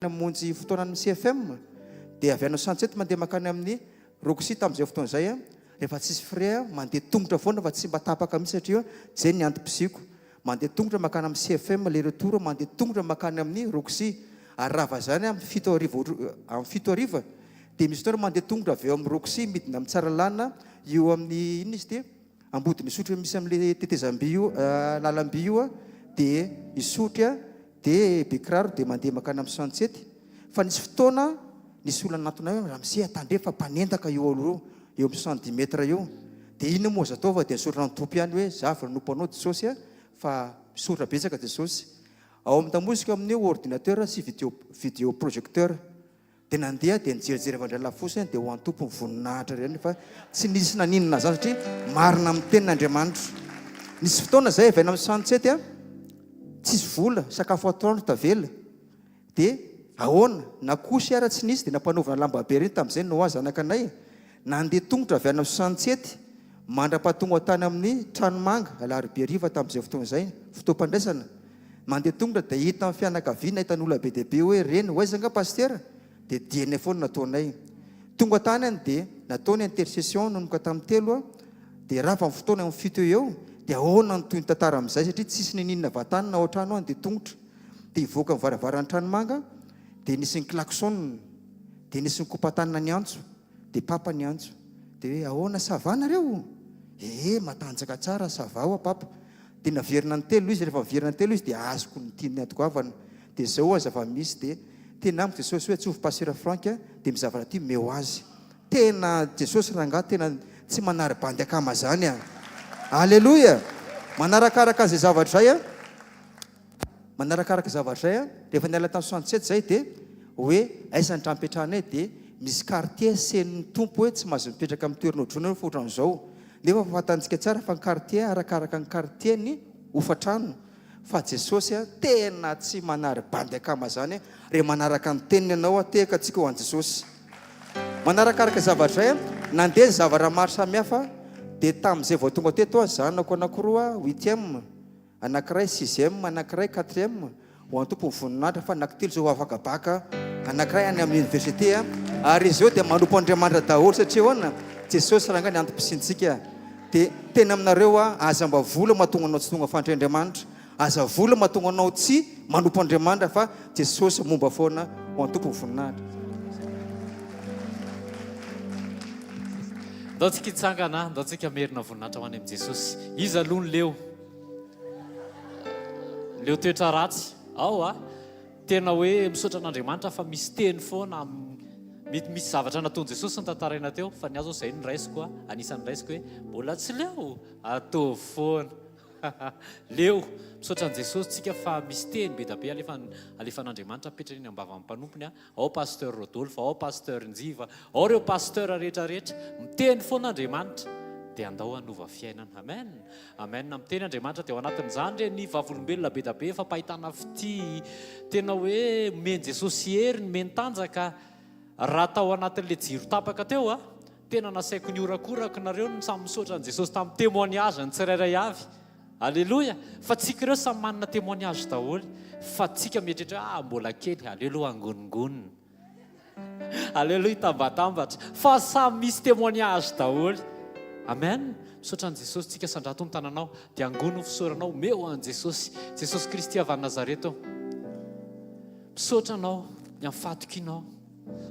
namonjy fotoana amin'ny CFM dia avy anao Santsety mandeha makany amin'ny Roxy tamin'izay fotoana izay rehefa tsisy frais mandeha tongotra foana fa tsy mba tapaka mihitsy satria zay ny antom-pisiko mandeha tongotra makany amin'ny CFM le retour mandeha tongotra makany amin'ny Roxy ary raha zany amin'ny 7 ariva dia misy fotoana mandeha tongotra avy eo amin'ny Roxy midina amin'ny Tsaralana io amin'ny inona izy dia ambodiny isotry misy amin'le tetezam-by io lalam-by io dia isotry dia be kiraro dia mandeha makany amin'ny Santsety fa nisy fotoana nisy olona natona hoe ramose atandrefa mpanendaka eo aloha eo amin'ny 110 metra eo dia ino moa zataova dia nisoratra ny tompy ihany hoe za nompo anao Jesosy fa misoratra betsaka Jesosy ao amin'ny tamosika amin'ny ordinateur sy vidéo projecteur dia nandeha dia nijerijery avy andray lafosiny dia ho antompo ny voninahitra ireny fa tsy nisy naninona zany satria marina amin'ny tenin'Andriamanitra nisy fotoana zay avy any amin'ny Santsety tsisy vola sakafo atoandro tavela dia ahoana nakosy ara tsy nisy dia nampanovana lamba be reny tamin'izay no Zanaka anay nandeha tongotra avy any amin'ny Santsety mandra-pahatonga tany amin'ny Tranomanga Alarobia riva tamin'izay fotoana izay fotoam-pandraisana mandeha tongotra dia hita amin'ny fianakaviana hitan'olona be dia be hoe reny hoaizanga pastera dia DNA foana nataonay tonga tany any dia nataony intercession nanomboka tamin'ny telo dia raha fa amin'ny fotoana amin'ny fito eo dia ahoana ny toy ny tantara amin'izay satria tsisy ninina vatanina ao an-trano any dia tongotra dia hivoaka ny varavaran'ny Tranomanga dia nisy ny klaxon dia nisy ny kopatanina ny antso dia papa ny antso dia hoe ahoana savana reo matanjaka tsara savao papa dia naverina ny telo izy rehefa miverina ny telo izy dia azoko ny tiany atokoavana dia zao aza fa misy dia tena amiko Jesosy hoe tsovy pasera Frank dia mizavatra ty meo azy tena Jesosy rangahy tena tsy manary-bandy akama zany Alleluia manarakaraka zay zavatra zay manarakaraka zavatra zay rehefa niala tamin'ny 67 zay dia hoe aisan'ny trano petrahanay dia misy quartier senin'ny tompo hoe tsy mahazo mipetraka amin'ny toerana odrona fa ohatran'izao nefa fahatantsika tsara fa ny quartier arakaraka ny quartier ny hofatrano fa Jesosy tena tsy manary-bandy akama zany re manaraka ny teniny ianao tehaka atsika ho an' Jesosy manarakaraka zavatra zay nandeha ny zavatra maro samihafa dia tamin'izay vao tonga teto zanako anankiroa 8e anankiray 6e anankiray 4e ho antompo ny voninahitra fa anankitelo zao avakabaka anankiray any amin'ny université ary izy eo dia manompo Andriamanitra daholo satria hoana Jesosy ranga ny antom-pisintsika dia tena aminareo aza mba vola mahatonga anao tsy tonga fantry Andriamanitra aza vola mahatonga anao tsy manompo Andriamanitra fa Jesosy momba foana ho antompo ny voninahitra ndao tsika hitsangana ndao tsika merina voninahitra ho any amin'ny Jesosy izy aloha ny leo toetra ratsy ao tena hoe misaotra an'Andriamanitra fa misy teny foana mety misy zavatra nataon'i Jesosy ny tantaraina teo fa ny azo izay ny raisiko anisan'ny raisiko hoe mbola tsy leo atao foana leo misaotra an' Jesosy tsika fa misy teny be da be alefan'Andriamanitra petrany ambavan'ny mpanompony ao pasteur Rodolphe ao pasteur Njiva ao reo pasteur rehetrarehetra miteny foana Andriamanitra dia andao hanova fiainana amen amen miteny Andriamanitra dia ao anatin'izany re ny vavolombelona be da be fa pahitana fity tena hoe meny Jesosy hery ny meny tanjaka raha tao anatin'le jiro tapaka teo tena nasaiko ny orakorako nareo ny samy misaotra an' Jesosy tamin'ny témoignage ny tsirairay avy alleloia fa tsika ireo samy manana témoignage daholo fa tsika mieritreritra hoe mbola kely alleloia angonongonona alleloia tambatambatra fa samy misy témoignage daholo amen misaotra an' Jesosy tsika sandrato ny tananao dia angono fisaoranao meo an' Jesosy Jesosy Kristy avy any Nazareta misaotra anao ny amin'ny fatokinao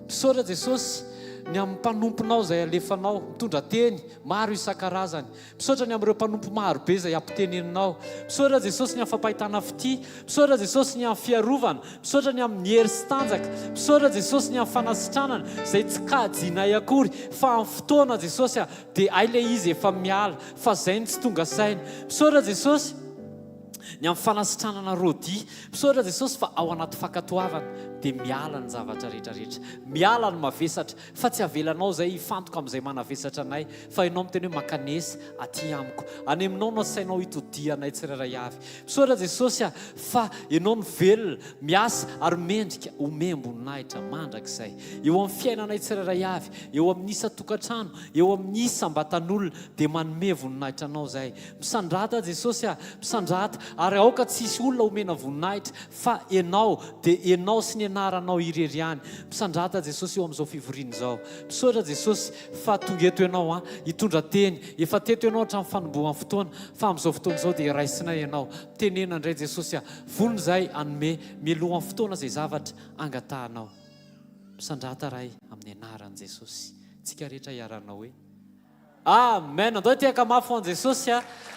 misaotra Jesosy ny amin'ny mpanomponao izay alefanao mitondra teny maro isan-karazany misaotra ny amin'ireo mpanompo maro be izay ampiteneninao misaotra Jesosy ny amin'ny fampahitana fity misaotra Jesosy ny amin'ny fiarovana misaotra ny amin'ny hery sy tanjaka misaotra Jesosy ny amin'ny fanasitranana izay tsy kajianay akory fa amin'ny fotoana Jesosy dia ailay izy efa miala fa izay ny tsy tonga saina misaotra Jesosy ny amin'ny fanasitranana rodi misaotra Jesosy fa ao anaty fankatoavana dia miala ny zavatra rehetrarehetra miala ny mavesatra fa tsy avelanao izay hifantoka amin'izay manavesatra anay fa ianao miteny hoe makanesy aty amiko any aminao no sainao hitodianay tsirairay avy misaotra Jesosy fa ianao ny velona miasa ary mendrika omemboninahitra mandrakizay eo amin'ny fiainanay tsirairay avy eo amin'ny isa tokantrano eo amin'ny isa mbatan'olona dia manome voninahitra anao izay misandrata Jesosy misandrata ary aoka tsisy olona omena voninahitra fa ianao dia ianao sy ny anaranao irery ihany. Misandrata Jesosy eo amin'izao fivoriana izao. Misaotra Jesosy fa tonga eto ianao hitondra teny. Efa teto ianao hatramin'ny fanombohan'ny fotoana fa amin'izao fotoana izao dia raisinay ianao. Tenena indray Jesosy vono izay anome mialohan'ny fotoana izay zavatra angatahanao. Misandrata ray amin'ny anaran'i Jesosy. Tsika rehetra hiaranao hoe amen. Andao tiaka mafy ho an'i Jesosy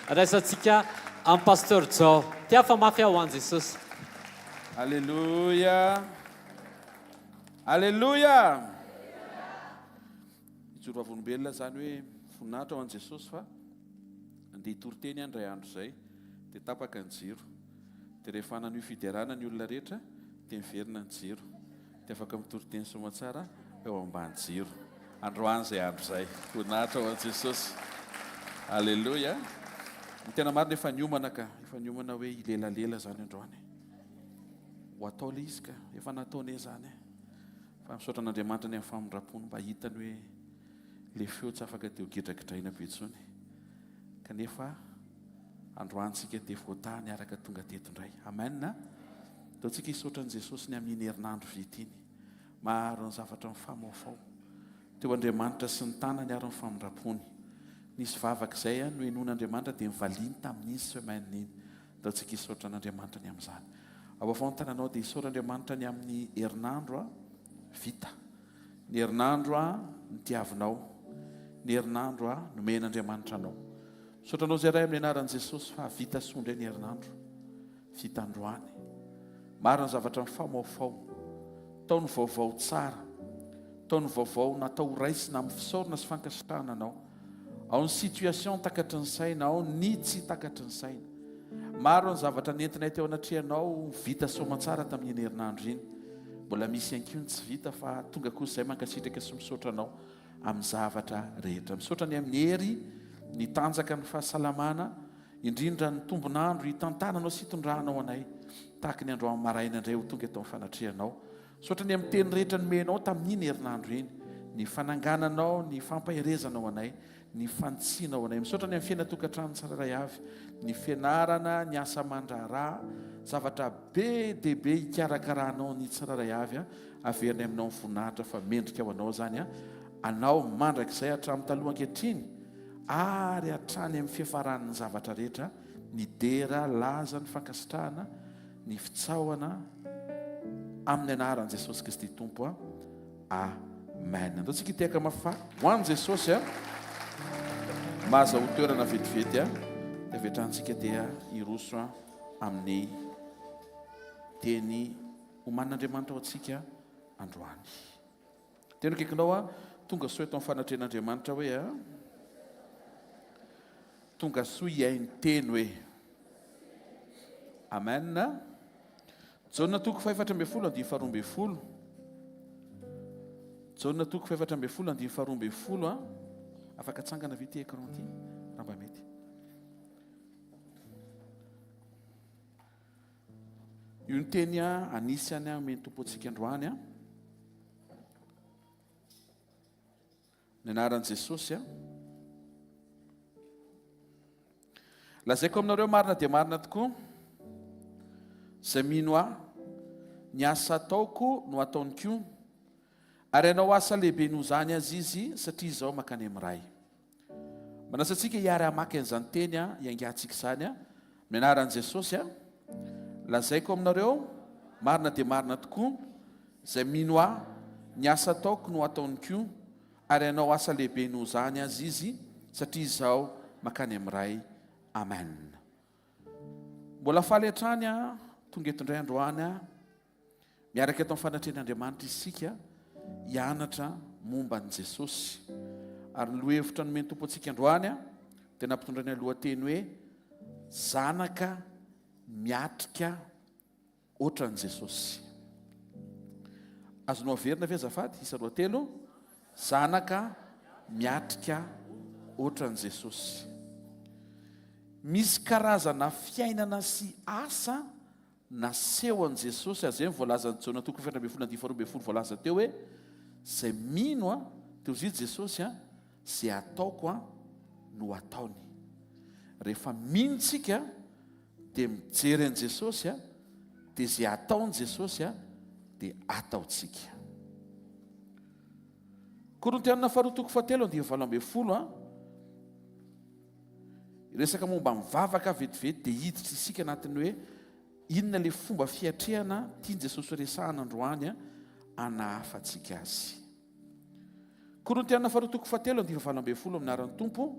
raisantsika amin'ny pasteur Jao. Tia fa mafy ho an'i Jesosy. Alléluia. Alléluia. Ijoro avolombelona zany hoe voninahitra ho an'i Jesosy fa andeha hitory teny andray andro izay dia tapaka ny jiro. Dia rehefa hanano fiderana ny olona rehetra dia miverina ny jiro. Dia afaka mitory teny soamantsara eo ambany jiro. Androany izay andro izay. Voninahitra ho an'i Jesosy. Alléluia. Ny tena marina efa niomana ka. Efa niomana hoe ilelalela zany androany. Ho atao ilay izy ka. Efa nataony zany. Fa misaotra an'Andriamanitra ny amin'ny famindrapony mba hitany hoe ilay feo tsy afaka dia ho gidragidraina be intsony. Kanefa androantsika dia voatany araka tonga teto indray. Amen. Ataontsika hisaotra an'i Jesosy ny amin'ny herinandro vitiny. Maro ny zavatra mifamaofao. Teo Andriamanitra sy ny tanany ary ny famindrapony. Nisy vavaka izay no henon'Andriamanitra dia mivaliany tamin'izy semaine iny. Ataontsika hisaotra an'Andriamanitra ny amin'izany. Ao avao ny tananao dia hisaotra Andriamanitra ny amin'ny herinandro vita. Ny herinandro nitiavinao. Ny herinandro nomen'Andriamanitra anao. Saotranao izay ray amin'ny anaran'i Jesosy fa vita sondra ny herinandro. Vita androany. Maro ny zavatra mifamaofao. Taony vaovao tsara. Taony vaovao natao raisina amin'ny fisaorana sy fankasitrahana anao. Ao ny situation takatry ny saina, ao ny tsy takatry ny saina. Maro ny zavatra nentinay teo anatrehanao vita soamantsara tamin'iny herinandro iny. Mbola misy iankiony tsy vita fa tonga kosa izay mankasitraka sy misaotra anao amin'ny zavatra rehetra. Misaotra ny amin'ny hery, ny tanjaka ny fahasalamana, indrindra ny tombonandro hitantananao sy hitondrahanao anay. Tahaka ny androany maraina indray ho tonga etao amin'ny fanatrehanao. Misaotra ny amin'ny teny rehetra nomenao tamin'iny herinandro iny. Ny fanangananao, ny fampahirezanao anay, ny fantsianao anay. Misaotra ny amin'ny fiainatokantrano tsiraray avy, ny fianarana, ny asa aman-draharaha, zavatra be dia be hikarakarahanao ny tsiraray avy averinay aminao ny voninahitra fa mendrika ho anao zany anao mandrakizay hatramin'ny taloha ankehitriny ary hatrany amin'ny fiafaran'ny zavatra rehetra, ny dera, laza, ny fankasitrahana, ny fitsaoana amin'ny anaran'i Jesosy Kristy Tompo. Amen. Andaontsika hiteka mafa ho an'i Jesosy mahaza ho toerana vetivety dia vetrantsika dia hiroso amin'ny teny omanin'Andriamanitra ao antsika androany. Teny kaikinao tonga soa eto amin'ny fanatrehan'Andriamanitra hoe tonga soa hiainy teny hoe amen. Jauna toko 4:12 Jauna toko 4:12 afaka tsangana vity écran ty raha mba mety. Io ny teny anisany meny tompo antsika androany ny anaran'i Jesosy lazaiko aminareo marina dia marina tokoa izay mino ny asa ataoko no ataony koa ary ianao asa lehibe noho zany azy izy satria izao mankany amin'ny ray. Manasantsika hiary hamaky an'izany teny hiangatsika izany ny anaran'i Jesosy lazaiko aminareo marina dia marina tokoa izay mino ny asa ataoko no ataony koa ary ianao asa lehibe noho zany azy izy satria izao mankany amin'ny ray. Amen. Mbola faly hatrany tonga eto indray androany miaraka eto amin'ny fanatrehan'Andriamanitra isika hianatra momba an'i Jesosy ary ny lohevitra nomeny tompo antsika androany dia nampitondra ny lohateny hoe zanaka miatrika ohatran'i Jesosy. Azonao averina ve azafady isa lohatelo zanaka miatrika ohatran'i Jesosy. Misy karazana fiainana sy asa naseho an'i Jesosy azay voalaza Jaona toko 4:12 voalaza teo hoe izay mino teo izy Jesosy izay ataoko no ataony. Rehefa mino tsika dia mijery an' Jesosy a, dia izay ataon' Jesosy a dia ataontsika. Korintianina faharoa toko 7:20 a, resaka momba mivavaka vetivety dia hiditra isika anatiny hoe inona ilay fomba fiatrehana tian' Jesosy resahana androany a hanahafantsika azy. Korintianina faharoa toko 7:20 aminaran'ny Tompo,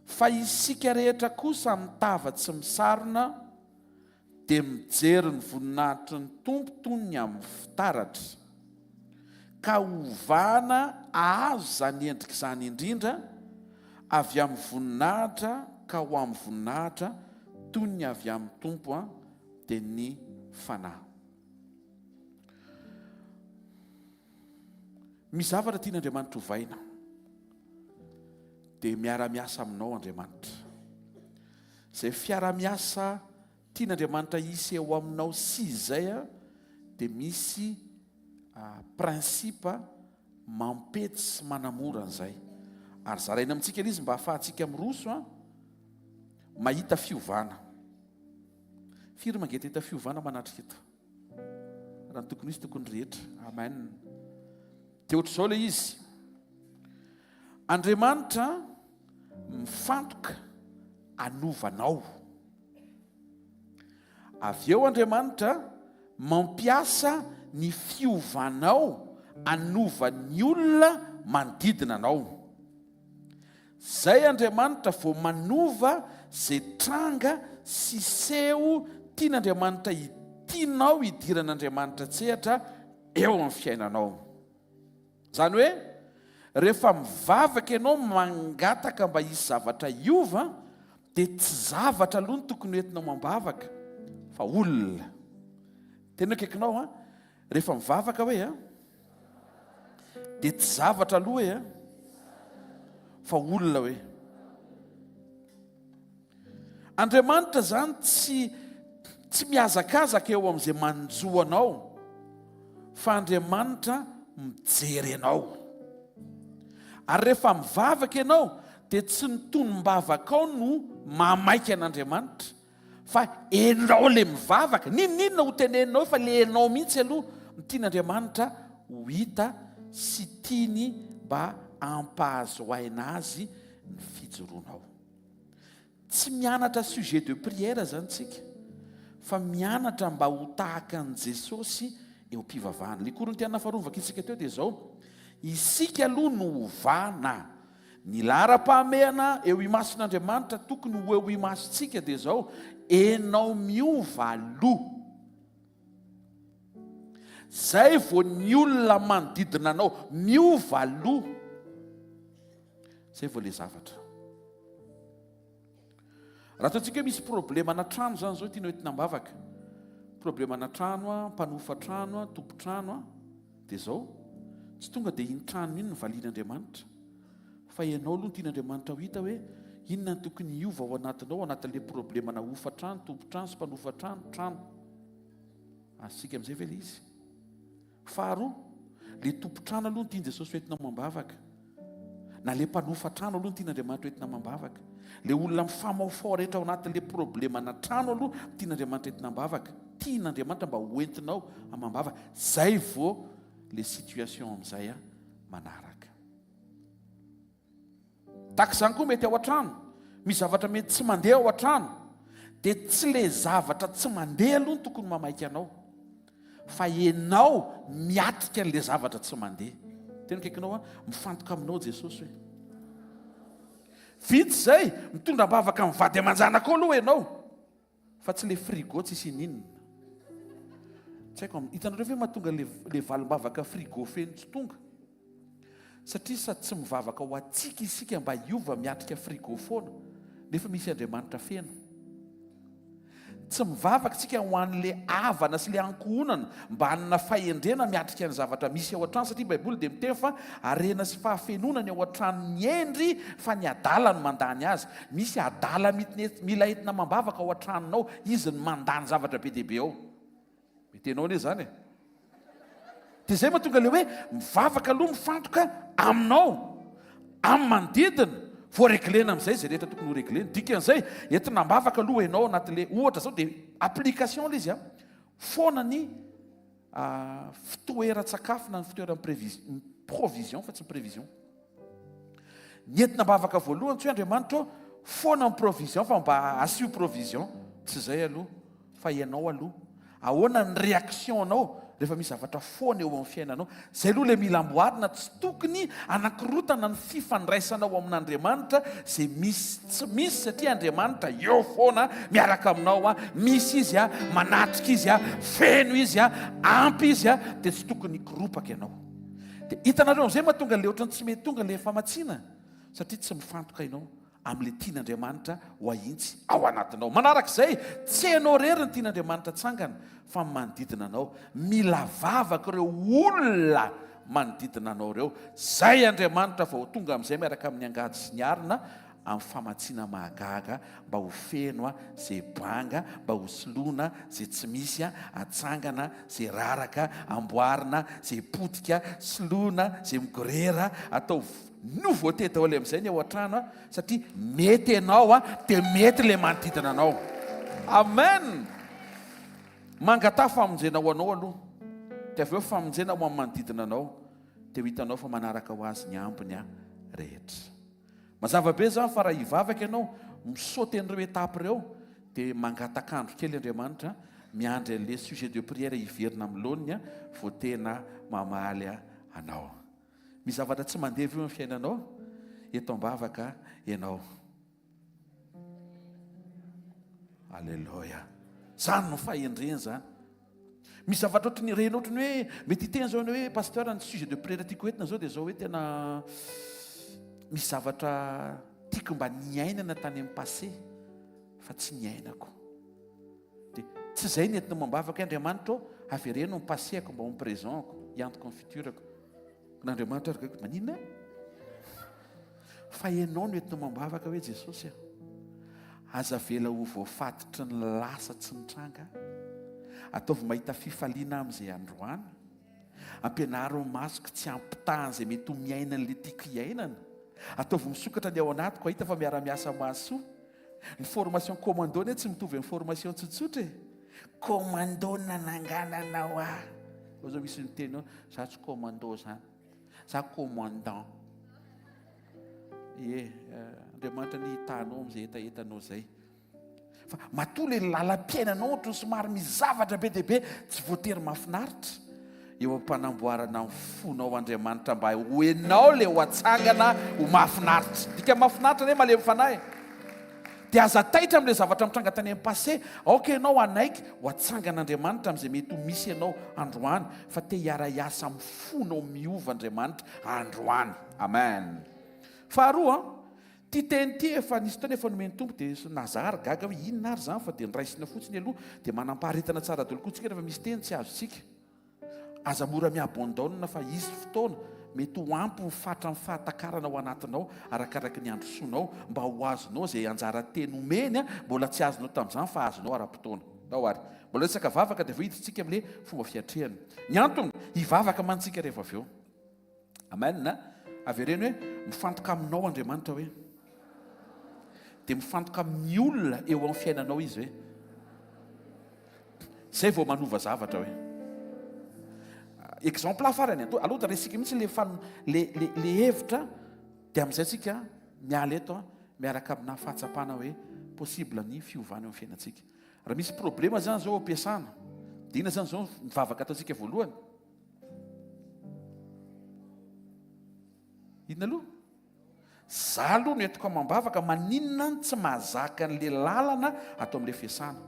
fa isika rehetra kosa mitava tsy misarona dia mijery ny voninahitry ny Tompo toy ny amin'ny fitaratra, ka ovana azo zany endrika izany indrindra avy amin'ny voninahitra ka ho amin'ny voninahitra toy ny avy amin'ny Tompo a dia ny fanahy. Misy zavatra tian'Andriamanitra hovaina dia miara-miasa aminao Andriamanitra. Izay fiara-miasa tian'Andriamanitra isy eo aminao sy izay a dia misy prinsipa mampety sy manamora an'izay. Ary zaraina amintsika izy mba hahafahantsika miroso a mahita fiovana. Firy mangety hita fiovana manatrika eto? Raha ny tokony izy tokony rehetra. Amen. Dia ohatr'izao ilay izy. Andriamanitra mifantoka anovanao. Avy eo Andriamanitra mampiasa ny fiovanao anovan'ny olona manodidina anao. Zay Andriamanitra vao manova zay tranga sy seho tian'Andriamanitra itianao hidiran'Andriamanitra tsehatra eo amin'ny fiainanao. Zany hoe rehefa mivavaka ianao mangataka mba hisy zavatra iova dia tsy zavatra aloha no tokony entinao mambavaka fa olona. Tena akaikinao a, rehefa mivavaka hoe a dia tsy zavatra aloha hoe a fa olona hoe. Andriamanitra zany tsy mihazakazaka eo amin'izay manjoanao fa Andriamanitra mijery anao. Ary rehefa mivavaka ianao dia tsy ny tonom-bavaka ao no mamaika an'Andriamanitra fa enao le mivavaka. Ninona ho teneninao fa le enao mihitsy aloha no tian'Andriamanitra ho hita sy tiany mba ampahazoaina azy ny fijoroanao. Tsy mianatra sujet de prière zany tsika fa mianatra mba ho tahaka an' Jesosy eo am-pivavahana. Ny Korintianina faharoa isika teo dia izao: isika aloha no ovana ny lara-pahamehana eo imason'Andriamanitra tokony ho eo imasontsika dia izao: enao miova aloha. Zay vao ny olona manodidina anao miova aloha, zay vao le zavatra. Raha ataontsika hoe misy problema na trano zany zao tiana hoentina mivavaka, problema na trano a, mpanofa trano a, tompo-trano a, dia izao tsy tonga dia iny trano iny ny valian'Andriamanitra fa ianao aloha tian'Andriamanitra ho hita hoe inona ny tokony hiova ao anatinao anatin'ilay problema na ofa-trano, tompo-trano sy mpanofa-trano, trano. Asika amin'izay ve ilay izy? Faharoa, le tompo-trano aloha ny tian' Jesosy hoentina mambavaka, na le mpanofa trano aloha ny tian'Andriamanitra hoentina mambavaka, le olona mifamaofao rehetra ao anatin'ilay problema na trano aloha tian'Andriamanitra hoentina mambavaka, tian'Andriamanitra mba hoentinao amambavaka. Zay vao le situation amin'izay a manaraka. Taka izany koa mety ao an-trano, misy zavatra mety tsy mandeha ao an-trano, dia tsy le zavatra tsy mandeha aloha no tokony mamaika anao fa ianao miatrika an'ilay zavatra tsy mandeha. Tena kaikinao a, mifantoka aminao Jesosy hoe vitsy zay mitondra mbavaka mivady aman-janaka ao aloha ianao fa tsy le frigo tsy isininina. Tsy haiko, hitanareo ve mahatonga le valim-bavaka frigo feno tsy tonga? Satria sady tsy mivavaka ho atsika isika mba hiova miatrika frigo foana nefa misy Andriamanitra feno. Tsy mivavaka tsika ho an'le havana sy le ankohonana mba hanana fahendrena miatrika ny zavatra misy ao an-trano, satria Baiboly dia miteny fa harena sy fahafenonana ao an-trano ny endry fa ny adala no mandany azy. Misy adala mila entina mambavaka ao an-tranonao, izy no mandany zavatra be dia be ao. Metenao anie zany e. Dia izay mahatonga le hoe mivavaka aloha mifantoka aminao, amin'ny manodidina, voareglena amin'izay zay rehetra tokony ho reglena dikan'izay entina mbavaka aloha ianao anatin'le ohatra zao dia application le izy a foana ny fitoeran-tsakafo na ny fitoeran-provision fa tsy prévision ny entina mbavaka voalohany tsy hoe Andriamanitra foana ny provision fa mba asio provision tsy izay aloha fa ianao aloha ahoana ny réaction anao rehefa misy zavatra foana eo amin'ny fiainanao zay aloha le mila amboarina tsy tokony anakirotana ny fifandraisanao amin'Andriamanitra zay tsy misy satria Andriamanitra eo foana miaraka aminao misy izy manatrika izy feno izy ampy izy dia tsy tokony kiropaka ianao dia hitanareo amin'izay mahatonga le ohatrany tsy mety tonga le famatsiana satria tsy mifantoka ianao amin'le tian'Andriamanitra ho ahintsy ao anatinao manarak'izay tsy hainao rery ny tian'Andriamanitra tsangana fa manodidina anao mila vavaka ireo olona manodidina anao ireo zay Andriamanitra vao tonga amin'izay miaraka amin'ny angady sy ny arina amin'ny famatsiana mahagaga mba ho feno zay banga mba ho soloana zay tsy misy atsangana zay raraka amboarina zay potika soloana zay migorera atao nouveauté daholo amin'izay ny ao an-trano satria mety ianao dia mety le manodidina anao amen mangata famonjena ho anao aloha dia avy eo famonjena ho amin'ny manodidina anao dia ho hitanao fa manaraka ho azy ny ambiny rehetra mazava be zany fa raha hivavaka ianao misaoty an'ireo etapy ireo dia mangatakandro kely Andriamanitra miandry an'le sujet de prière hiverina amin'ny laoniny vao tena mamaly anao misy zavatra tsy mandevy eo amin'ny fiainanao eto ambavaka ianao alleloia zany no fahendreny zany misy zavatra ohatry ny rena ohatry ny hoe mety hiteny zao ny hoe pasteur ny sujet de prière tiako entina zao dia zao hoe tena misy zavatra tiako mba niainana tany amin'ny passé fa tsy niainako dia tsy izay ny entina mambavaka Andriamanitra avereno ny passéako mba ho présentko hiantoko ny futurako n'Andriamanitra araka maninona fa ianao no entina mambavaka hoe Jesosy aza vela ho voafatitra ny lasa tsy mitranga ataovy mahita fifaliana amin'izay androany ampianaro masoko tsy ampitahany izay mety ho miaina n'le tiako hiainana ataovy misokatra ny ao anatiko ahita fa miara-miasa mahasoa ny formation commando ny tsy mitovy amin'ny formation tsotsotra commando nanangananao zao misy miteny za tsy commando zany za commandant Andriamanitra ny hitanao amin'izay etaetanao zay fa matoa le lalam-piainanao ohatry ny somary mizavatra be dia be tsy voatery mahafinaritra eo ampanamboarana ny fonao Andriamanitra mba hoenao le ho atsangana ho mahafinaritra dika mahafinaritra ne malemy fanahy dia aza taitra amin'ilay zavatra mitranga tany amin'ny passé aoka ianao anaiky ho atsangan'Andriamanitra amin'izay mety ho misy ianao androany fa te hiara-iasa amin'ny fonao miova Andriamanitra androany amen faharoa ty teny ty efa nisy tany efa nomeny tompo dia nazary gaga hoe inona ary zany fa dia niraisina fotsiny aloha dia manampaharitana tsara daholo koa tsika rehefa misy teny tsy azontsika aza mora miabandona fa izy fotoana mety ho ampy mifatra amin'ny fahatakarana ao anatinao arakaraka ny androsonao mba ho azonao zay anjara teny omeny mbola tsy azonao tamin'izany fa azonao ara-potoana ao ary mbola resaka vavaka dia vohiditsika amin'le fomba fiatrehany ny antony hivavaka mantsika rehefa avy eo amenna avereny hoe mifantoka aminao Andriamanitra hoe dia mifantoka amin'ny olona eo amin'ny fiainanao izy hoe zay vao manova zavatra hoe exemple afarany aloha da resika mihitsy le hevitra dia amin'izay tsika miala eto miaraka amina fahatsapana hoe possible ny fiovana eo amin'ny fiainantsika raha misy problema zany zao ampiasana dia ina zany zao mivavaka ataontsika voalohany inona aloha za aloha no entiko mambavaka maninona ny tsy mahazaka n'le lalana atao amin'le fiasana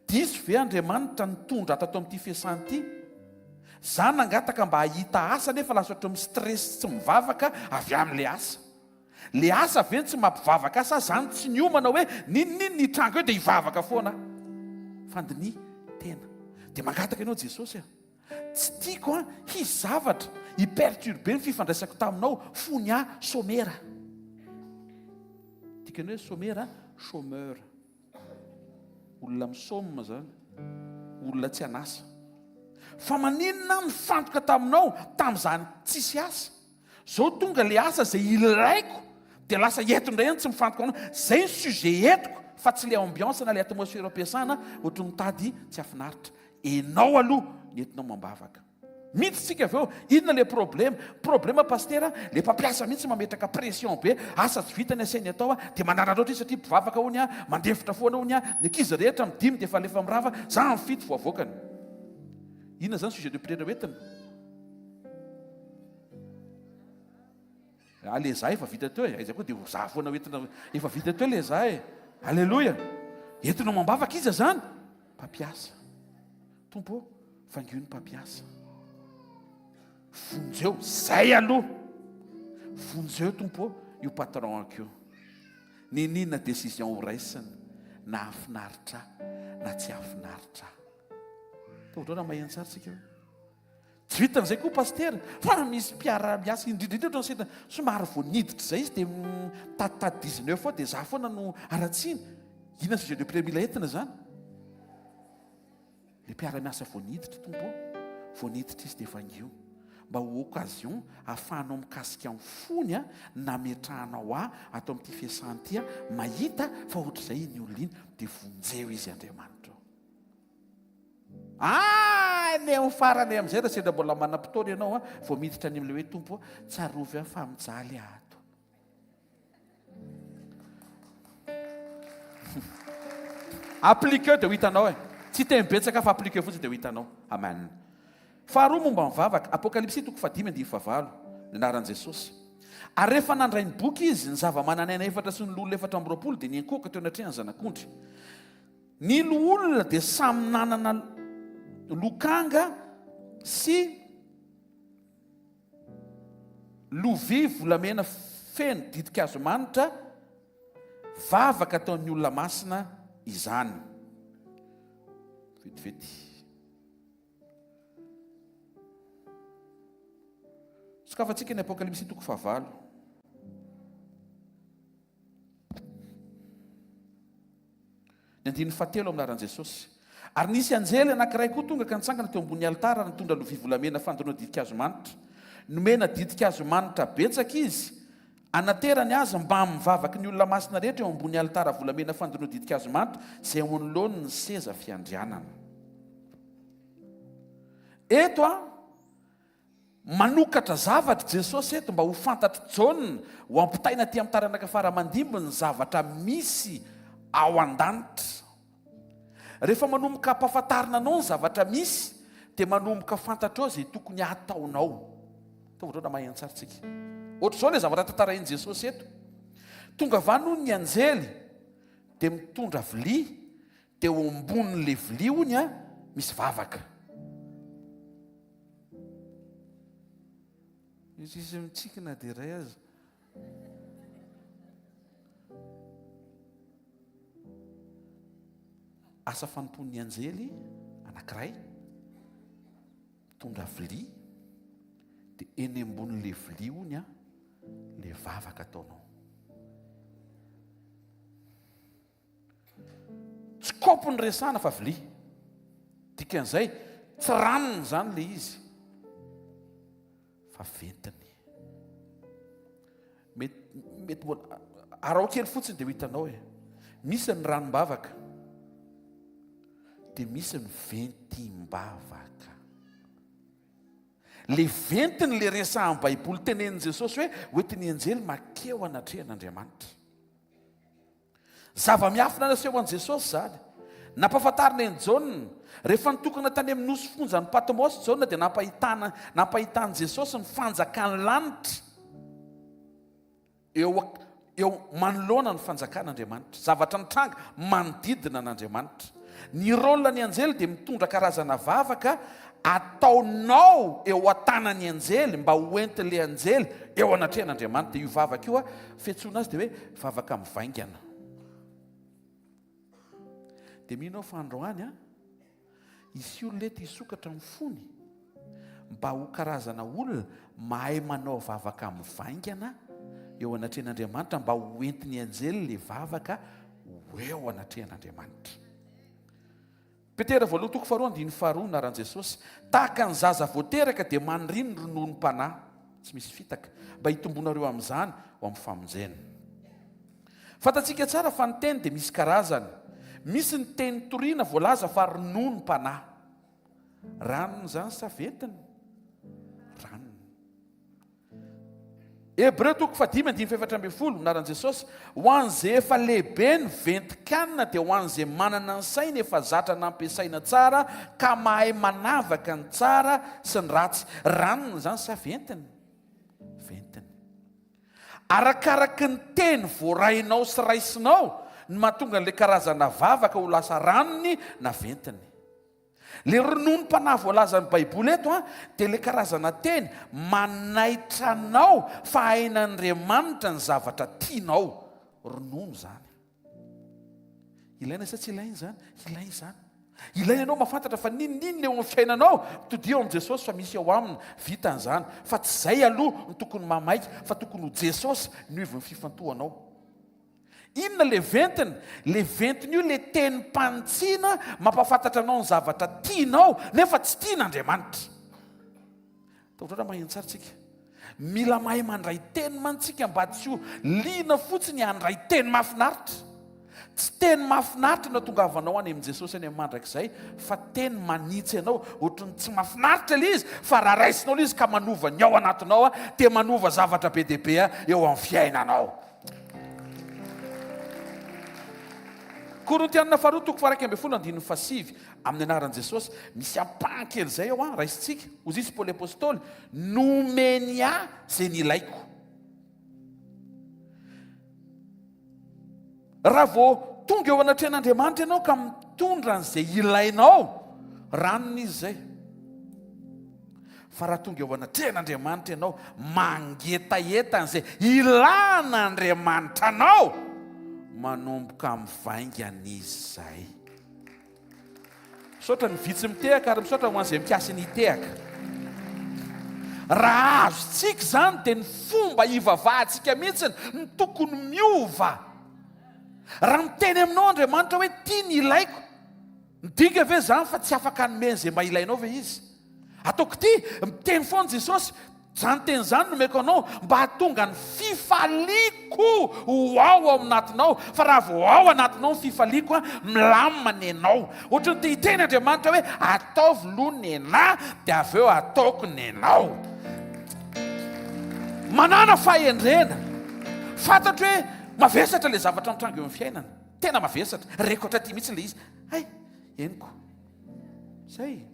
diso ve Andriamanitra nitondra ato amin'ity fiasana ity za nangataka mba hahita asa nefa lasa ohatra amin'ny stress tsy mivavaka avy amin'le asa le asa ve tsy mampivavaka asa zany tsy niomana hoe ninonino ny tranga eo dia hivavaka foana fandiny tena dia mangataka ianao Jesosy tsy tiako hisy zavatra hiperturbe ny fifandraisako taminao fony somera tiakany hoe somera chômeur olona misôma zany olona tsy anasa fa maninona mifantoka taminao tamin'izany tsisy asa zao tonga le asa zay ilaiko dia lasa entondray any tsy mifantoka anao. Zay ny sujet entiko fa tsy le ambiance na le atmosfera ampiasana ohatry mitady tsy afinaritra. Enao aloha nentinao mambavaka. Mity tsika avy eo, inona le problema pastera, le mpampiasa mihitsy mametraka pression be, asa tsy vita ny asainy atao dia manararaotra izy satria mpivavaka hony mandefitra foana hony ny ankizy rehetra midimy dia falefa mirava, za mifito voavoakany. Inona zany sujet de prière entina? Le za efa vita teo e, aiza koa dia za foana entina efa vita teo le za e. Alleloia. Entinao mambavaka izy zany mpampiasa. Tompo, vangio ny mpampiasa. Vonjeo, zay aloha. Vonjeo tompo, io patron akio. Ninina décision ho raisiny, na afinaritra, na tsy afinaritra. Taodraona maheno tsara tsika hoe. Tsy vitan'izay koa pastera, fa misy mpiara-miasa indrindrindra ohatrany somary voaniditra zay izy dia tatitady 19 fois dia za foana no aratsiny. Inona sujet de prière mila entina zany? Le mpiara-miasa voaniditra tompo, voaniditra izy dia vangio. Mba ho occasion ahafahanao mikasika amin'ny fony nametrahanao atao amin'ity fiasan'ity mahita fa ohatr'izay ny olona dia vonjeo izy Andriamanitra. Ny amin'ny farany amin'izay raha sendra mbola manam-potoana ianao vao miditra any amin'ilay hoe tompo tsarovy fa mijaly ato. Appliqueur dia ho hitanao tsy tembetsaka fa appliqueur fotsiny dia ho hitanao. Amen. Faharoa momba mivavaka, Apokalipsy 5:5 ny anaran'i Jesosy. Ary rehefa nandray ny boky izy, ny zava-mananaina efatra sy ny lolona 420 dia niankoaka teo anatrehany zanak'ondry. Ny olona dia samy nanana lokanga sy lovia volamena feno didika azo manitra, vavaka ataon'ny olona masina izany. Vetivety. Sokafantsika ny Apokalipsy 5:9. Ny 17 amin'ny anaran'i Jesosy. Ary nisy anjely anankiray koa tonga ka nitsangana teo ambony alitara nitondra lovia volamena fandroana didika azo manitra. Nomena didika azo manitra betsaka izy, anaterany azy mba mivavaka ny olona masina rehetra eo ambony alitara volamena fandroana didika azo manitra izay anoloany ny seza fiandrianana. Eto manokatra zavatra Jesosy eto mba ho fantatry Jaona ho ampitaina aty amin'ny taranaka fara-mandimby ny zavatra misy ao an-danitra. Rehefa manomboka ampahafantarina anao ny zavatra misy dia manomboka fantatra ao izay tokony ataonao. Taodraona maheno tsara tsika. Ohatr'izao ilay zavatra tantarain'i Jesosy eto. Tonga avy ny anjely dia mitondra vilia dia eo ambonin'ilay vilia hony misy vavaka. Izy mitsikina dia iray azy. Asa fanompon'ny anjely anankiray mitondra vilia dia eny ambonin'ilay vilia hony ilay vavaka ataonao. Tsy kaopy ny resana fa vilia. Dikan'izay tsy ranony zany ilay izy fa ventiny. Mety arao kely fotsiny dia ho hitanao misy ny ranom-bavaka dia misy ny ventim-bavaka. Le ventiny le resahan'ny Baiboly tenenin'i Jesosy hoe hoentin'ny anjely makeo anatrehan'Andriamanitra. Zava-miafina naseho an'i Jesosy zany. Nampahafantarina ny Jaona rehefa nitokana tany amin'ny nosy fonja ny Patmos Jaona dia nampahitany Jesosy ny fanjakany lanitra eo manoloana ny fanjakan'Andriamanitra. Zavatra nitranga manodidina an'Andriamanitra. Ny rôlina ny anjely dia mitondra karazana vavaka ataonao eo an-tanan'ny anjely mba hoentin'ilay anjely eo anatrehan'Andriamanitra. Dia io vavaka io fiantsoana azy dia hoe vavaka mivaingana. Dia minao fa androany isy olona eto hisokatra amin'ny fony mba ho karazana olona mahay manao vavaka mivaingana eo anatrehan'Andriamanitra mba ho entin'ny anjely ilay vavaka eo anatrehan'Andriamanitra. Petera 2:2 naran'i Jesosy. Tahaka ny zaza voateraka dia maniriny ny ronono ny mpanahy tsy misy fitaka mba hitombonareo amin'izany ho amin'ny famonjena. Fantatsika tsara fa ny teny dia misy karazany. Misy ny teny toriana voalaza fa ronono ny mpanahy. Ranony zany savetiny. Ranony. Hebreo 5:5 minaran Jesosy, ho an'izay efa lehibe ny ventikanina dia ho an'izay manana ny saina efa zatra nampiasaina tsara ka mahay manavaka ny tsara sy ny ratsy. Ranony zany saventiny. Ventiny. Arakaraky ny teny voarainao sy raisinao ny mahatonga n'ilay karazana vavaka ho lasa ranony na ventiny. Le ronono mpanahy voalaza ny Baiboly eto dia le karazana teny manaitra anao fa hain'Andriamanitra ny zavatra tianao. Ronono zany. Ilaina sa tsy ilaina zany? Ilaina zany. Ilaina ianao mahafantatra fa ninninona eo amin'ny fiainanao todio amin'ny Jesosy fa misy ao aminy vitan'izany. Fa tsy izay aloha ny tokony mamaika fa tokony ho Jesosy no ivon'ny fifantohanao. Inona le ventiny? Le ventiny io le teny mpantsiana mampafantatra anao ny zavatra tianao nefa tsy tian'Andriamanitra. Taotratra maheno tsara tsika. Mila mahay mandray teny mantsika mba tsy ho liana fotsiny handray teny mahafinaritra. Tsy teny mahafinaritra no tongavanao any amin'ny Jesosy any amin'ny mandrakizay fa teny manitsy ianao ohatrany tsy mahafinaritra ilay izy fa raha raisinao ilay izy ka manova ny ao anatinao dia manova zavatra be dia be eo amin'ny fiainanao. Korintianina 2:1-7 amin'ny anaran'i Jesosy misy ampankely zay ao raisitsika. Ozy izy Paoly apôstôly, nomeny ahy izay ny ilaiko. Raha vao tonga eo anatrehan'Andriamanitra ianao ka mitondra an'izay ilainao, ranony izy zay. Fa raha tonga eo anatrehan'Andriamanitra ianao mangetaeta an'izay ilan'Andriamanitra anao, manomboka mivaingana izy zay. Misaotra ny vitsy mitehaka ary misaotra ho an'izay mikasy ny hitehaka. Raha azontsika zany dia ny fomba hivavahantsika mihitsy ny tokony miova. Raha miteny aminao Andriamanitra hoe tia ny ilaiko, midika ve zany fa tsy afaka hanome izay mba ilainao ve izy? Ataoko ty miteny foana Jesosy, zany teny zany nomeko anao mba hahatonga ny fifaliako ho ao aminatinao. Fa raha vao ao anatinao ny fifaliako milamina ny anao. Ohatrany te hiteny Andriamanitra hoe ataovy loha ny anahy dia avy eo ataoko ny anao. Manana fahendrena. Fantatro hoe mavesatra ilay zavatra mitranga eo amin'ny fiainana. Tena mavesatra. Rekotra ty mihitsy ilay izy. Hay, henoko. Zay.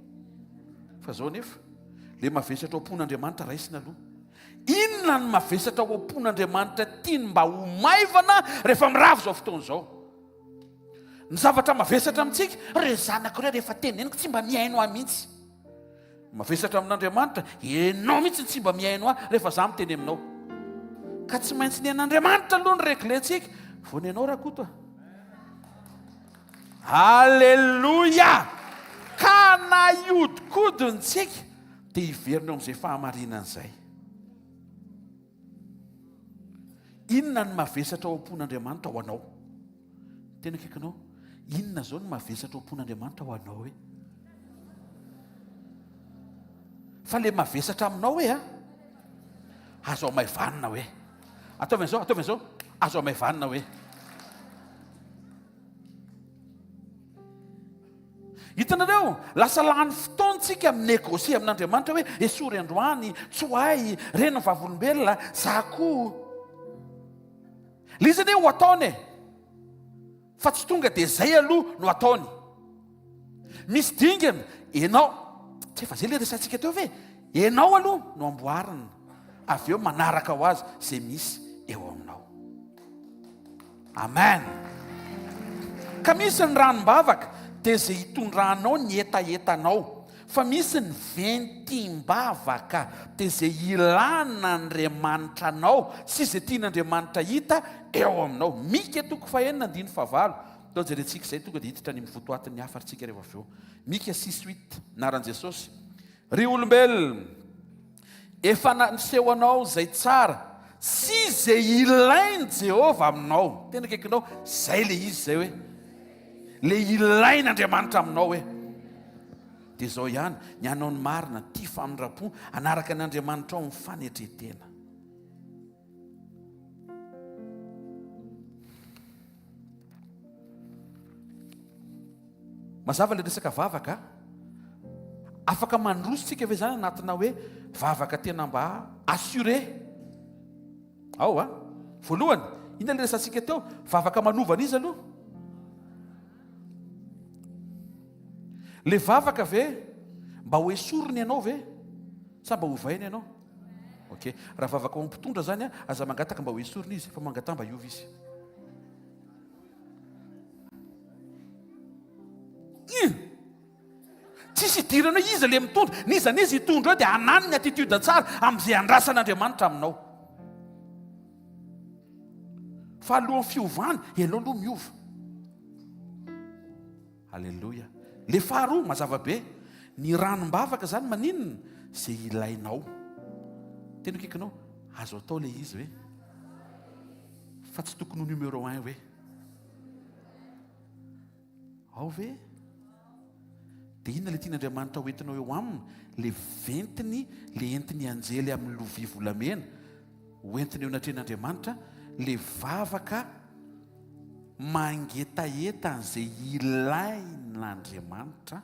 Fa zao nefa. Le mavesatra ao am-pon'Andriamanitra raisina aloha. Inona ny mavesatra ao am-pon'Andriamanitra tiany mba ho maivana rehefa miravo zao fotoana zao? Ny zavatra mavesatra amintsika, re zanaka ireo rehefa teneniko tsy mba miaino ahy mihitsy. Mavesatra amin'Andriamanitra, ianao mihitsy tsy mba miaino ahy rehefa za miteny aminao. Ka tsy maintsy ny an'Andriamanitra aloha ny reklentsika, vao ny anao rakoto. Halleloja! Ka na iodikodintsika dia hiverina eo amin'izay fahamarinana izay. Inona ny mavesatra ao am-pon'Andriamanitra ho anao? Tena kaikanao, inona zao ny mavesatra ao am-pon'Andriamanitra ho anao hoe? Fa le mavesatra aminao hoe azo amaivanina hoe. Ataovy an'izao, azo amaivanina hoe. Hitanareo, lasa lany fotoantsika minegosia amin'Andriamanitra hoe esory androany, tsoay, reny ny vavolombelona, za koa. Lizany hoe ho ataony fa tsy tonga dia zay aloha no ataony. Misy dingana, ianao, tsy efa zay le resantsika teo ve? Ianao aloha no amboarina, avy eo manaraka ho azy izay misy eo aminao. Amen. Ka misy ny ranom-bavaka dia izay hitondranao ny etaetanao. Fa misy ny ventim-bavaka dia izay ilana Andriamanitra anao sy izay tian'Andriamanitra hita eo aminao. Mika 4:9-5. Tao jerentsika izay tonga dia hiditra ny mivotoatin'ny hafarintsika rehefa avy eo. Mika 6:8 naran'i Jesosy. Ry olombelona, efa niseho anao izay tsara sy izay ilainy Jehovah aminao. Tena kaikinao, izay le izy zay hoe le ilain'Andriamanitra aminao hoe. Dia izao ihany, ny anao ny marina, tia famindrapo, anaraka n'Andriamanitra ao mifanetretena. mazava le resaka vavaka afaka mandrositsika ve zany anatina hoe vavaka tena mba assure ao a voalohany ina le resantsika teo vavaka manovana izy aloha le vavaka ve mba ho esorony ianao ve sa mba hovainy ianao ok raha vavaka mampitondra zany a aza mangataka mba ho esorony izy fa mangata mba iova izy tsisy idirana hoe izy le mitondra nizany izy hitondra eo dia anany ny attitude tsara amin'izay andrasan'Andriamanitra aminao fa alohan'ny fiovany ianao aloha miova alleloia le faharoa mazava be ny ranom-bavaka zany maninona zay ilainao tena kikinao azo atao le izy hoe fa tsy tokony ho numéro 1 hoe ao ve dia inona le tian'Andriamanitra hoentinao eo aminy le ventiny le entiny anjely amin'ny lovia volamena hoentiny eo anatrehan'Andriamanitra le vavaka mangetaeta an'izay ilain'Andriamanitra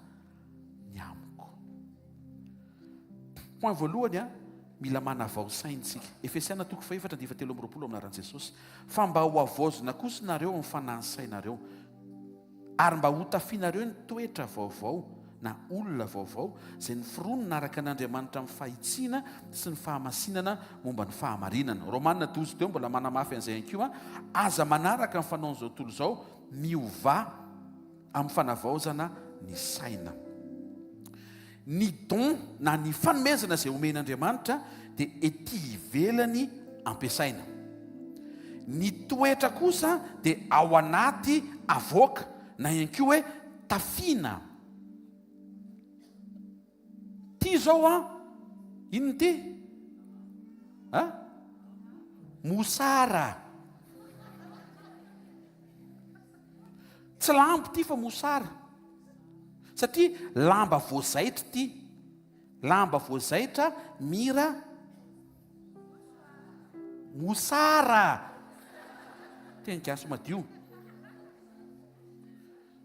ny amiko point voalohany a mila manavao saintsika Efesiana 4:7-3 aminaran'i Jesosy fa mba ho avoazona kosa nareo amin'ny fanahy-sainareo ary mba ho tafianareo ny toetra vaovao na olona vaovao izay ny fironona araka an'Andriamanitra amin'ny fahitsiana sy ny fahamasinana momba ny fahamarinana Romanina 12 teo mbola manamafy an'izay ihany koa aza manaraka amin'ny fanaon'izao tontolo izao miova amin'ny fanavaozana ny saina ny don na ny fanomezana izay omen'Andriamanitra dia ety ivelany ampiasaina ny toetra kosa dia ao anaty avoaka na ihany koa hoe tafiana ty zao a inony ty mosara tsy lambo ty fa mosara satria lamba voazaitra ty lamba voazaitra mira mosara tena gasy madio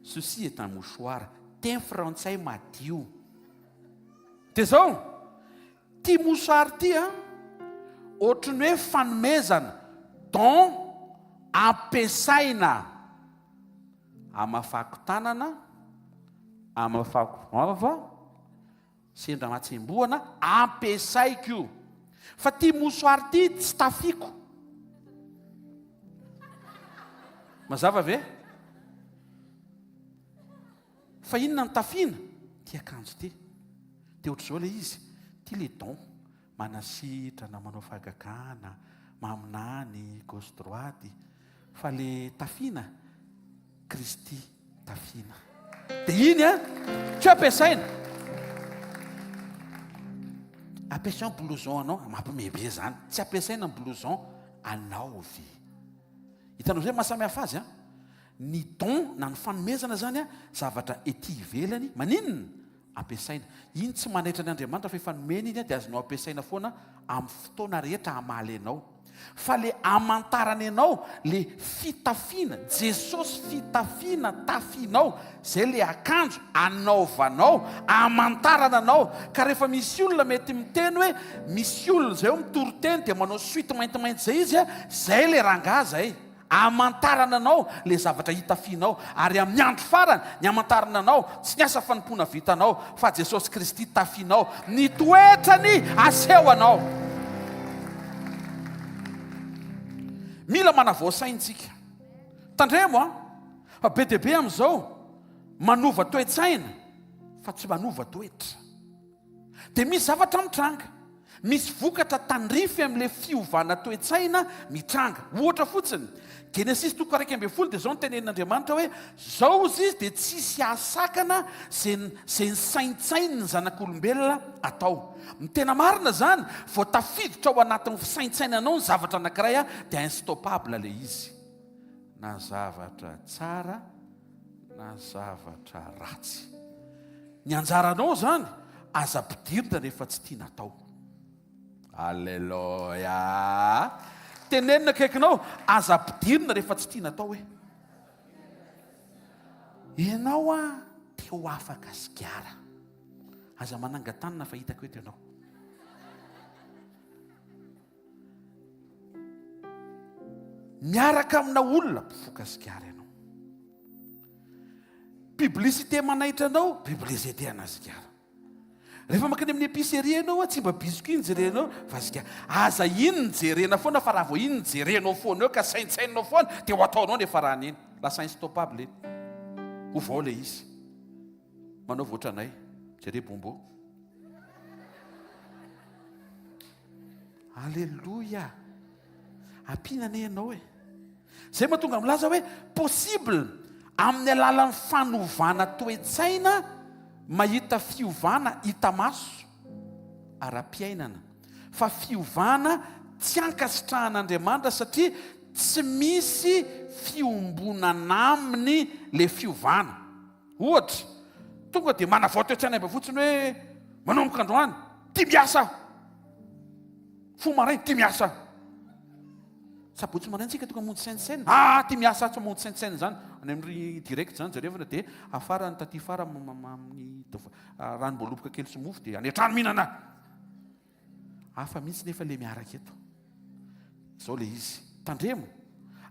ceci est un mouchoir teny frantsay madio dia zao ty mosary ty a ohatrany hoe fanomezana don ampiasaina amafako tanana amafako vava sendra matsemboana ampiasaiko fa ty mosary ty tsy tafiko mazava ve fa inona ny tafiana ty akanjo ty dia ohatr'izao le izy ty le don manasitrana manao fahagakana maminany gauche droite fa le tafiana Kristy tafiana dia iny a tsy ampiasaina ampiasaina blouson anao mampimebe zany tsy ampiasaina blouson anaovy hitanao zay mahasamihafa azy a ny don na ny fanomezana zany a zavatra ety ivelany maninona ampiasaina iny tsy manaitra n'Andriamanitra fa fanomena iny a dia azonao ampiasaina foana amin'ny fotoana rehetra hamaly anao fa le amantarany anao le fitafiana Jesosy fitafiana tafianao zay le akanjo anaovanao amantarana anao ka rehefa misy olona mety miteny hoe misy olona zay mitory-teny dia manao suite maintimainty zay izy a zay le rangahy zay amantarana anao le zavatra hitafianao ary amin'ny andro farany ny amantarana anao tsy niasa fanompona vitanao fa Jesosy Kristy tafianao ny toetrany aseho anao mila manavao saintsika tandremo a fa be dia be amin'izao manova toe-tsaina fa tsy manova toetra dia misy zavatra mitranga misy vokatra tandrify amin'ilay fiovana toe-tsaina mitranga ohatra fotsiny Genesis 3:12 dia zao ny tenen'Andriamanitra hoe zao izy dia tsisy asakana zay ny saintsainy ny zanak'olombelona atao ny tena marina zany vao tafiditra ao anatin'ny fisaintsainanao ny zavatra anankiray a dia instoppable le izy na zavatra tsara na zavatra ratsy ny anjaranao zany aza pidirina rehefa tsy tia natao alleloia tenenina akaikinao aza pidirina rehefa tsy tia natao hoe ianao a teo afaka sigara. Aza manangatanana fa hitako eto ianao. Miaraka amina olona mpifoka sigara ianao. Publicité manaitra anao, publicité ana sigara. Rehefa makany amin'ny épicerie ianao tsy mba biscuit nijerenao fa sigara. Aza iny nijerena foana fa raha vao iny nijerenao foana eo ka saintsainao foana dia ho ataonao ny farany iny. Lasa instoppable iny. Ho vao le izy. Manao voatra anay, jere bombo. Alléluia. Ampinanay ianao e. Zay mahatonga milaza hoe possible amin'ny alalan'ny fanovana toe-tsaina mahita fiovana hita maso ara-piainana. Fa fiovana tsy ankasitrahan'Andriamanitra satria tsy misy fiombonana aminy le fiovana. Ohatra, tonga dia manavao toe-tsaina be fotsiny hoe manomboka androany, tia miasa. Fomarainy, tia miasa. Sabotsy maraintsika tonga mondy sainsaina. Tia miasa tsy mondy sainsaina zany. Any amin'ny direct zany zareo fa dia afara ny taty fara amin'ny ranom-boaloboka kely sy mofo dia anetrano mihinana. Hafa mihitsy nefa le miaraka eto. Izao le izy. Tandremo,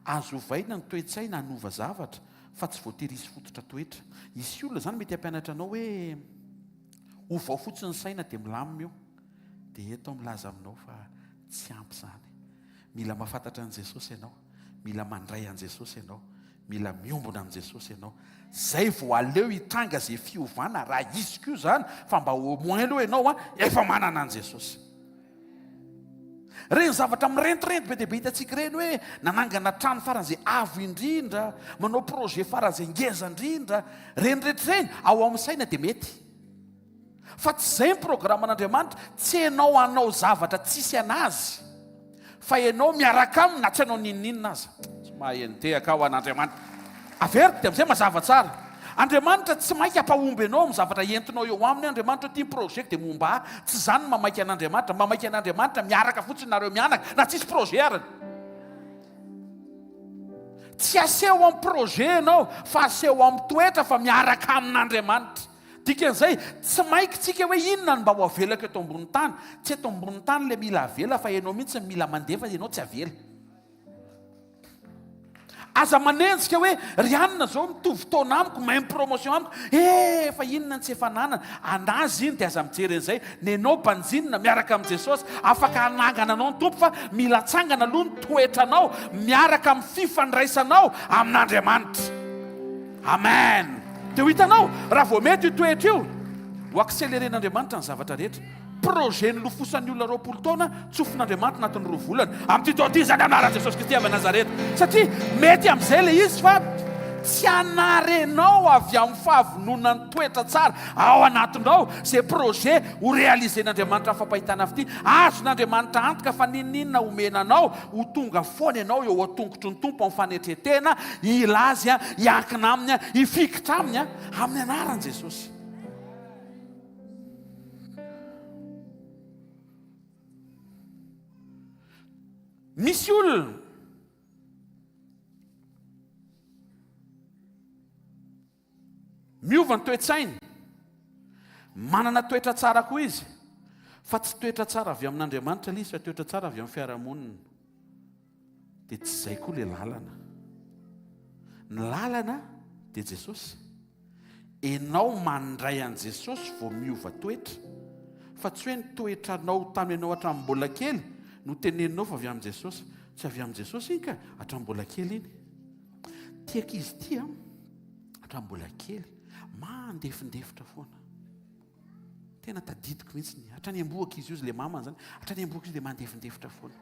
azo ovaina ny toe-tsaina hanova zavatra fa tsy voatery hisy fototra toetra. Isy olona zany mety hampianatra anao hoe ovao fotsiny ny saina dia milamina eo. Dia eto milaza aminao fa tsy ampy zany. Mila mahafantatra an' Jesosy ianao, mila mandray an' Jesosy ianao, mila miombona an' Jesosy ianao. Zay vao aleo hitranga zay fiovana raha izy koa zany fa mba au moins aloha ianao efa manana an' Jesosy. Reny zavatra mirentireny be dia be hitantsika reny hoe nanangana trano faran'izay avo indrindra, manao projet faran'izay ngeza indrindra, reny rehetrareny ao amin'ny saina dia mety. Fa tsy zay ny programan'Andriamanitra, tsy ianao hanao zavatra tsisy anazy, fa ianao miaraka aminy na tsy ianao ninninina aza. Tsy mahay nitehaka ao an'Andriamanitra. Averiko dia amin'izay mazava tsara. Andriamanitra tsy mainka hampahomby ianao amin'ny zavatra entinao eo aminy. Andriamanitra tia projet dia momba tsy zany mamaika an'Andriamanitra. Mamaika an'Andriamanitra miaraka fotsiny nareo mianaka na tsisy projet arany. Tsy aseho amin'ny projet ianao fa aseho amin'ny toetra fa miaraka amin'Andriamanitra. Dikan'izay tsy mainky tsika hoe inona no mba ho avelako eto ambony tany. Tsy eto ambony tany le mila avela fa ianao mihitsy mila mandefa ianao tsy avela. Aza manenjika hoe ry anina zao mitovy taona amiko, mahay promotion amiko. Fa inona tsy efa nanana. Anazy iny dia aza mijery an'izay. Nenao mpanjinina miaraka amin'i Jesosy afaka hanangana anao ny tompo fa mila tsangana aloha ny toetranao miaraka amin'ny fifandraisanao amin'Andriamanitra. Amen. Dia ho hitanao raha vao mety io toetra io ho akseleren'Andriamanitra ny zavatra rehetra. Projet nolofosan'ny olona 20 taona tsofin'Andriamanitra anatin'ny 2 volana amin'ny ty zany anaran'i Jesosy Kristy avy Nazareta. Satria mety amin'izay le izy fa tsy hanarenao avy amin'ny fahavononany toetra tsara ao anatinao zay projet ho realizen'Andriamanitra fampahitana avy ity. Azon'Andriamanitra antoka fa ninninona omenanao ho tonga foana ianao eo an-tongotry ny tompo amin'ny fanetretena, ilazy, hiankina aminy, hifikitra aminy amin'ny anaran'i Jesosy. Misy olona miova ny toe-tsainy, manana toetra tsara koa izy, fa tsy toetra tsara avy amin'Andriamanitra ilay izy fa toetra tsara avy amin'ny fiarahamonina. Dia tsy izay koa ilay lalana. Ny lalana dia Jesosy. Ianao mandray an' Jesosy vao miova toetra, fa tsy hoe ny toetranao tamin'ny ianao hatramin'ny mbola kely no teneninao fa avy amin'i Jesosy. Tsy avy amin'i Jesosy iny ka hatramin'ny mbola kely iny. Tiako izy ity hatramin'ny mbola kely mandefindefitra foana. Tena tadidiko mihitsy ny hatrany ambohaka izy io le mamany zany. Hatrany ambohaka izy le mandefindefitra foana.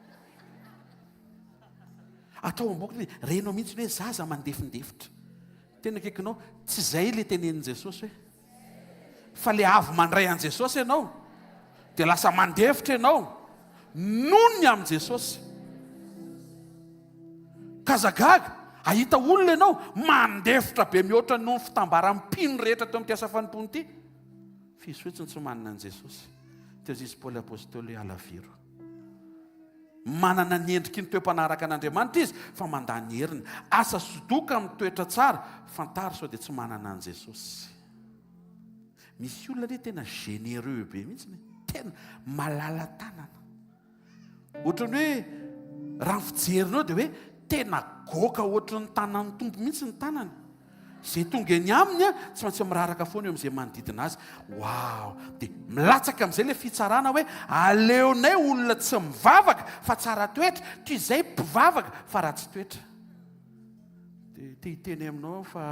Atao ambohaka renao mihitsy hoe zaza mandefindefitra. Tena kekinao tsy izay le tenenin'i Jesosy hoe fa le avy mandray an' Jesosy ianao dia lasa mandefitra ianao nohony amin'i Jesosy. Kazagaga ahita olona ianao mandefitra be mihoatra noho ny fitambaram-pino rehetra teo amin'ity asa fanimpony ity. Fisoetsiny tsy manana an' Jesosy. Teo izy Paoly apôstôly alaviro. Manana ny endriky ny toe-panaraka an'Andriamanitra izy fa mandany heriny. Asa sodoka amin'ny toetra tsara fantary sao dia tsy manana an' Jesosy. Misy olona re tena généreux be mihitsy, tena malala tanana. Ohatrany hoe raha ny fijerinao dia hoe tena goaka ohatran'ny tanan'ny tompo mihitsy ny tanany. Izay tonga ny aminy tsy maintsy miraraka foana eo amin'izay manodidina azy. Wow! Dia milatsaka amin'izay ilay fitsarana hoe aleonay olona tsy mivavaka fa tsara toetra, toy izay mpivavaka fa ratsy toetra. Dia te hiteny aminao fa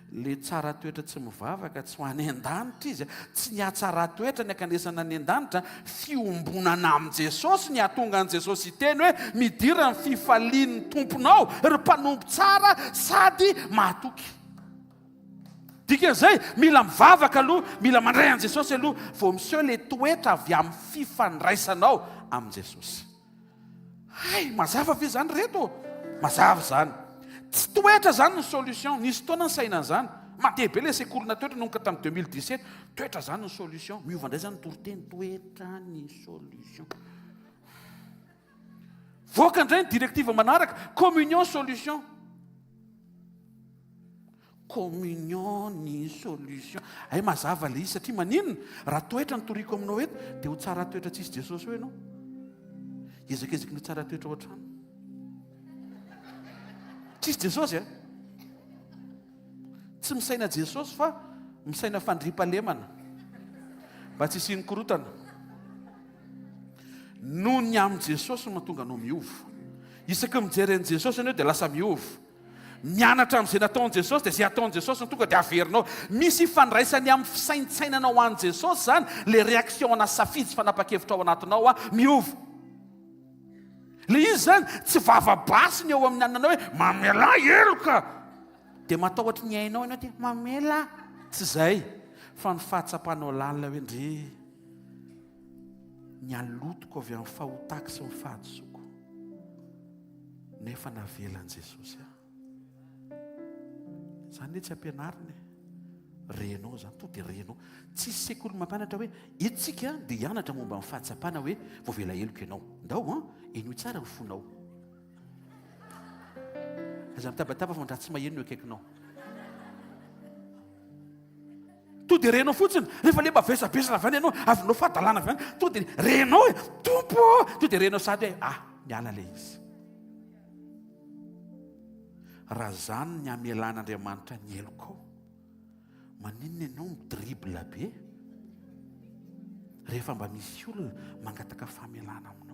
le tsara toetra tsy mivavaka tsy ho any an-danitra izy, tsy ny atsara toetra ny akanesana any an-danitra, fiombonana amin' Jesosy ny atonga an' Jesosy iteny hoe midira ny fifalian'ny tomponao ry mpanompo tsara sady mahatoky. Dikan'izay mila mivavaka aloha, mila mandray an' Jesosy aloha, vao miseho le toetra avy amin'ny fifandraisanao amin' Jesosy. Hay, mazava ve zany reto? Mazava zany. Tsy toetra zany ny solution. Nisy fotoana ny sainan'izany. Mandeha be ilay sekolina toetra nonka tamin'ny 2017. Toetra zany ny solution. Miova indray zany toriteny, toetra ny solution. Voaka indray ny directive manaraka, communion solution. Communion ny solution. Ay mazava le izy satria maninona? Raha toetra ny toriko aminao eto dia ho tsara toetra tsisy Jesosy hoe ianao. Ezakezaka ny tsara toetra ohatrany. Tsisy Jesosy tsy misaina Jesosy fa misaina fandriampalemana mba tsy isiany korotana. Noho ny amin' Jesosy no mahatonga anao miova. Isaky mijery an' Jesosy ianao dia lasa miova. Mianatra amin'izay nataon' Jesosy dia izay ataon' Jesosy no tonga dia averinao. Misy ifandraisany amin'ny fisaintsainanao an' Jesosy zany, le réaction ana safidy fanapa-kevitra ao anatinao miova. Le izy zany tsy vavabasiny eo amin'ny ananao hoe mamela eloka, dia matahotra ny ainao ianao dia mamela. Tsy izay, fa ny fahatsapanao lalina hoe ndre ny alotoko avy amin'ny fahotaka sy ny fahadisoko nefa navelan' Jesosy. Zany hoe tsy ampianariny renao zany, to dia renao. Tsisy sekoly mampianatra hoe itsika dia hianatra momba amin'ny fahatsapana hoe voavela eloko ianao. Ndao eno tsara ny fonao. Aza mitabataba fa mandra tsy maheno eo akaikinao. To dia renao fotsiny. Rehefa le mavesabesana avy any ianao, avinao fahadalana avy any, to dia renao hoe tompo. To dia renao sady hoe miala le izy. Raha zany ny amelan'Andriamanitra ny eloko, maninona ianao midribla be rehefa mba misy olona mangataka famelana aminao?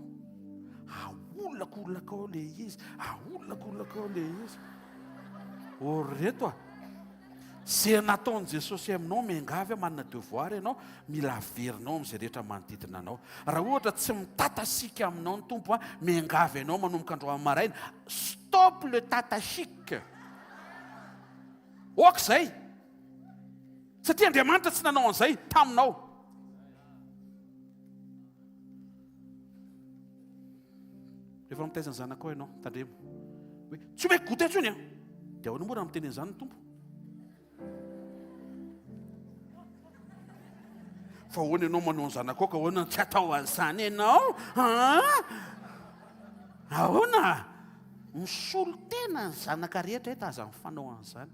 Aolaka ao le izy, aolaka ao le izy. Reto zay nataon'i Jesosy aminao miangavy manana devoir ianao, mila averinao amin'izay rehetra manodidina anao. Raha ohatra tsy mitatasiaka aminao ny tompo miangavy ianao manomboka androany maraina, stop le tatasika. Okizay. Satria Andriamanitra tsy nanao an'izay taminao. Rehefa mitaiza ny zanaka ao ianao, tandremo hoe tsy hoe gote intsony dia ahoana moa raha miteny an'izany ny tompo? Fa ahoana ianao manao ny zanaka ao ka ahoana tsy atao an'izany ianao? Ahoana? Misolo tena ny zanaka rehetra eto aza mifanao an'izany.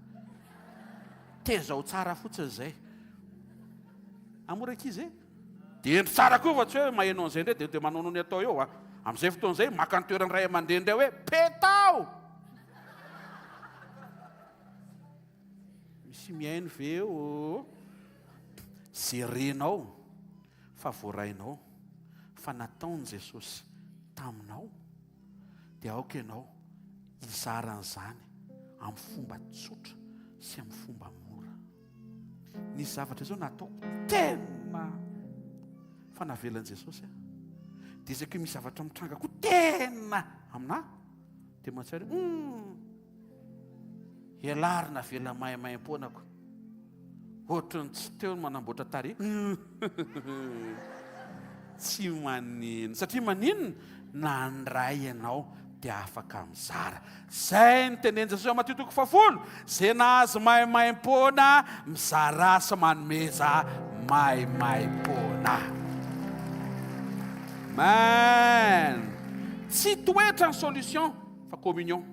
Tezao tsara fotsiny izay. Amoraka izy dia endry tsara koa fa tsy hoe mahaino an'izay indray dia manao ny atao eo amin'izay fotoana izay maka ny toerany ray aman-dreny indray hoe petao. Misy miaino ve eo? Zerenao fa voarainao fa nataon'i Jesosy taminao dia aoka ianao izaran'izany amin'ny fomba tsotra sy amin'ny fomba mora. Nisy zavatra izao natao tena fa navelan'i Jesosy dia isaky misy zavatra mitranga koa tena aminahy dia mahatsiaro hialarina vela mahaimaim-poanako ohatrany tsy teo ny manamboatra tary tsy maninona satria maninona nandray ianao dia afaka mizara. Zay ny tenen'i Jesosy Mateo 10, zay nahazo mahaimaim-poana mizara sy manomeza mahaimaim-poana. Amen. Tsy toetra ny solution fa communion.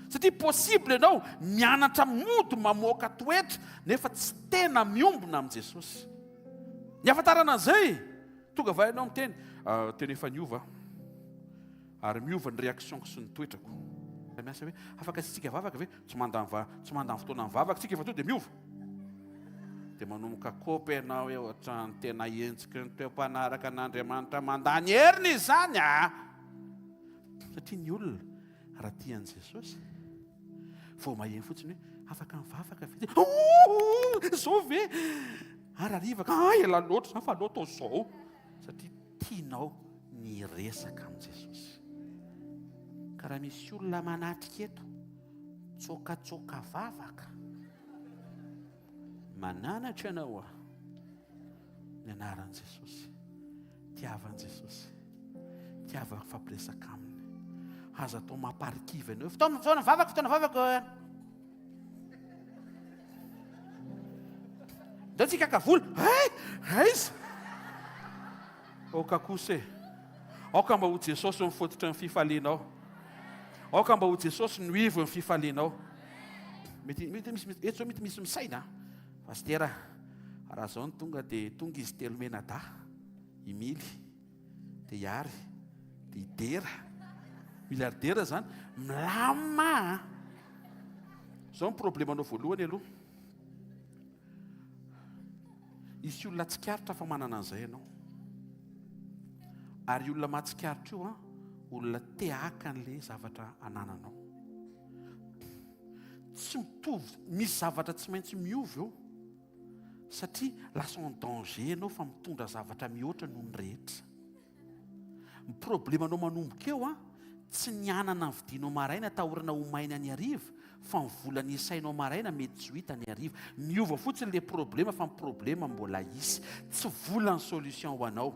Satria possible ianao mianatra mody mamoaka toetra nefa tsy tena miombona amin'i Jesosy. Ny ahafantarana an'izay, tonga va ianao miteny tena efa niova ary miova ny réactionko sy ny toetrako. Miasa hoe afaka sitsika vavaka ve? Tsy mandany fotoana ny vavaka tsika efa to dia miova. Dia manomboka kopy ianao hoe ohatran'ny tena entsiky ny toem-panaraka an'Andriamanitra mandany heriny izany a. Satria ny olona raha tian'i Jesosy vao maheno fotsiny hoe afaka mivavaka ve? Zao ve? Ary arivaka ela loatra zany fa aleo atao izao. Satria tianao ny resaka amin'i Jesosy. Ka raha misy olona manatrika eto tsokatsoka vavaka, mananatra ianao ny anaran'i Jesosy, tiavan'i Jesosy, tiava fampiresaka aminy. Aza atao mamparikivy ianao, fotoana vavaka. Ndao tsika kavoly. Aiza? Aoka kosa aoka mba ho Jesosy mifototra ny fifalianao. Aoka mba ho Jesosy no ivo ny fifalianao. Mety misy misaina. Pastera, raha zao ny tonga dia tonga izy telo menada, imily, dia iary, dia idera, miliardera zany, milama. Zao ny problemanao voalohany aloha. Isy olona tsikaritra fa manana an'izay ianao. Ary olona mahatsikaritra io olona te haka an'ilay zavatra anananao. Tsy mitovy, misy zavatra tsy maintsy miovy eo. Satria lasa en danger ianao fa mitondra zavatra mihoatra noho ny rehetra. Ny problemanao manomboka eo tsy ny anana ny vidinao maraina tahorana ho maina ny hariva, fa ny vola ny isainao maraina mety tsy ho hita ny hariva. Miova fotsiny ilay problema fa ny problema mbola isy. Tsy vola ny solution ho anao.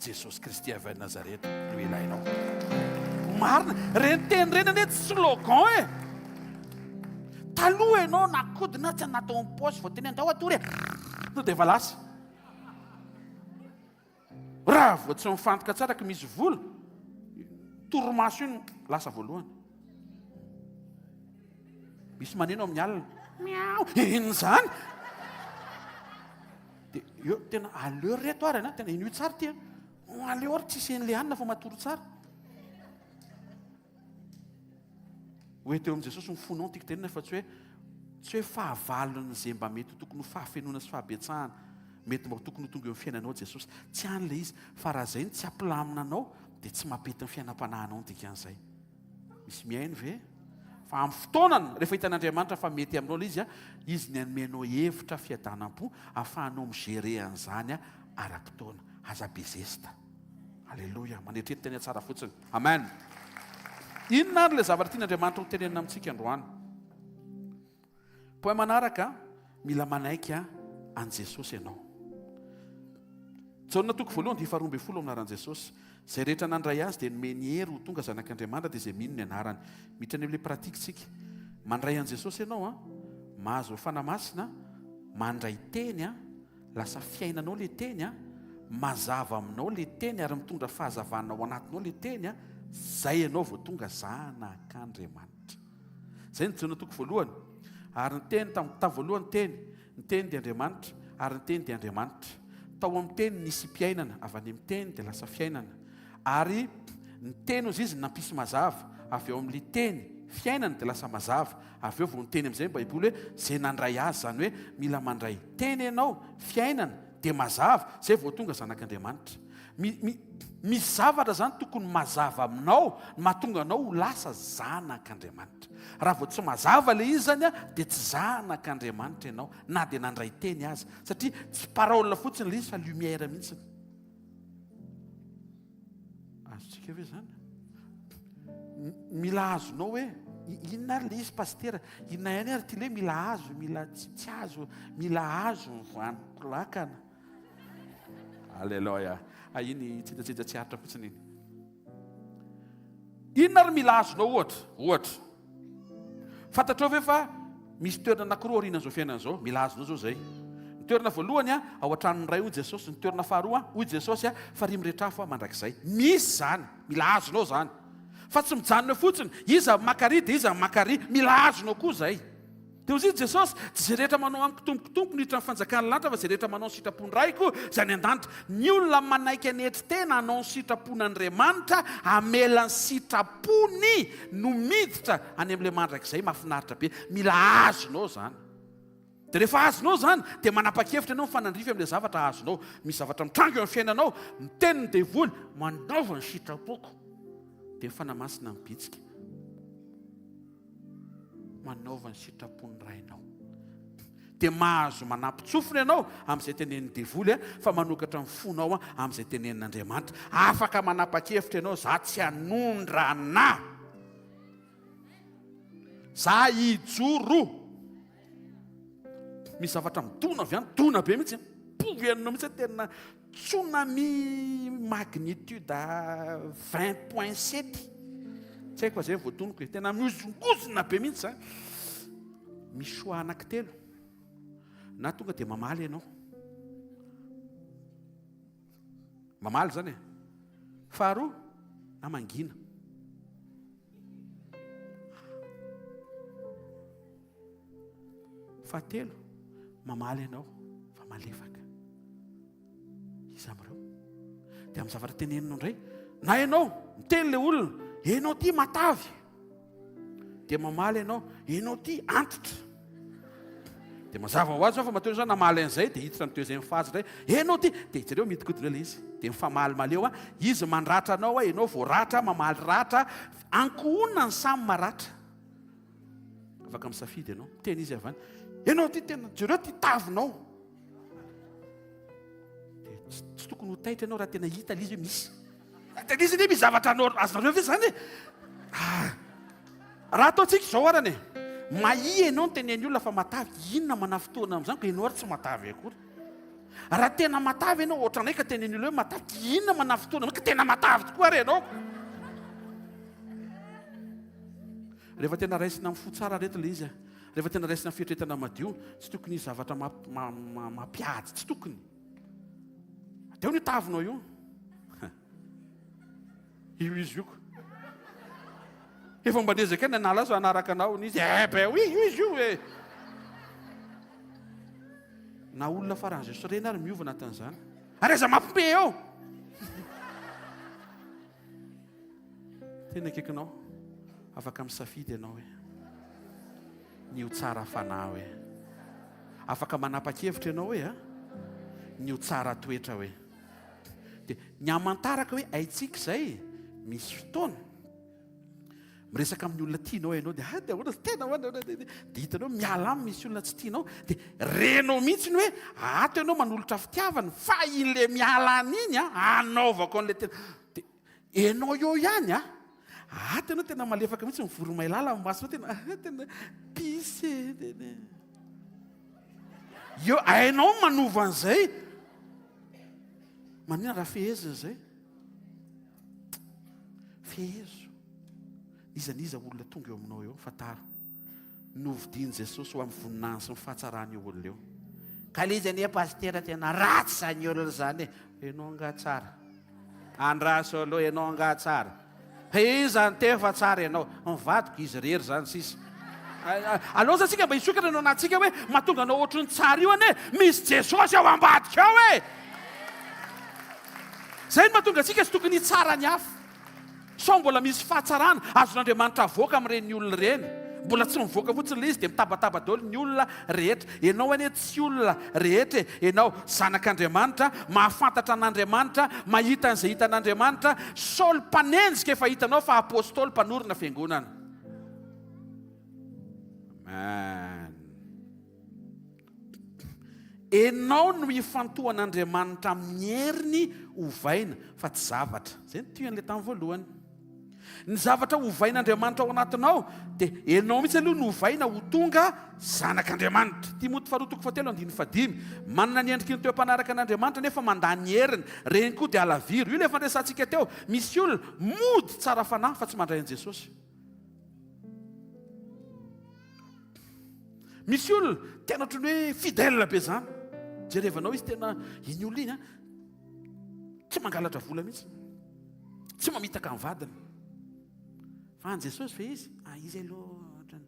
Jesosy Kristy avy any Nazareta no ilainao. Marina, reny teny reny anie tsy slogan taloha ianao nakodina tsy natao amin'ny paosy vao teny andao atory no dia efa lasa. Raha vao tsy mifantoka tsara ka misy vola, torimaso iny lasa voalohany. Misy maneno amin'ny alina, miao, ino zany? Dia eo tena aleo reto ary tena ino tsara ty aleo ary tsisy en'ilay anina fa matoro tsara. Hoe teo amin'i Jesosy mifonao tiako tenina fa tsy hoe fahavalon'izay mba mety tokony ho fahafenona sy fahabetsahana, mety mba tokony ho tonga eo amin'ny fiainanao Jesosy. Tsy an'ilay izy, fa raha izay tsy hampilamina anao dia tsy mampety ny fiainam-panahinao ny dikan'izay. Misy miaino ve? Fa amin'ny fotoanany rehefa hitan'Andriamanitra fa mety aminao ilay izy ny anomenao hevitra fiadanam-po ahafahanao migere an'izany ara-potoana. Aza bezesta. Alleloia. Manetreto tena tsara fotsiny. Amen. Inona ary ilay zavatra tian'Andriamanitra ho tenenina amintsika androany? Poe manaraka, mila manaiky an Jesosy ianao. Jaonina toko voalohany dia 12 anaran'i Jesosy. Izay rehetra nandray azy dia nomeny hery ho tonga zanak'Andriamanitra dia izay mino ny anarany. Miditra ny ilay pratika tsika. Mandray an Jesosy ianao mahazo fanamasina, mandray teny lasa fiainanao ilay teny mazava aminao ilay teny ary mitondra fahazavana ao anatinao ilay teny zay ianao vao tonga zanak'Andriamanitra. Zay ny jaonina toko voalohany. Ary ny teny tamin'ny voalohany ny teny dia Andriamanitra, ary ny teny dia Andriamanitra. Tao amin'ny teny nisy mpiainana, avy any amin'ny teny dia lasa fiainana. Ary ny teny ozy izy nampisy mazava, avy eo amin'ilay teny fiainana dia lasa mazava. Avy eo vao ny teny amin'izay ny Baiboly hoe zay nandray azy, zany hoe mila mandray teny ianao fiainana dia mazava, zay vao tonga zanak'Andriamanitra. Misy zavatra zany tokony mazava aminao, mahatonga anao ho lasa zanak'Andriamanitra. Raha vao tsy mazava ilay izy zany dia tsy zanak'Andriamanitra ianao, na dia nandray teny azy. Satria tsy parole fotsiny ilay izy fa lumière mihitsy. Azontsika ve zany? Mila azonao hoe inona ary ilay izy pastera? Inona ihany ary ty le mila azo, mila tsy azo, mila azo ny voaniko lakana. Alleloia. Iny tsitsitsitsy tsy haritra fotsiny iny. Inona ary mila azonao ohatra? Fantatrao ve fa misy toerana anankiroa aorianan'izao fiainan'izao, mila azonao zao zay. Ny toerana voalohany ao an-tranon'ny ray hoy Jesosy, ny toerana faharoa hoy Jesosy fa ry mirehetra afo mandrakizay. Misy zany, mila azonao zany. fa tsy mijanona fotsiny iza makary dia iza makary mila azonao koa zay dia ozy Jesosy tsy zay rehetra manao amikotompokotompo niditra ny fanjakan'ny lanitra fa zay rehetra manao ny sitrapon'raiko zany an-danitra ny olona manaiky anetry tena hanao ny sitrapon'Andriamanitra amelan'ny sitrapony no miditra any amin'ilay mandrakizay mahafinaritra be mila azonao zany dia rehefa azonao zany dia manapa-kevitra ianao mifanandrify amin'ilay zavatra azonao misy zavatra mitrango eo amin'ny fiainanao miteniny devoly manaova ny sitrapoko dia mifanamasina mibitsika manaova ny sitrapony rainao dia mahazo manampitsofina ianao amin'izay tenenin'ny devoly fa manokatra ny fonao amin'izay tenenin'Andriamanitra afaka manapa-kevitra ianao za tsy hanondrana za hijoro misy zavatra midona avy any dona be mihitsy povenanao mihitsy tena tsunami magnitude 20.7 tsy haiko fa zay voatonoko e tena miozongozona be mihitsy misy soa anankitelo na tonga dia mamaly ianao mamaly zany e faharoa na mangina fahatelo mamaly ianao fa malefaka izy amin'ireo dia amin'ny zavatra teneninao indray na ianao miteny ilay olona ianao ty matavy dia mamaly ianao ianao ty antitra dia mazava ho azy fa mateo zany namaly an'izay dia hiditra ny toezay mifazy indray ianao ty dia jereo midikodina ilay izy dia mifamaly maleo izy mandratra anao ianao voaratra mamaly ratra ankohona ny samy maratra afaka misafidy ianao tena izy avy any ianao ty tena jereo ty tavinao dia tsy tokony ho taitra ianao raha tena hita lizy hoe misy tena izy ne misy zavatra anao azonareo ve zany raha ataontsika izao arany mahia ianao ny tenen'ny olona fa matavy inona manafotoana amin'izany ka ianao ary tsy matavy akory raha tena matavy ianao ohatranay ka tenen'ny olona hoe matavy inona manafotoana ka tena matavy tokoa ary ianao rehefa tena raisina amin'ny fo tsara rehetra ilay izy rehefa tena raisina amin'ny fietretana madio tsy tokony izy zavatra mampiady tsy tokony teo ny tavinao io io izy io efa mba nezaka ny anala azo anaraka anao n'izy be izy io e na olona faran'izay sorena ary miova anatin'izany ary aiza mampime eo tena akaikinao afaka misafidy ianao hoe ny ho tsara fanahy hoe afaka manapa-kevitra ianao hoe ny ho tsara toetra hoe dia ny amantaraka hoe aitsika izay misy fotoana miresaka amin'ny olona tianao ianao dia dia olona tena dia hitanao miala aminy misy olona tsy tianao dia renao mihitsy ny hoe ato ianao manolotra fitiavany fa in'le miala an'iny anaovako an'le tena dia ianao eo ihany ato ianao tena malefaka mihitsy mivoromailala mamasonao tena pisy eo ainao manova an'izay manina raha fehezina zay fehezo izaniza olona tonga eo aminao eo fataro novidiany Jesosy ho amin'ny voninahiny sy ny fahatsarany io olona eo ka le izy anie pastera tena ratsy zany olona zany ianao anga tsara andraso aloha ianao anga tsara izany tefa tsara ianao mivadiko izy rery zany sisa aloha zatsika mba hisokatra ianao anatsika hoe mahatonga anao ohatry ny tsara io ane misy Jesosy ao ambadika ao e zay ny mahatonga atsika tsy tokony tsara ny hafa sao mbola misy fahatsarana azon'Andriamanitra avoaka amin'ireny olona ireny mbola tsy mivoaka fotsiny ilay izy dia mitabataba daholo ny olona rehetra ianao anie tsy olona rehetra ianao zanak'Andriamanitra mahafantatra an'Andriamanitra mahita an'izay hita an'Andriamanitra Saoly mpanenjika efa hitanao fa apôstôly mpanorina fiangonana amen ianao no hifantohan'Andriamanitra amin'ny heriny hovaina fa tsy zavatra zay ny toan'ilay tamin'ny voalohany ny zavatra hovain'Andriamanitra ao anatinao dia ianao mihitsy aloha no hovaina ho tonga zanak'Andriamanitra Timoty 2:7-5 manana ny endriky ny toe-panaraka an'Andriamanitra nefa mandany heriny reny koa dia alaviro io ilay fandraisantsika teo misy olona mody tsara fanahy fa tsy mandray an'i Jesosy misy olona tena ohatrany hoe fidèle be zany jerevanao izy tena iny olona iny tsy mangalatra vola mihitsy tsy mamitaka ny vadiny fa an Jesosy ve izy izy aloha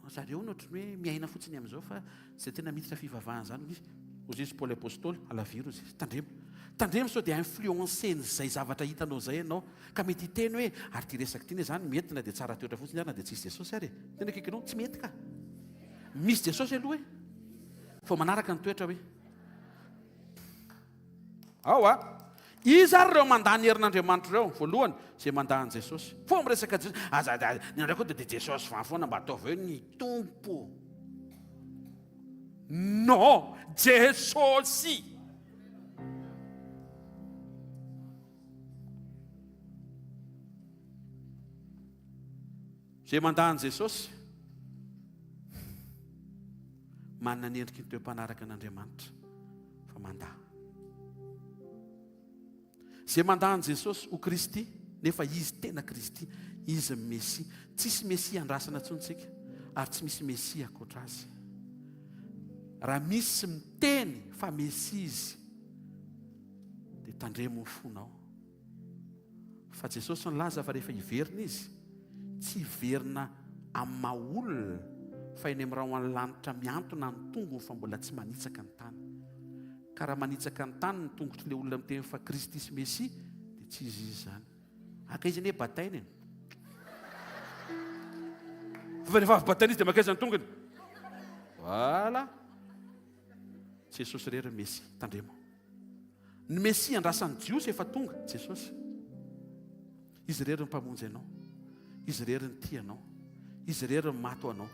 zareo no ohatry hoe miaina fotsiny amin'izao fa zay tena miditra fivavahana zany izy ozy izy Paul apôstôly alaviro izy tandremo sao dia influenceny zay zavatra hitanao zay ianao ka mety hiteny hoe ary ty resaka ty ne zany mety na dia tsara toetra fotsiny na dia tsisy Jesosy ary tena kaikinao tsy mety ka misy Jesosy aloha hoe fa manaraka ny toetra hoe izy ary ireo mandany herin'Andriamanitra ireo voalohany zay mandany Jesosy fo miresaka Jesosy nindray koa dia Jesosy foana mba ataovy hoe ny tompo non Jesosy zay mandany Jesosy manana ny endriky ny toe-mpanaraka an'Andriamanitra fa mandà zay mandany Jesosy ho Kristy nefa izy tena Kristy izy Mesia tsisy Mesia andrasana antsontsika ary tsy misy Mesia ankoatra azy raha misy miteny fa Mesia izy dia tandremo ny fonao fa Jesosy nilaza fa rehefa hiverina izy tsy hiverina amin'ny maha-olona fa eny amin'ny raha ho an'ny lanitra miantona ny tongony fa mbola tsy manitsaka ny tany ka raha manitsaka ny tany ny tongotry le olona miteny fa Kristy sy Mesia dia tsy izy zany aka izy ane batainy fa rehefa avy batainy izy dia maka izy ny tongony voilà Jesosy rery Mesia tandremo ny Mesia andrasan'ny jiosy efa tonga Jesosy izy rery ny mpamonjy anao izy rery ny tianao izy rery ny maty ho anao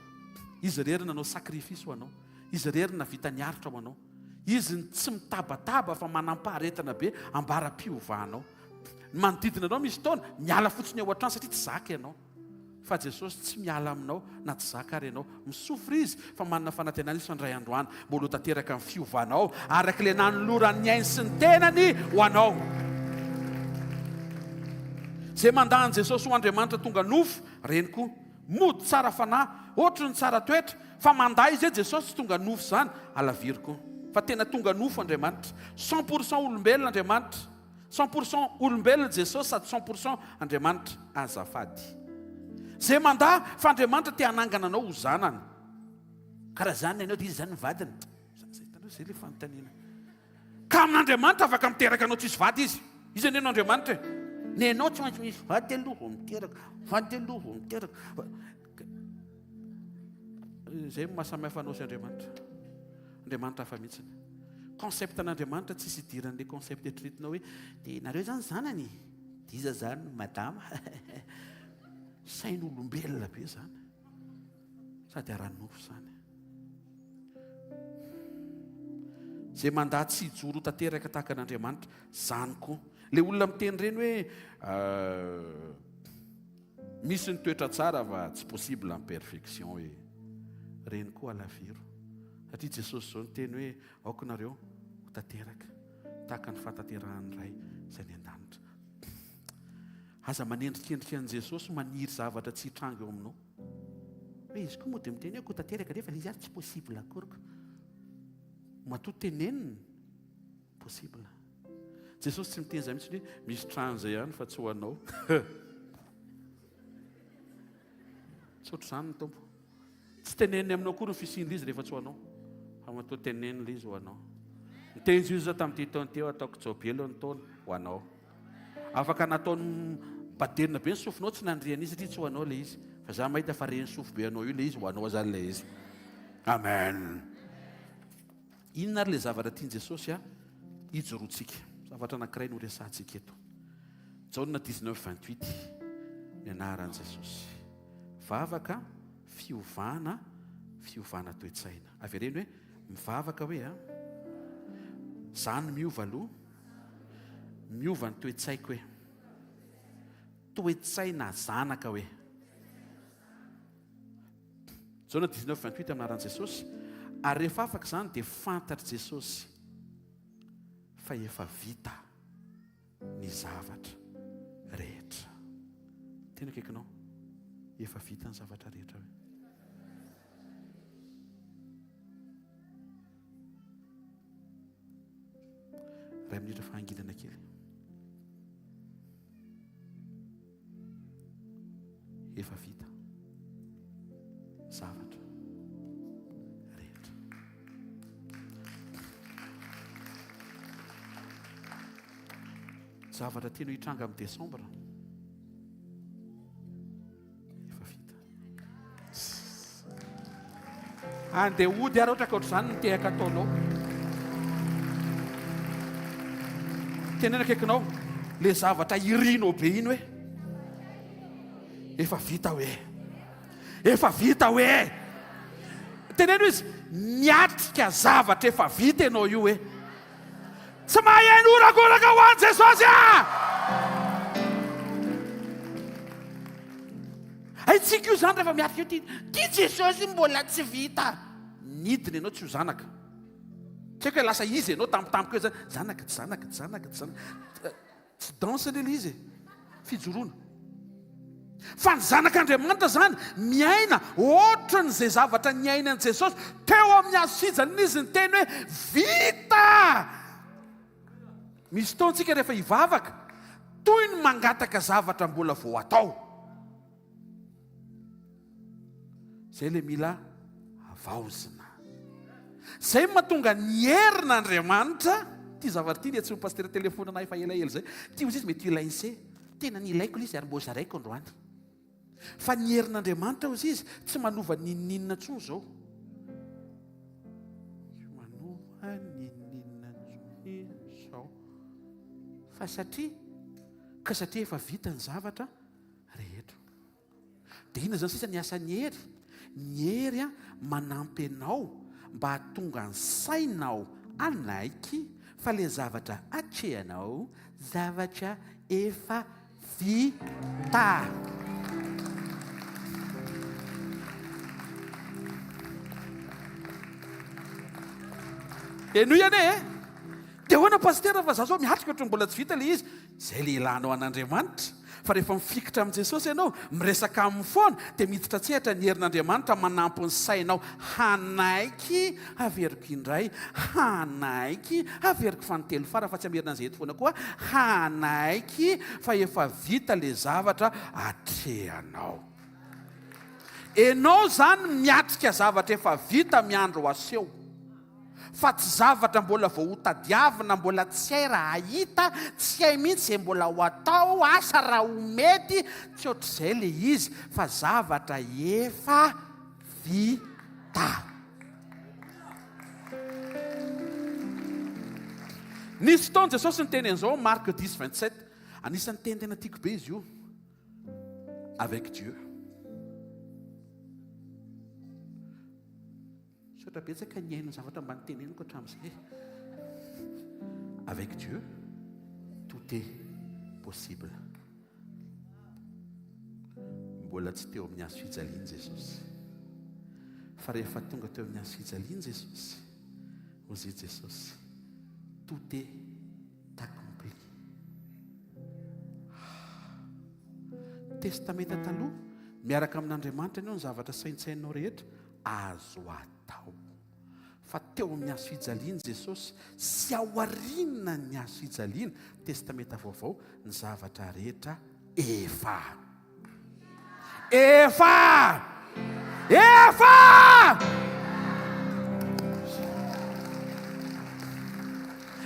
izy rery nanao sakrifisy ho anao izy rery navita ny aritra ho anao izy tsy mitabataba fa manam-paharetana be ambara-piovahanao manodidina anao misy taona miala fotsiny ao an-trano satria tsy zaka ianao fa Jesosy tsy miala aminao na tsy zaka ary ianao misofra izy fa manana fanantenana izy fandray androany mbola tanteraka amin'ny fiovanao araka le nanoloran'ny ainy sy ny tenany ho anao zay mandany Jesosy ho Andriamanitra tonga nofo reniko mody tsara fanahy ohatry ny tsara toetra fa manday izy Jesosy tsy tonga nofo zany alaviriko fa tena tonga nofo Andriamanitra 100% olombelona Andriamanitra 100% olombelona Jesosy sady 100% Andriamanitra azafady zay mandà fa Andriamanitra te hanangana anao ho zanany karaha zany ianao dia izy zany vadiny zay le fanontaniana ka amin'Andriamanitra afaka miteraka anao tsisy vady izy anenao Andriamanitra ne anao tsy maintsy misy vady aloha vady aloha miteraka zay mahasamihafa anao sy Andriamanitra hafa mihitsiny concept an'Andriamanitra tsisy idiran'le concept eritreretinao hoe dia nareo zany zanany dia iza zany madama sain'olombelona be zany sady aranofo zany zay mandà tsy hijoro tanteraka tahaka an'Andriamanitra zany koa le olona miteny reny hoe misy ny toetra tsara fa tsy possible en perfection hoe reny koa alaviro satria Jesosy zao niteny hoe aoko nareo ho tanteraka tahaka ny fahatanterahany ray izay ny an-danitra aza manendrikendrika an' Jesosy maniry zavatra tsy hitrango eo aminao hoe izy koa moa dia miteny hoe ko tanteraka nefa le izy ary tsy possible akoriko matoa teneniny possible Jesosy tsy miteny zay mihitsy hoe misy trano zay ihany fa tsy ho anao tsy ohatry zany ny tompo tsy teneniny aminao koa ny fisindra izy rehefa tsy ho anao fa matoa teneniny izy ho anao niteny izy zao tamin'ity taona teo ataoko jobelo ny taona ho anao afaka nataony baderina be ny sofinao tsy nandriana izy satria tsy ho anao le izy fa za mahita fa reny sofy be anao io le izy ho anao zany le izy amen inona ary le zavatra tiany Jesosy hijoroantsika zavatra anankiray no resantsika eto Jaona 19:28 ny anaran'i Jesosy vavaka fiovana toe-tsaina avereny hoe mivavaka hoe zany miova aloha miova ny toe-tsaiko hoe toe-tsaina zanaka hoe Jaona 19:28 amin'anaran'i Jesosy ary rehefa afaka zany dia fantatry Jesosy fa efa vita ny zavatra rehetra tena kaikinao efa vita ny zavatra rehetra hoe ray minitra fahangilana kely efa vita zavatra rehetra. Zavatra tianao hitranga amin'ny desambra efa vita. Andeha ody ary ohatra ka ohatr'izany no tehaka ataonao. Tenena akaikinao le zavatra irinao be iny hoe efa vita hoe, efa vita hoe. Tenena izy miatrika zavatra efa vita ianao io hoe tsy mahay oragoraka ho an'i Jesosy haitsika io zany rehefa miatrika io ty Jesosy mbola tsy vita. Nidina ianao tsy ho zanaka. Tsy haiko hoe lasa izy ianao tampotampoka eo zany zanaka tsy zanaka tsy zanaka tsy zanaka. Tsy danse lely izy fijoroana. Fa ny zanak'Andriamanitra zany miaina ohatran'izay zavatra niaina an'i Jesosy teo amin'ny asijana izy ny teny hoe vita. Misy fotoantsika rehefa hivavaka toy ny mangataka zavatra mbola vao atao. Zay le mila avaozina. Zay mahatonga ny herin'Andriamanitra. Ty zavatra ty tsy pasteur telefonina efa elaela zay. Ty ozy izy mety ilainse. Tena ny ilaiko izy ary mbo zaraiko androany. Fa ny herin'Andriamanitra ozy izy tsy manova ninninina tsony zao. Manova ninninina tsony zao. Fa satria efa vita ny zavatra rehetra. Dia ina zany sisa ny asan'ny hery. Ny hery manampy anao mba hatonga ny sainao anaiky fa le zavatra atrehanao zavatra efa vita. Eno iany dia hoana pasteur fa za zao miatrika ohatran'ny mbola tsy vita le izy. Zay le ilanao an'Andriamanitra. Fa rehefa mifikitra amin'i Jesosy ianao miresaka amin'ny foana dia miditra tsehatra ny herin'Andriamanitra manampy ny sainao hanaiky averiko indray, hanaiky averiko fanontelo fara fa tsy amerinan'izay eto foana koa, hanaiky fa efa vita le zavatra atrehanao. Enao zany miatrika zavatra efa vita miandro ho aseho. Fa tsy zavatra mbola vao ho tadiavina, mbola tsy hay raha hahita, tsy hay mihitsy izay mbola ho atao, asa raha ho mety, tsy ohatr'izay le izy, fa zavatra efa vita. Nisy fotoana Jesosy ny teny an'izao, Marc 10:27, anisan'ny teny tena tiako be izy io, avec Dieu. Betsaka ny haino zavatra mba niteneniko hatramin'izay. Avec Dieu, tout est possible. Mbola tsy teo amin'ny hazo fijaliana Jesosy. Fa rehefa tonga teo amin'ny hazo fijaliana Jesosy, ozy Jesosy, tout est accompli. Testamenta taloha miaraka amin'Andriamanitra ianao ny zavatra saintsainao rehetra azo atao. Fa teo amin'ny hazo fijaliana Jesosy sy aoriana ny hazo fijaliana testamenta vaovao ny zavatra rehetra efa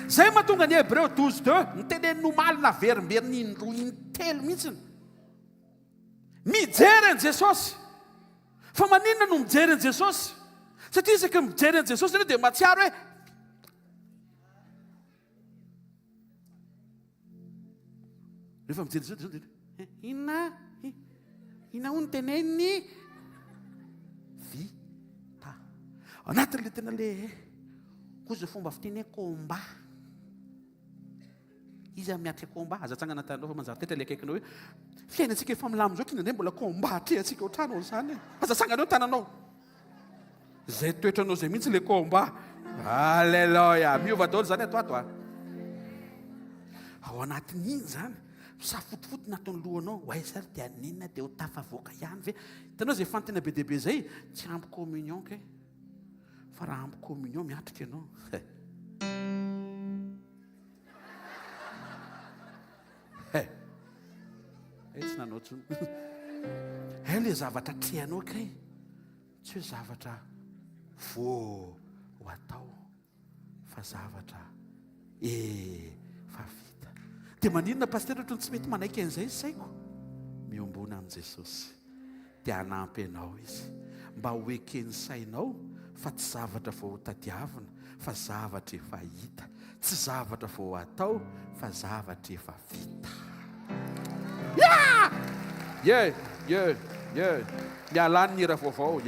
zay mahatonga ny Hébreu 12:2 niteneny nomalina verimberiny indroa intelo mihitsiny mijery an' Jesosy. Fa maninona no mijery an' Jesosy? Satria isaka mijery an' Jesosy dia mahatsiaro hoe rehefa mijery Jesosy inona ho ny teneniny vita. Anatin'le tena le koza fomba fiteny komba. Izy miatrika komba azatsangana tanao fa manjary tetra le akaikinao hoe fiainantsika efa milamo zao kinandray mbola komba atrehantsika ohatranao zany. Azatsangana eo tananao. Zay toetranao zay mihitsy le komba. Alleluia. Miova daholo zany ato. Ao anatin'iny zany safotifoty nataony lohanao. Way sary dia aninona dia ho tafavoaka ihany ve? Hitanao zay fantena be dehibe zay tsy ampy communion ke. Fa raha ampy communion miatrika ianao. Tsy nanao tsony. le zavatra trehanao kay tsy hoe zavatra vo ho atao fa zavatra fa vita. Dia maninona pasteur ohatrany tsy mety manaiky an'izay saiko? Miombona amin'i Jesosy dia hanampy anao izy mba ho ekeny sainao fa tsy zavatra vao tadiavina fa zavatra efa hita, tsy zavatra vao atao fa zavatra efa vita. Mialany ny hira vaovao.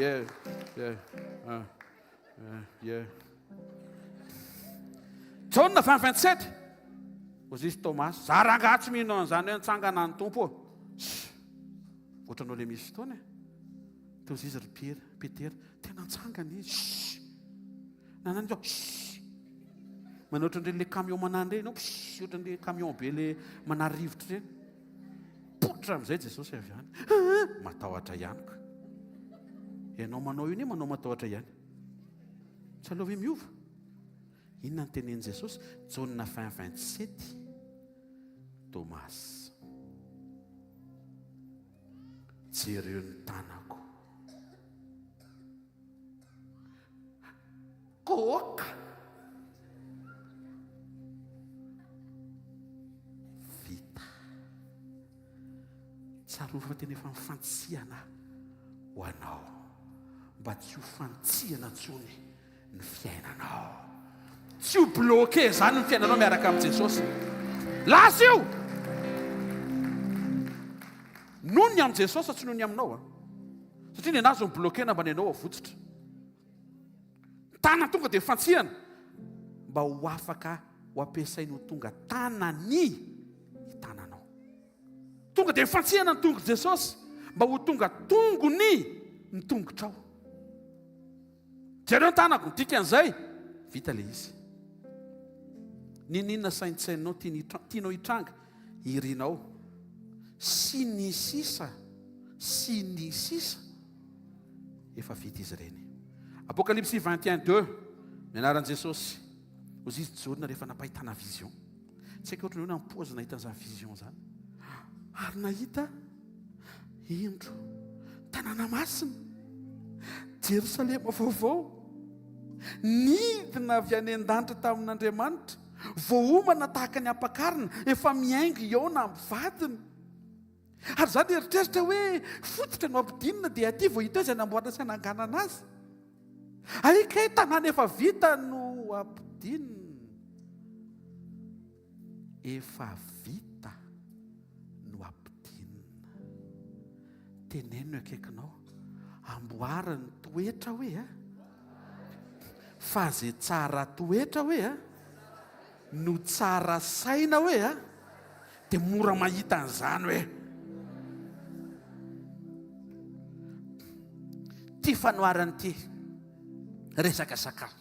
Jauna 20:27 ozy izy Tomasy, za rangaha tsy mino an'izany hoe nitsangana ny tompo. Ohatranao le misy fotoana teo izy ry Petera, tena nitsangana izy. Nanany zao manao ohatran'ireny le camion manany reny, ohatran'le camion be le manary rivotra reny. Potra amin'izay Jesosy avy any. Matahotra ihany ka. Ianao manao io ne manao matahotra ihany. Tsy aleo hoe miova. Inona ny tenenin Jesosy? Jauna 20:27 Tomasy, jereo ny tanako, koka vita. Tsarova fa tena efa mifantsihana ho anao mba tsy ho fantsihana ntsony ny fiainanao. Tsy ho bloqué zany ny fiainanao miaraka amin'i Jesosy. Lasa io! Noho ny amin'i Jesosy tsy noho ny aminao. Satria ny anazy ny bloqué na mba ny anao avotsitra. Tana tonga dia fantsihana mba ho afaka ho ampiasainy ho tonga tanany hitananao. Tonga dia fantsihana ny tongo Jesosy mba ho tonga tongony ny tongotrao. Jereo ny tanako ny dikan'izay vita le izy. Ninona saintsainao tianao hitranga irinao sy ny sisa efa vita izy ireny. Apocalypse 21:2 mianaran'i Jesosy ozy izy jorona rehefa napahitana vision. Tsy haiko ohatran'ny hoe nampozy nahita an'izany vision zany. Ary nahita indro tanàna masina, Jerosalema vaovao, nidina avy any an-danitra tamin'Andriamanitra, voahomana tahaka ny ampakarina, efa miaingo eo na amin'ny vadiny. Ary zany eritreritra hoe fototra no ampidinina dia aty vao hita izay namboarina sy hananganana azy. Aikay tanàna efa vita no ampidinina. Efa vita no ampidinina. Teneno akaikinao, amboarany toetra hoe fa zay tsara toetra hoe no tsara saina hoe dia mora mahita an'izany hoe ty fanoarany ty resaka sakafo.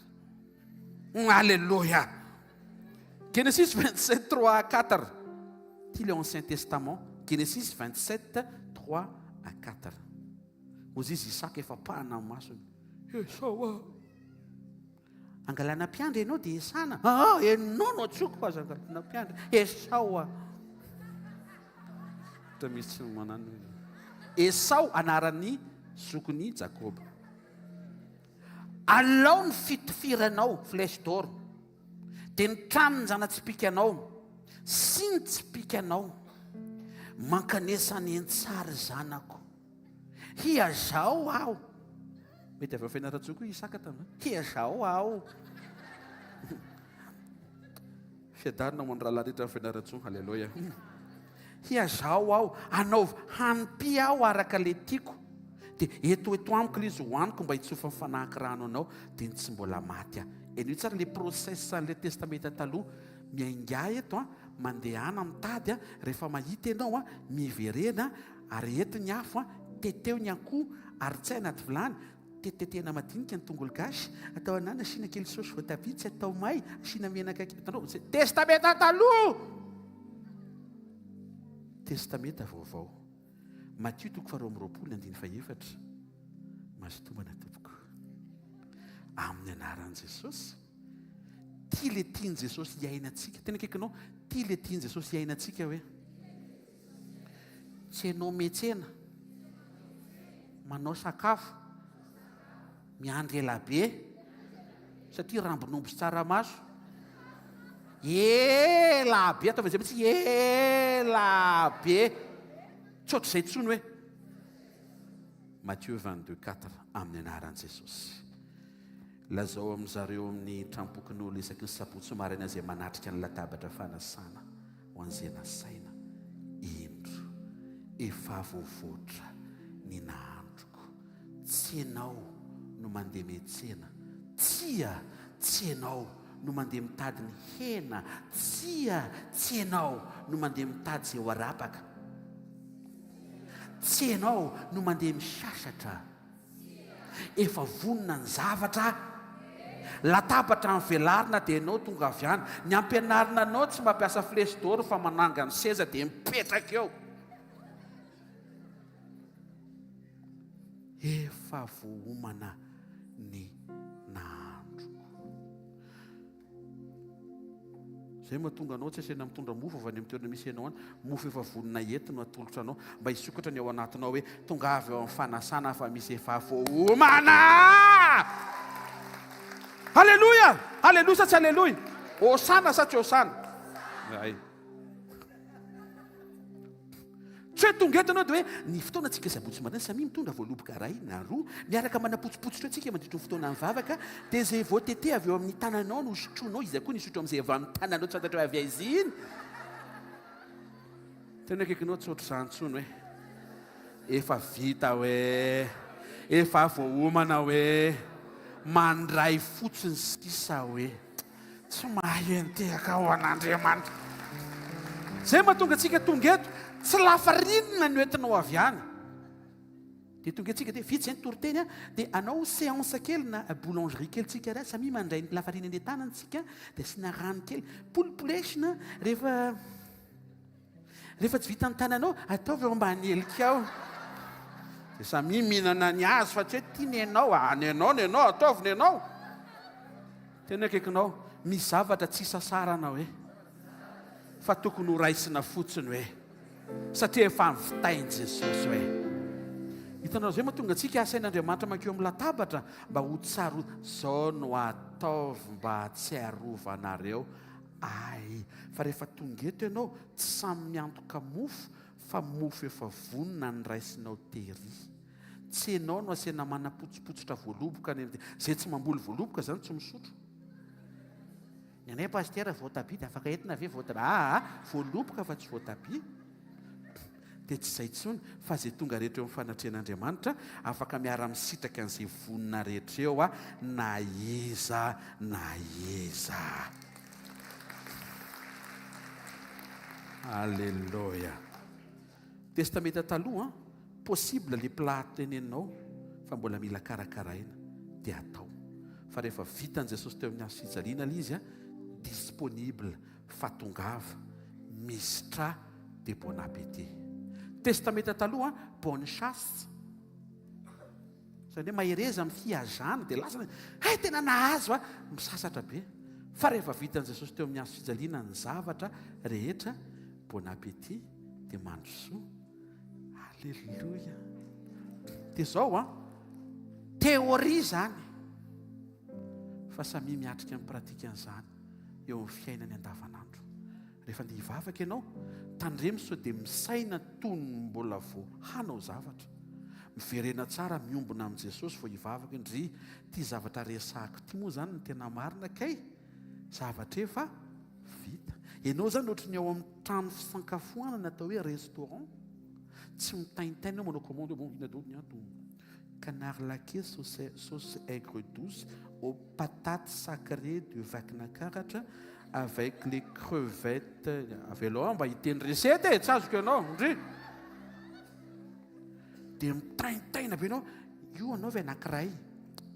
Alléluia. Genesis 27:3-4. Ty le Ancien Testament. Genesis 27:3-4. Ozy izy Isaka efa pahana amin'ny masony. Esau angalana mpiandry ianao dia esana. Ianao no atsoko azy angalana mpiandry. Esau misy manano Esau anaran'ny zokony Jakoba. Alao ny fitofiranao flèche d'or, dia ny tranony zana-tsipikanao sy ny tsipikanao mankanesany an-tsary zanako. Hiazao aho. Mety avy fianaratsoko Isaka tamin'izany. Hiazao aho. Fiadarina mandrala rehetra fianaratsoko. Halleluja. Hiazao aho, anaovy hanompi aho araka le tiako. Dia eto amiko le izy hoaniko mba hitsofa ny fanahiky rano anao dia ny tsy mbola maty aho. Eny tsara le process an'ilay testamenta taloha. Miainga eto mandehana mitady rehefa mahita ianao miverena ary eto ny afo teteo ny akoho ary tsy anaty vilany. Tetetena madinika ny tongolo gasy, atao anana asiana kely saosy voatabia, tsy atao may, asiana menaka kely. Testamenta taloha. Testamenta vaovao. Matthieu 2:20-4. Mazotombana tompoko. Amin'ny anaran'i Jesosy. Ty le tiany Jesosy hiainantsika. Tena akaikinao, ty le tiany Jesosy hiainantsika hoe tsy ianao metsena manao sakafo miandry elabe satria rambonombo sy tsaramaso elabe atao zay mitsy elabe tsotr'izay tsony hoe Matthieu 22:4 amin'ny anaran'i Jesosy. Lazao amin'izareo amin'ny trampokin'olo isaky ny sabotsy maraina izay manatrika ny latabatra fanasana ho an'izay nasaina. Indro efa voavoatra ny nahandroko. Tsy ianao no mandeha miantsena, tsy ianao no mandeha mitady ny hena, tsy ianao no mandeha mitady izay ho arapaka, tsy ianao no mandeha misasatra, efa vonona ny zavatra. Latabatra ny velarina dia ianao tonga avy any. Ny ampianarina anao tsy mampiasa flèche d'or fa mananga ny seza dia mipetraka eo. Efa voaomana ny nahandroko. Zay mahatonga anao tsy asena mitondra mofo avy any amin'ny toerana misy ianao any. Mofo efa vonona ento no atolotra anao mba hisokatra ny ao anatinao hoe tonga avy ao amin'ny fanasana fa misy efa voaomana. Halleluja! Halleluja sa tsy halleluja? Hosana sa tsy hosana? Ay. Tsy hoe tonga eto anao dia hoe ny fotoana antsika sabotsy marina samy mitondra voaloboka iray na roa miaraka manapotsipotsitra antsika mandritra ny fotoana mivavaka dia izay voatete avy eo amin'ny tananao no sotroinao, izy koa ny sotro amin'izay avy amin'ny tananao tsy fantatra hoe avy aiza iny. Tena akaikinao tsy ohatr'izany intsony hoe efa vita hoe efa voaomana hoe mandray fotsiny sisa hoe tsy mahay antehaka ao an'Andriamanitra. Zay mahatonga antsika tonga eto tsy lafarinina no entinao avy any. Dia tonga antsika dia vitsy izay ny toriteny a dia anao séance kely na boulangerie kely tsika ra samy mandray ny lafarinina ny tanantsika dia asina rano kely polipolesina rehefa tsy vita ny tananao ataovy eo ambany helika ao. Dia samy mihinana ny azy fa tsy hoe tia ny ianao ny ianao ataovy ny ianao. Tena akaikinao misy zavatra tsy sasarana hoe fa tokony ho raisina fotsiny hoe satria efa nivitain'i Jesosy hoe. Hitanao zay mahatonga antsika asain'Andriamanitra mankeo amin'ny latabatra mba ho tsaro zao no ataovy mba tsy arovanareo. Ay, fa rehefa tonga eto ianao tsy samy miantoka mofo fa mofo efa vonona ny raisinao tery. Tsy ianao no asena manapotsipotsitra voaloboka zay tsy mamboly voaloboka zany tsy misotro. Ny anay pastera voatabia dia afaka entina ve voatabia? Voaloboka fa tsy voatabia. Dia tsy izay intsony fa izay tonga rehetra eo amin'ny fanatrehan'Andriamanitra afaka miara-misitraka an'izay vonona rehetra eo na eza na eza. Alléluia. Testamenta taloha possible le plat teneninao fa mbola mila karakaraina dia atao. Fa rehefa vitan'i Jesosy teo amin'ny hazo fijaliana izy disponible fatongava misitra dia bon appétit. Testamenta taloha bonne chasse. Izany hoe mahereza amin'ny fiazana dia lasa tena nahazo misasatra be. Fa rehefa vitan'i Jesosy teo amin'ny hazo fijaliana ny zavatra rehetra bon appétit dia mandrosoa. Alléluia. Dia zao théorie zany fa samy miatrika amin'ny pratika an'izany eo amin'ny fiainany andavanandro. Rehefa andeha hivavaka ianao tandremo sao dia misaina toy ny mbola vao hanao zavatra. Miverena tsara miombona amin'i Jesosy vao hivavaka indry ity zavatra resahako ity moa zany ny tena marina kay zavatra efa vita. Ianao zany ohatry ny ao amin'ny trano fisakafoanana atao hoe restaurant. Tsy mitaintaina manao commande bon ina dao niato canard laqué sauce aigre douce aux patates sacrées de vakinakaratra avec les crevettes. Avelao mba hiteny recette tsy azoko ianao ndry. Dia mitaintaina be ianao io anaovy anankiray.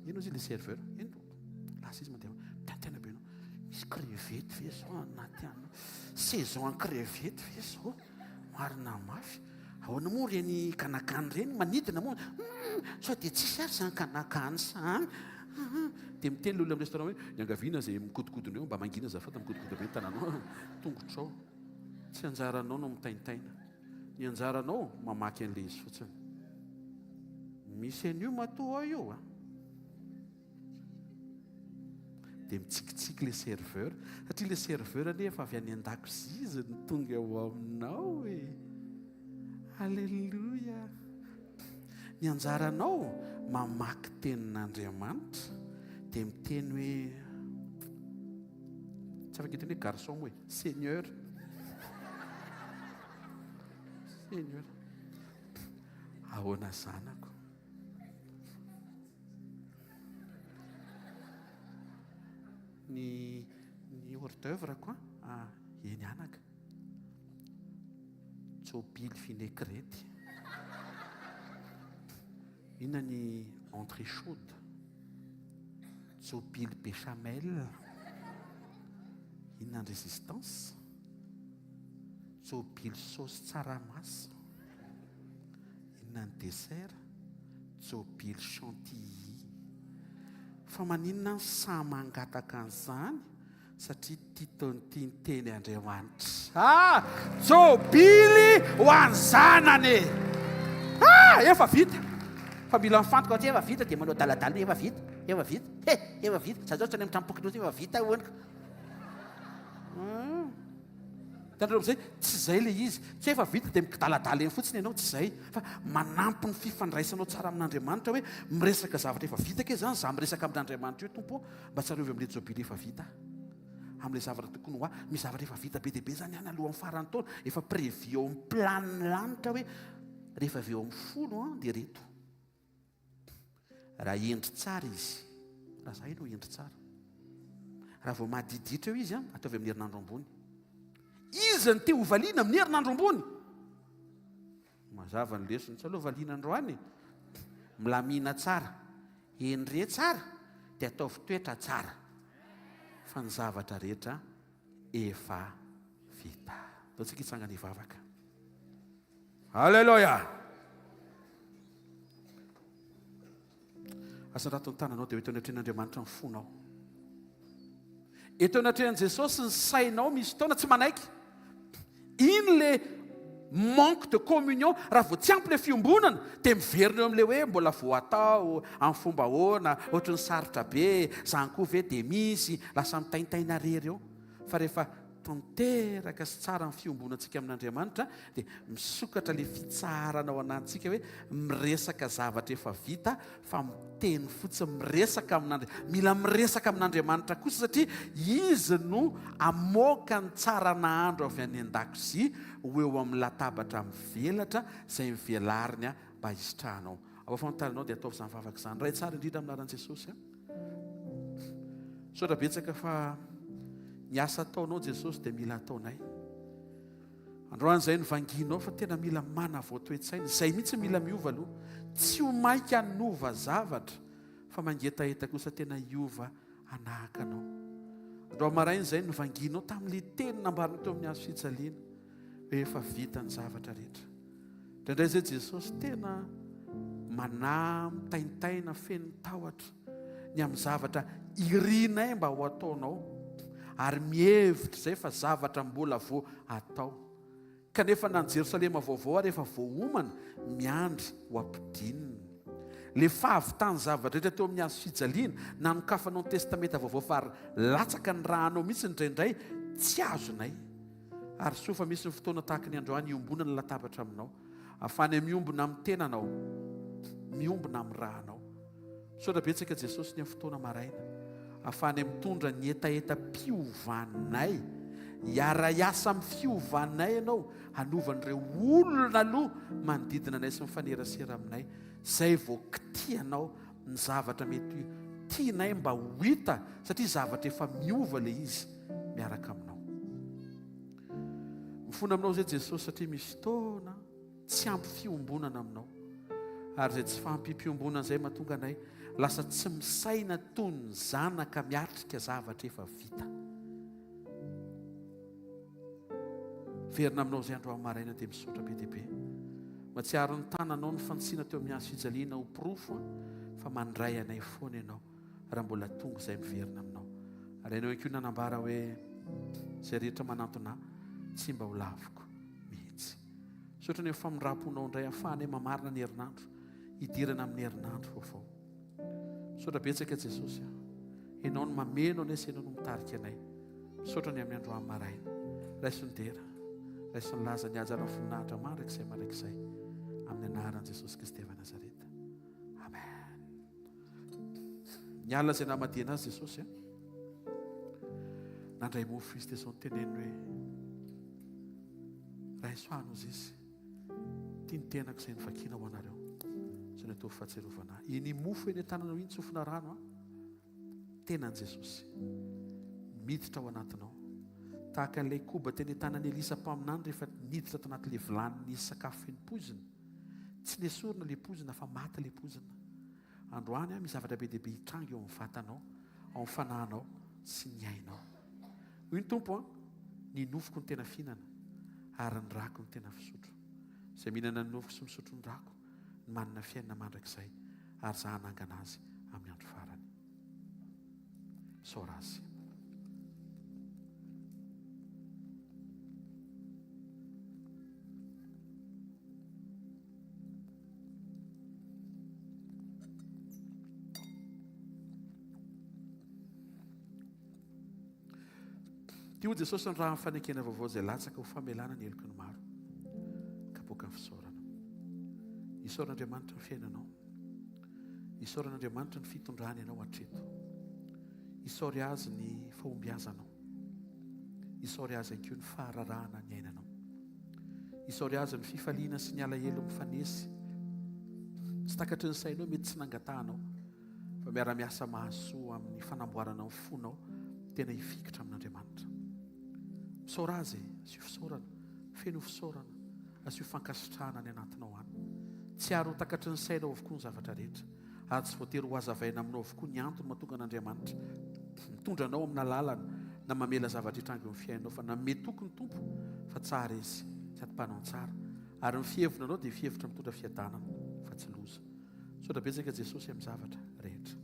Ianao izy le serveur eno lasa izy mandeha mitaintaina be ianao misy crevette ve zao anaty ano saison en crevette ve zao marina mafy. Ahoana moa reny kanakany reny manidina moa sao dia tsisy ary zany kanakany zany. Dia miteny lolo amin'ny restaurant hoe niangaviana izay mikodokodona eo mba mangina zafata mikodokodo be tananao tongotrao. Tsy anjaranao no mitaintaina. Ny anjaranao mamaky an'ilay izy fotsiny. misy an'io matoa ao io a dia mitsikitsiky le serveur satria le serveur nefa avy any an-dakozia izy ny tonga ao aminao e. Alleloia. Ny anjaranao mamaky tenin'Andriamanitra dia miteny hoe tsy afaka hiteny hoe garçon hoe Seigneur. Seigneur, ahoana zanako. Ny hors d'œuvre koa eny anaka tsopily vinaigrette. Inona ny entrée chaude tsopily béchamel. Inona ny résistance tsopily sauce tsaramaso. Inona ny dessert tsopily chantilly. Fa maninona ny samy mangataka an'izany satria tiany teny Andriamanitra. Tsopily ho an'ny zanany. Efa vita. Fa mila mifantoka efa vita dia manao daladala efa vita. Efa vita. Efa vita. Za zao tsy any mitrampoky efa vita hoaniko. Tandreo amin'izay tsy izay le izy. Tsy efa vita dia midaladala eny fotsiny ianao, tsy izay. Fa manampy ny fifandraisanao tsara amin'Andriamanitra hoe miresaka zavatra efa vita ke zany. Za miresaka amin'Andriamanitra io tompo mba tsy ariovy amin'ilay tsopily efa vita. Amin'ilay zavatra tokony ho misy zavatra efa vita be dia be zany any alohan'ny farany taona. Efa prévu eo amin'ny planiny lanitra hoe rehefa avy eo amin'ny folo dia reto. Raha endry tsara izy, raha za no endry tsara. Raha vao madiditra eo izy ataovy amin'ny herinandro ambony. Izy ny te ho valiana amin'ny herinandro ambony. Mazava ny lesony tsy aloha valiana androany. Milamina tsara, endre tsara, dia ataovy toetra tsara. Fa ny zavatra rehetra efa vita. Taontsika hitsangana hivavaka. Alleluia. Asa raha taony tananao dia eto anatrehan'Andriamanitra ny fonao. Eto anatrehan'i Jesosy ny sainao misy taona tsy manaiky. Iny le manque de communion raha vao tsy ampy le fiombonana dia miverina eo amin'ilay hoe mbola vao atao amin'ny fomba ahoana, ohatry ny sarotra be, zany koa ve dia misy lasa mitaintaina rery eo. Fa rehefa tanteraka sy tsara ny fiombonantsika amin'Andriamanitra dia misokatra le fitsarana ao anatintsika hoe miresaka zavatra efa vita fa miteny fotsiny miresaka amin'Andriamanitra. Mila miresaka amin'Andriamanitra kosa satria izy no amoaka ny tsara nahandro avy any an-dakozia ho eo amin'ny latabatra mivelatra izay mivelariny mba hisitrahanao. Ao fantarinao dia ataovy izany vavaka izany. Ray tsara indrindra amin'ny anaran'i Jesosy. Saotra betsaka fa ny asa ataonao Jesosy dia mila ataonay. Androan'izay nivanginao fa tena mila manavao toe-tsaina. Izay mihitsy mila miova aloha. Tsy ho mainka hanova zavatra fa mangetaheta kosa tena hiova anahaka anao. Andro maraina izay nivanginao tamin'ilay teny nambarina teo amin'ny hazo fijaliana hoe efa vita ny zavatra rehetra. Indraindray izay Jesosy tena mitaintaina feno tahotra ny amin'ny zavatra irinay mba ho ataonao. Ary mihevitra izay fa zavatra mbola vao atao. Kanefa na ny Jerosalema vaovao rehefa vao homana miandry ho ampidinina. Le fahavitany zavatra rehetra teo amin'ny hazo fijaliana na nokafanao ny testamenta vaovao fa latsaka ny rahanao mihitsy indraindray tsy azonay. Ary soa fa misy ny fotoana tahaka ny androany iombona ny latabatra aminao. Afany miombona amin'ny tenanao, miombona amin'ny rahanao. Saotra betsaka Jesosy ny amin'ny fotoana maraina. Afany mitondra ny etaeta-piovanay. Hiara-iasa amin'ny fiovanay ianao, hanovan'ireo olona aloha manodidina anay sy mifanerasera aminay. Izay vao kitianao ny zavatra mety tianay mba ho hita satria zavatra efa miova le izy miaraka aminao. Mifona aminao izay Jesosy satria misy fotoana tsy ampy fiombonana aminao. Ary izay tsy fampim-piombonana izay mahatonga anay lasa tsy misaina toy ny zanaka miatrika zavatra efa vita. Verina aminao izay andro amin'ny maraina dia misaotra be dia be. Matsiaro ny tananao ny fantsiana teo amin'ny hazo fijaliana ho porofo fa mandray anay foana ianao raha mbola tonga izay miverina aminao. Ary ianao koa nanambara hoe izay rehetra manantona tsy mba ho laviko mihitsy. Saotra ny famindramponao indray ahafahanay mamarina ny herinandro hidirana amin'ny herinandro vaovao. Misaotra betsaka Jesosy, ianao no mameno anay sy ianao no mitarika anay. Misaotra ny amin'ny androany maraina. Raiso ny dera, raiso ny laza ny hajanao voninahitra maraikizay amin'ny anaran'i Jesosy Kristy avy Nazareta. Amen. Ny alina izay namadina azy Jesosy, nandray mofo izy izao ny teneny hoe raisoano izy izy, tia ny tenako izay nivakiana ho anareo izay ny ataovy fahatsiarovana. Iny mofo eny an-tananao iny tsofina rano, tenan'i Jesosy miditra ao anatinao, tahaka an'ilay koba teny an-tanan'i Elisa mpaminany rehefa niditra tao anatin'ilay vilany nisy sakafo feno pozina. Tsy nesorina ilay pozina fa maty ilay pozina. Androany misy zavatra be dehibe hitrangy eo amin'ny vatanao, ao amin'ny fanahinao sy ny ainao. Hoy ny Tompo, ny nofoko ny tena fihinana ary ny rako ny tena fisotro. Izay mihinana ny nofoko sy misotro ny rako ny manana fiainana mandrakizay ary za hanangana azy amin'ny andro farany. Misaora azy. Io Jesosy ny raha fanekena vaovao izay latsaka ho famelana ny heloka ny maro. Kapoaka ny fisaorana. Isaoran'Andriamanitra ny fiainanao. Isaoran'Andriamanitra ny fitondrany ianao hatreto. Isaory azy ny fahombiazanao. Isaory azy ihany koa ny fahararahana ny ainanao. Isaory azy ny fifaliana sy ny alahelo mifanesy. Tsy takatry ny sainao mety tsy nangatahanao, fa miara-miasa mahasoa amin'ny fanamboarana ny fonao tena hifikitra amin'Andriamanitra. Misaora azy, asio fisaorana, feno fisaorana, asio fankasitrahana ny anatinao any. Tsy aro takatry ny sainao avokoa ny zavatra rehetra, ary tsy voatery ho azavaina aminao avokoa ny antony mahatonga an'Andriamanitra mitondra anao amina lalana na mamela zavatra hitrangy amin'ny fiainanao, fa na metoky ny Tompo fa tsara izy, tsy atim-panao tsara, ary ny fihevinao anao dia fihevitra mitondra fiadanana fa tsy loza. Misaotra betsaka Jesosy amin'ny zavatra rehetra.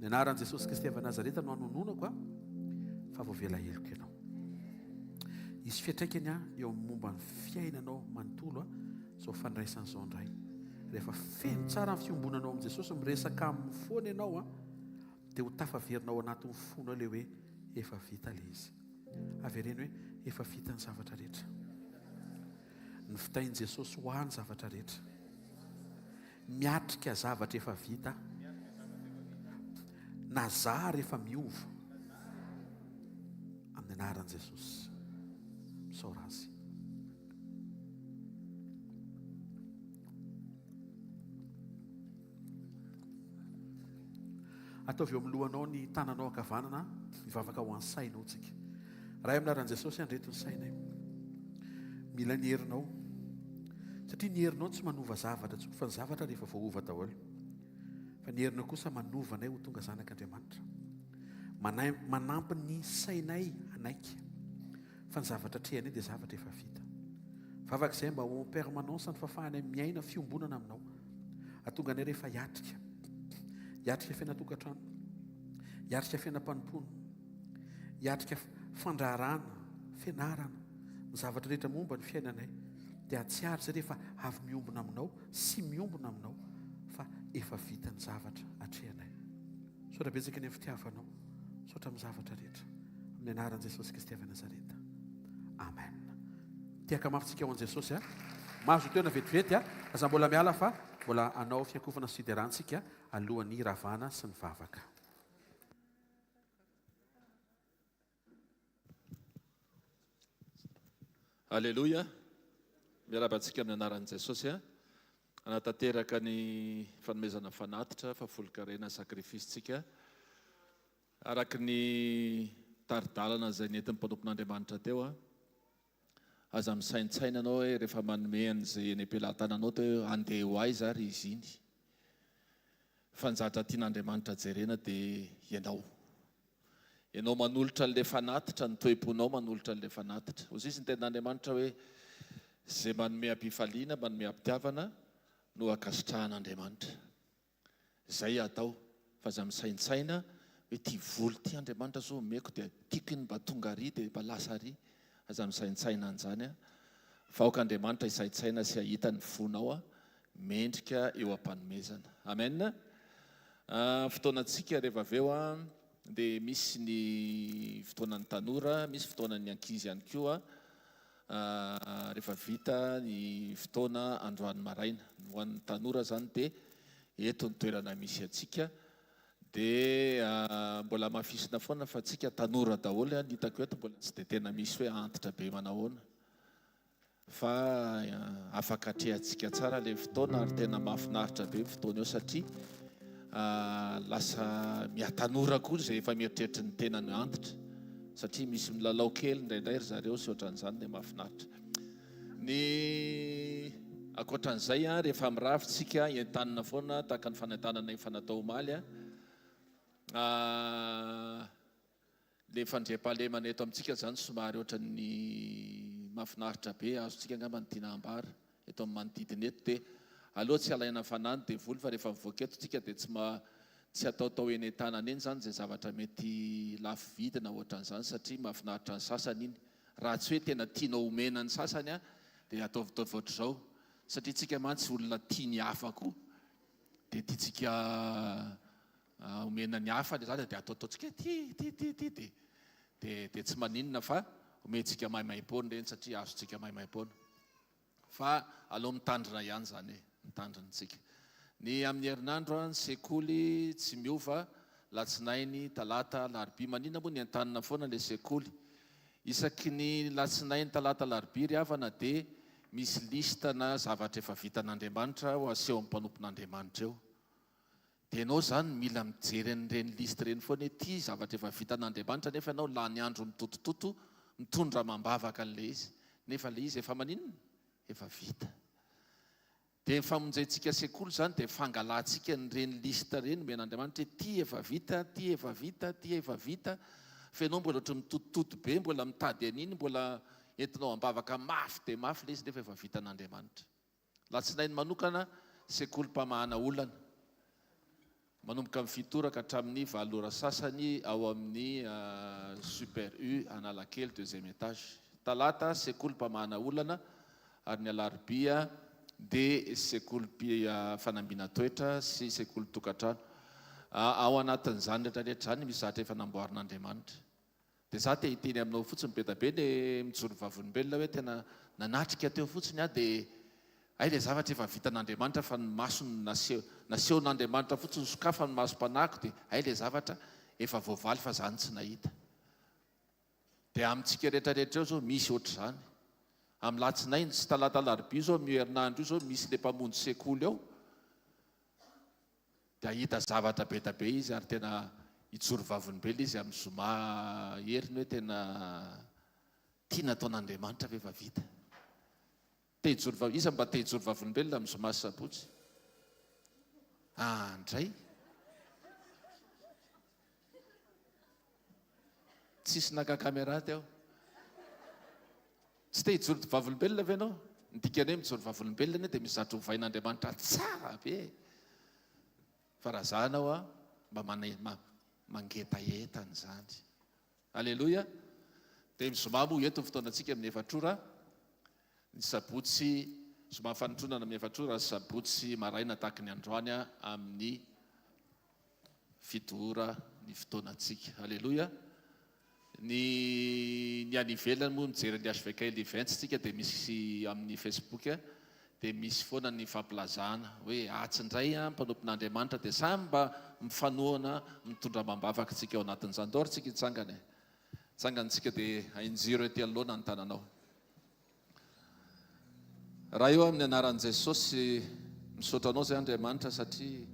Ny anaran'i Jesosy Kristy avy Nazareta no hanononako fa voavela heloka ianao. Isy fiantraikany eo amin'ny momba ny fiainanao manontolo izao fandraisana izao indray. Rehefa feno tsara ny fiombonanao amin'i Jesosy, miresaka amin'ny foana ianao dia ho tafaverinao anatin'ny fonao ilay hoe efa vita ilay izy. Avereny hoe efa vita ny zavatra rehetra. Ny fitain'i Jesosy ho any zavatra rehetra. Miatrika zavatra efa vita. Nazary efa miova. Amin'ny anaran'i Jesosy. Misaora azy. Ataovy eo amin'ny lohanao ny tananao ankavanana, mivavaka ho an'ny sainao tsika. Raha amin'ny anaran'i Jesosy andreto ny sainay. Mila ny herinao. Satria ny herinao tsy manova zavatra tsotra, fa ny zavatra rehefa voaova daholo. Fa ny herinao kosa manovanay ho tonga zanak'Andriamanitra. Manampy ny sainay anaiky. Fa ny zavatra trehanay dia zavatra efa vita. Vavak'izay mba ho permanence ny fafahany miaina fiombonana aminao. Atonga anay rehefa hiatrika. Hiatrika fiainatokantrano. Hiatrika fiainam-panompoana. Hiatrika fandraharana, fianarana. Ny zavatra rehetra momba ny fiainanay. Dia atsiary izay rehefa avy miombona aminao, sy miombona aminao, fa efa vita ny zavatra atrehanay. Saotra betsaka ny fitiavanao. Saotra amin'ny zavatra rehetra. Amin'ny anaran'i Jesosy Kristy avy Nazareta. Amen. Tiaka mafitsika ao an'i Jesosy. Mahazo toena vetivety. Aza mbola miala fa mbola anao fiankovana siderantsika alohan'ny ravana sy ny vavaka. Alleluia. Miarabantsika amin'ny anaran'i Jesosy. Anatanteraka ny fanomezana fanatitra fa folo-karena sakrifisintsika. Araka ny taridalana izay nentin'ny mpanompon'Andriamanitra teo. Aza misaintsaina anao hoe rehefa manome an'izay eny am-pelantananao teo andeha ho aiza ary izy iny. Fanjatra tian'Andriamanitra jerena dia ianao. Ianao manolotra an'ilay fanatitra, ny toe-ponao manolotra an'ilay fanatitra. Hoy izy ny tenin'Andriamanitra hoe izay manome am-pifaliana, manome am-pitiavana no akasitrahan'Andriamanitra. Izay atao fa aza misaintsaina hoe ty voly ty Andriamanitra zao omeko dia tiako ny mba tonga ary dia mba lasa ary. Aza misaintsaina an'izany. Vahoaka Andriamanitra isaintsaina sy ahita ny fonao mendrika eo am-panomezana. Amen. Fotoanantsika rehefa avy eo dia misy ny fotoanan'ny tanora, misy fotoanan'ny ankizy ihany koa rehefa vita ny fotoana androany maraina. Ho an'ny tanora zany dia eto ny toerana misy atsika dia mbola mafisina foana fa atsika tanora daholo ny hitako eto mbola tsy dia tena misy hoe antitra be manahoana fa afaka atrehantsika tsara ilay fotoana ary tena mahafinaritra be fotoana eo satria lasa miatanora koa izay efa mieritreritra ny tena ny antitra satria misy milalao kely indraindray ry zareo sy ohatran'izany dia mahafinaritra. Ny ankoatran'izay rehefa mirafitsika entanina foana tahaka ny fanentanana fanatao omaly le fandriam-pahalemana eto amintsika zany somary ohatran'ny mahafinaritra be azontsika angamba ny tiana ambara eto amin'ny manodidina eto dia aloha tsy alaina fanany dia voly fa rehefa mivoaka eto tsika dia tsy ataotao eny an-tanana eny zany zay zavatra mety lafo vidina ohatran'izany satria mahafinaritra ny sasany iny raha tsy hoe tena tianao omena ny sasany dia ataovitaovy ohatr'izao satria tsika mantsy olona tia ny hafa koa dia tiatsika omena ny hafa dia zany dia ataotaontsika ty dia tsy maninona fa omentsika maimaim-pona reny satria azontsika maimaim-pona fa aloha mitandrina ihany zany mitandrinantsika. Ny amin'ny herinandro ny sekoly tsy miova latsinainy talata larobia maninona moa ny antanina foana ilay sekoly isaky ny latsinainy talata larobia ry havana dia misy lista na zavatra efa vitan'Andriamanitra ho aseho amin'ny mpanompon'Andriamanitra eo dia ianao zany mila mijery an'ireny lista ireny foana ety zavatra efa vitan'Andriamanitra nefa ianao lany andro mitotototo mitondra mambavaka an'ilay izy nefa ilay izy efa maninona efa vita. Dia ny famonjentsika sekoly zany dia fangalantsika nyreny lista reny men'Andriamanitra hoe ty efa vita, ty efa vita, ty efa vita fa ianao mbola ohatry mitotototo be mbola mitady an'iny mbola entinao ambavaka mafy dia mafy ilay izy nefa efa vitan'Andriamanitra. Latsinainy manokana sekolim-pamahana olana manomboka amin'ny fitoraka hatramin'ny 7 ora sasany ao amin'ny super U Analakely 2e étage. Talata sekolim-pamahana olana ary ny alarobia dia sekoly fanambiana toetra sy sekoly tokantrano. Ao anatin'izany rehetrarehetra zany misy zavatra efa namboarin'Andriamanitra dia za te hiteny aminao fotsiny be da be ny mijoro vavolombelona hoe tena nanatrika teo fotsiny dia ay le zavatra efa vitan'Andriamanitra fa ny masony nasehon'Andriamanitra fotsiny sokafa ny masom-panahiko dia ay le zavatra efa voavaly fa zany tsy nahita. Dia amintsika rehetrarehetra eo zao misy ohatr'izany amin'ny latsinainy sy talata larobia zao miherinandro io zao misy le mpamonjy sekoly ao dia ahita zavatra be da be izy ary tena hijoro vavolombelona izy amin'ny zoma heriny hoe tena tia nataon'Andriamanitra fa efa vita. Iza mba te hijoro vavolombelona amin'ny zoma sy sabotsy andray tsisy naka kamera teo tsy te hijoro vavolombelona ve ianao ndikany hoe mijoro vavolombelona dia misy zatro hovain'Andriamanitra tsara be fa raha zanao mba mangetaetany zany. Alleloia. Dia mizoma moa eto fotoanantsika amin'ny 4 ora ny sabotsy zoma fanotronana amin'ny 4 ora sabotsy maraina tahaka ny androany amin'ny 7 ora ny fotoanantsika. Alleloia. Ny any ivelany moa mijery ny hvkl-mission tsika dia misy amin'ny Facebook dia misy foana ny fampilazana hoe atsindray mpanompon'Andriamanitra dia samy mba mifanohana mitondra mambavaka tsika ao anatin'izany. Daholo tsika itsangantsika dia hainjiro ety anoloana ny tananao. Raha eo amin'ny anaran'i Jesosy misaotra anao zay Andriamanitra satria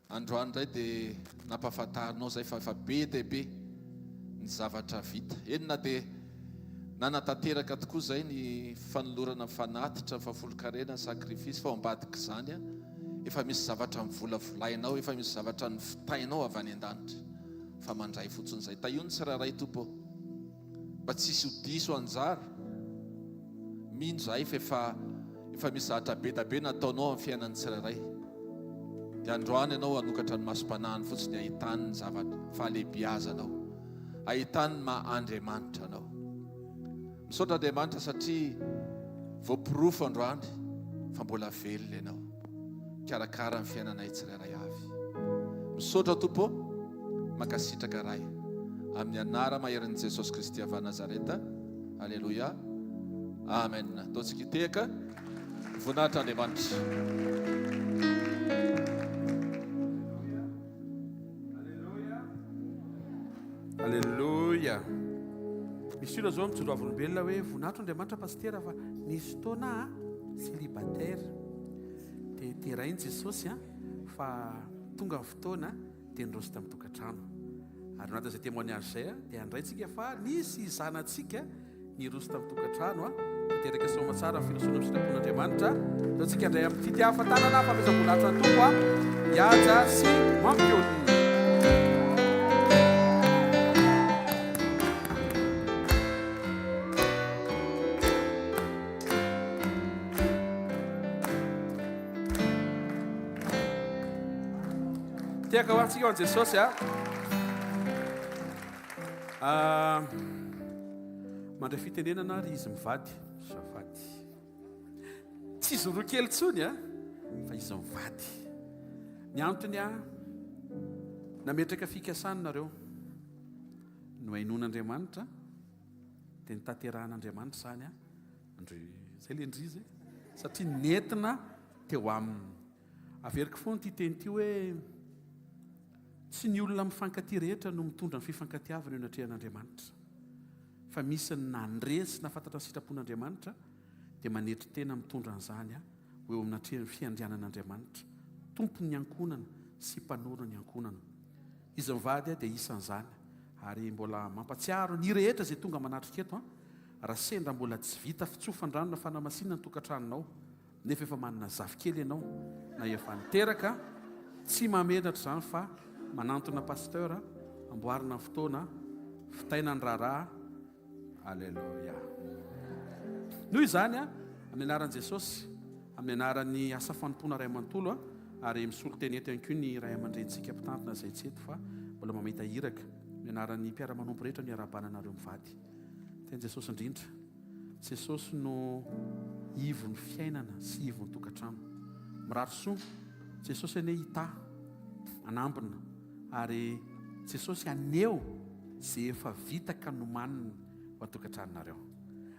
androany indray dia nampahafantarinao zay fa efa be dia be ny zavatra vita. Enina dia nanatanteraka tokoa zay ny fanolorana fanatitra fafolo-karena sakrifisy fa ambadika izany efa misy zavatra mivolavolainao efa misy zavatra ny fitainao avy any an-danitra fa mandray fotsiny izay tahio ny tsiraray tompo mba tsisy hodiso anjara mino zay fa efa misy zavatra be da be nataonao amin'ny fiainan'ny tsiraray dia androany ianao hanokatra ny masom-panahiny fotsiny ahitany ny zavatra fahalehibiazanao ahitany maha-Andriamanitra anao. Misaotra Andriamanitra satria voapirofo androany fa mbola velona ianao, karakara ny fiainanay tsirairay avy. Misaotra Tompo, mankasitraka ray amin'ny anara maherin'i Jesosy Kristy avy Nazareta. Alleluia, amen. Ataontsika hitehaka, voninahitra Andriamanitra. Alleluia. Misy ilo zao mijoro avolombelona hoe voninahitra Andriamanitra pastera fa nisy taona célibataire dia terainy Jesosy fa tonga ny fotoana dia nirosy tamin'ny tokantrano. Ary nata izay témoignage zay dia andraintsika fa nisy zanantsika nirosy tamin'ny tokantrano teraka soma tsara ny filosoana amin'ny sitrapon'Andriamanitra. Ataontsika indray amin'ny fitiavan-tanana fampiasam-boninahitra ny Tompo hiaja sy mampiolona. Tiaka ho antsika ho an Jesosy mandray fitenenana ry izy mivady zavady tsy zoro kely tsony fa izy mivady. Ny antony nametraka fikasana nareo no hainon'Andriamanitra dia nitanterahan'Andriamanitra zany zay le ndrizy satria nentina teo aminy. Averiko foana ty teny ty hoe tsy ny olona mifankatia rehetra no mitondra ny fifankatiavana eo anatrehan'Andriamanitra, fa misy ny nandresy nafantatra ny sitrapon'Andriamanitra dia manetry tena mitondra an'izany ho eo amin'natrehan'ny fiandrianan'Andriamanitra, tompony ny ankonana sy mpanorona ny ankonana. Izy mivady dia isan'izany, ary mbola mampatsiaro ny rehetra izay tonga manatrika eto raha sendra mbola tsy vita fitsofandrano na fanamasinana ny tokantranonao nefa efa manana zafikely ianao na efa niteraka, tsy mametratra izany fa manantona pasteur amboarina fotoana fitaina ny raharaha. Alleluia. Noho izany amin'ny anaran'i Jesosy, amin'ny anaran'ny asa fanompona ray amanontolo ary misolo teny eto ihany koa ny ray aman-drentsika mpitantona izay tsy eto fa mbola mamita hiraka, amin'ny anaran'ny mpiara-manompo rehetra ny ara-bananareo mivady. Teny Jesosy indrindra, Jesosy no ivon'ny fiainana sy ivon'ny tokantrano. Mirary soa Jesosy ane hita anambina, ary Jesosy aneo zay efa vita ka nomaniny ho an-tokantranonareo.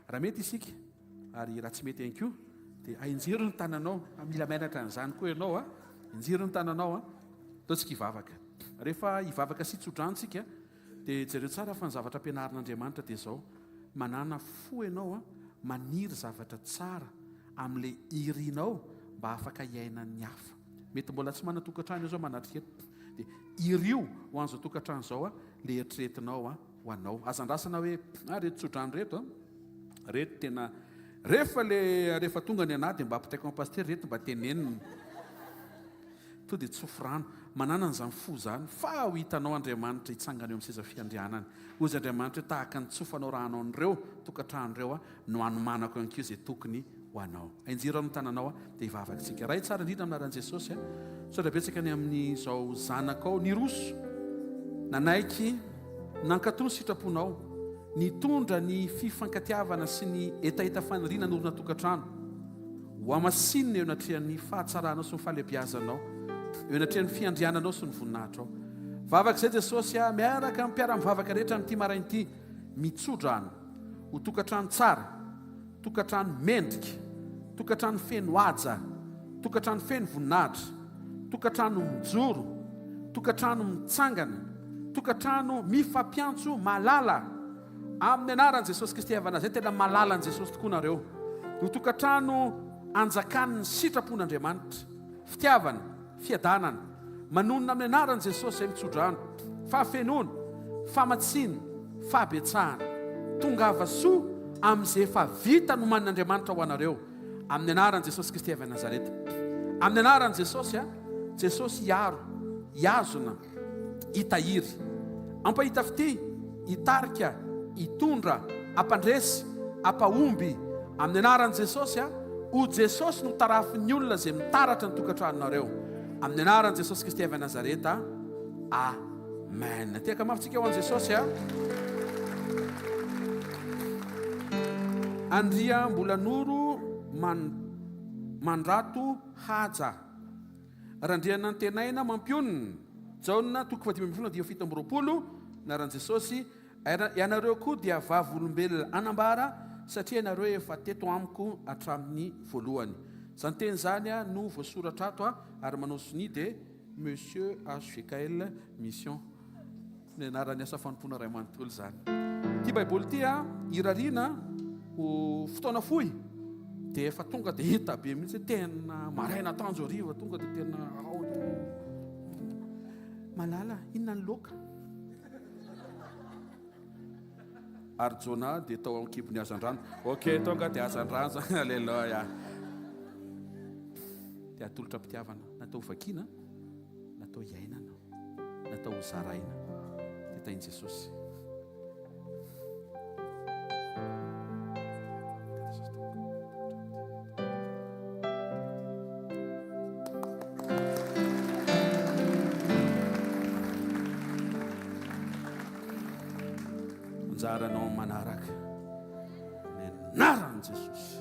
Raha mety isika ary raha tsy mety ihany koa dia ainjiro ny tananao, mila menatra an'izany koa ianao injiro ny tananao ataontsika hivavaka. Rehefa hivavaka sy tsodranotsika dia jereo tsara fa ny zavatra ampianarin'Andriamanitra dia zao: manana fo ianao maniry zavatra tsara amin'ilay irinao mba afaka hiainan'ny hafa. Mety mbola tsy manana tokantrano zao manatrika eto dia irio ho an'izao tokantrano zao le eritreretinao ho anao. Azandrasana hoe reto tsodrano reto reto tena rehefa tonga ny anahy dia mba ampitaiko amin'ny paster reto mba teneniny to dia tsofrano. Manana an'izany fo zany fa ho hitanao Andriamanitra hitsangana eo amin'ny seza fiandrianana. Ozy Andriamanitra hoe tahaka ny tsofanao rahanao an'ireo tokantranon'ireo no hanomanako ihany koa izay tokony ho anao. Ainjiro amin'ny tananao dia hivavakatsika. Raha tsara indrindra amin'ny anaran'i Jesosy saotra betsaka ny amin'izao zanaka ao niroso nanaiky nankatoro sitraponao, nitondra ny fifankatiavana sy ny etaeta faniriana norona tokantrano ho amasinina eo anatrehan'ny fahatsaranao sy ny fahalebiazanao, eo anatrehan'ny fiandriananao sy ny voninahitrao. Vavaka izay Jesosy miaraka amin'ny mpiara-mivavaka rehetra amin'ity marain'ity mitsodrano ho tokantrano tsara, tokantrano mendrika, tokantrano feno haja, tokantrano feno voninahitra, tokantrano mijoro, tokantrano mitsangana, tokantrano mifampiantso malala amin'ny anaran'i Jesosy Kristy avy Nazareta. Tena malala an'i Jesosy tokoa nareo. Ho tokantrano anjakan'ny sitrapon'Andriamanitra, fitiavana, fiadanana, manonona amin'ny anaran'i Jesosy izay mitsodrano, fahafenoana, fahamatsina, fahabetsahana, tongava soa amin'izay efa vita no manin'Andriamanitra ho anareo amin'ny anaran'i Jesosy Kristy avy Nazareta. Amin'ny anaran'i Jesosy Jesosy hiaro, hiazona, hitahiry, ampahita fity, hitarika, hitondra, ampandresy, ampahomby amin'ny anaran'i Jesosy ho Jesosy no tarafin'ny olona izay mitaratra ny tokantranonareo amin'ny anaran'i Jesosy Kristy avy Nazareta. Amen. Tiaka mafitsika ho an'i Jesosy Andria mbola noro mandrato haja randriana ny tenaina mampionina jaona toko 5 dia 7 na ran Jesosy ianareo koa dia vavolombelona anambara satria ianareo efa teto amiko hatramin'ny voalohany zany teny zany no voasoratra ato ary manao soni dia monsieur hvkl-mission ny anarany asa fanompona ray manontolo zany ty baiboly ty irariana ho fotoana fohy dia efa tonga dia hita be mihitsy tena maraina tanjo ariva tonga dia tena malala inona ny loka ary jona dia tao ankibony azandrano ok tonga dia azandrano aleloia dia atolotra mpitiavana natao vakiana natao iainana natao zaraina dia tainy Jesosy anjaranao manaraka ny anaran'i Jesosy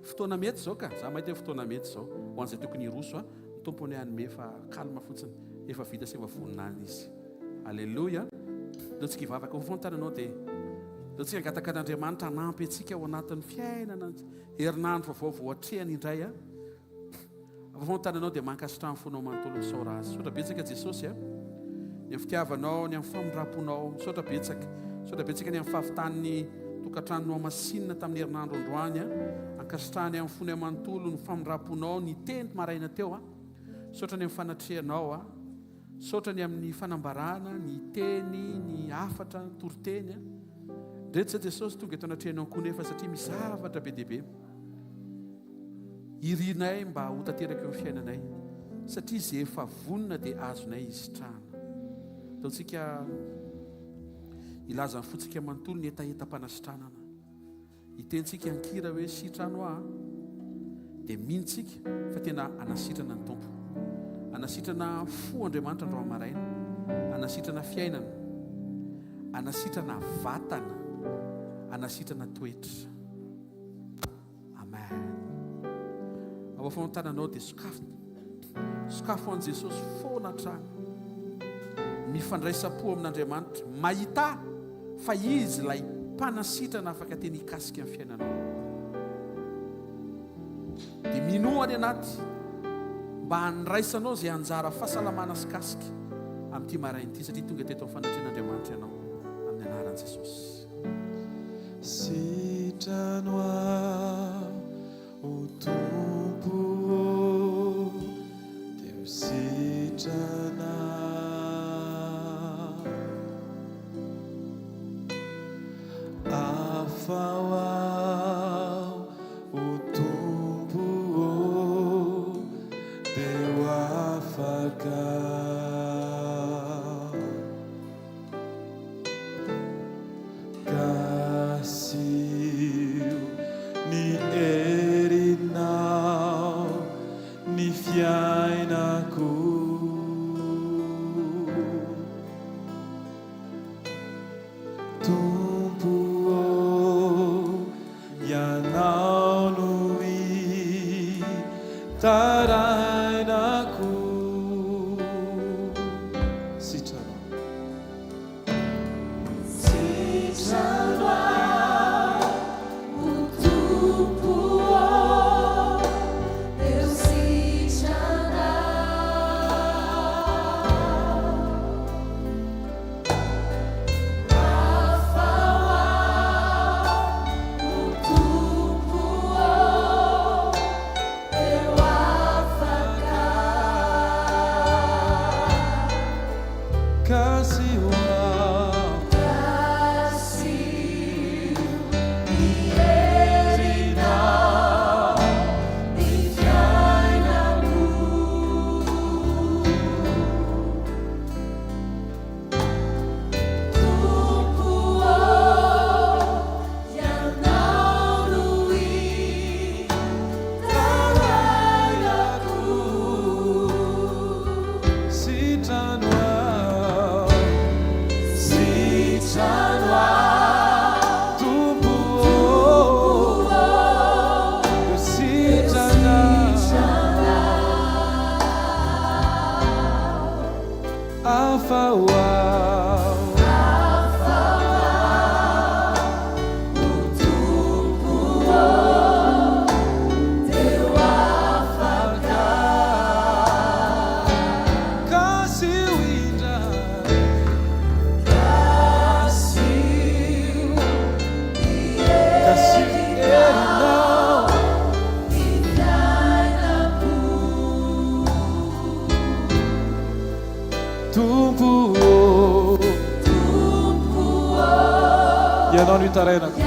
fotoana mety zao ka za mahita fotoana mety zao ho an'izay tokony hiroso ny tompony hanome efa kalma fotsiny efa vita sy efa voninany izy alleloia deo tsika hivavaka ho fontananao dia deo tsika gataka an'Andriamanitra hanampy antsika ao anatin'ny fiainana herinandro vao voatrehany indray fontananao dia mankasitrahany fonao manontolo misaora azy sotra betsaka Jesosy ny fitiavanao ny amin'ny famindram-ponao sotra betsaka ny amin'ny fahavitan'ny tokantranonao masinina tamin'ny herinandro androany ankasitrahany amin'ny fony amanontolo ny famindram-ponao ny teny maraina teo sotra ny amin'ny fanatrehanao sotra ny amin'ny fanambarana ny teny ny afatra ny toroteny ndreto sa Jesosy tonga eto anatrehanao koa nefa satria misy zavatra be dehibe irinay mba ho tanteraka eo fiainanay satria izay efa vonina dia azonay izy trana taontsika ilaza ny fotsika manontolo ny etaeta-panasitranana hitentsika ankira hoe sitrano dia mintsika fa tena anasitrana ny tompo anasitrana fo Andriamanitra andro maraina anasitrana fiainana anasitrana vatana anasitrana toetra amen ao fontananao dia sokafo an' Jesosy foana trano mifandraisa-po amin'Andriamanitra mahita fa izy lay mpanasitrana afaka teny hikasika amin'ny fiainanao dia minoany anaty mba hanraisanao izay anjara fahasalamana sy kasika amin'ity marain'ity satria tonga teto amin'ny fanatrehan'Andriamanitra ianao amin'ny anaran'i Jesosy sitrano o tompo teu sitrana afao o tompo deu afaka kasio ni erinao ni fiainako tarainaku sitrano o tompo teu sitrana Casio, tarainako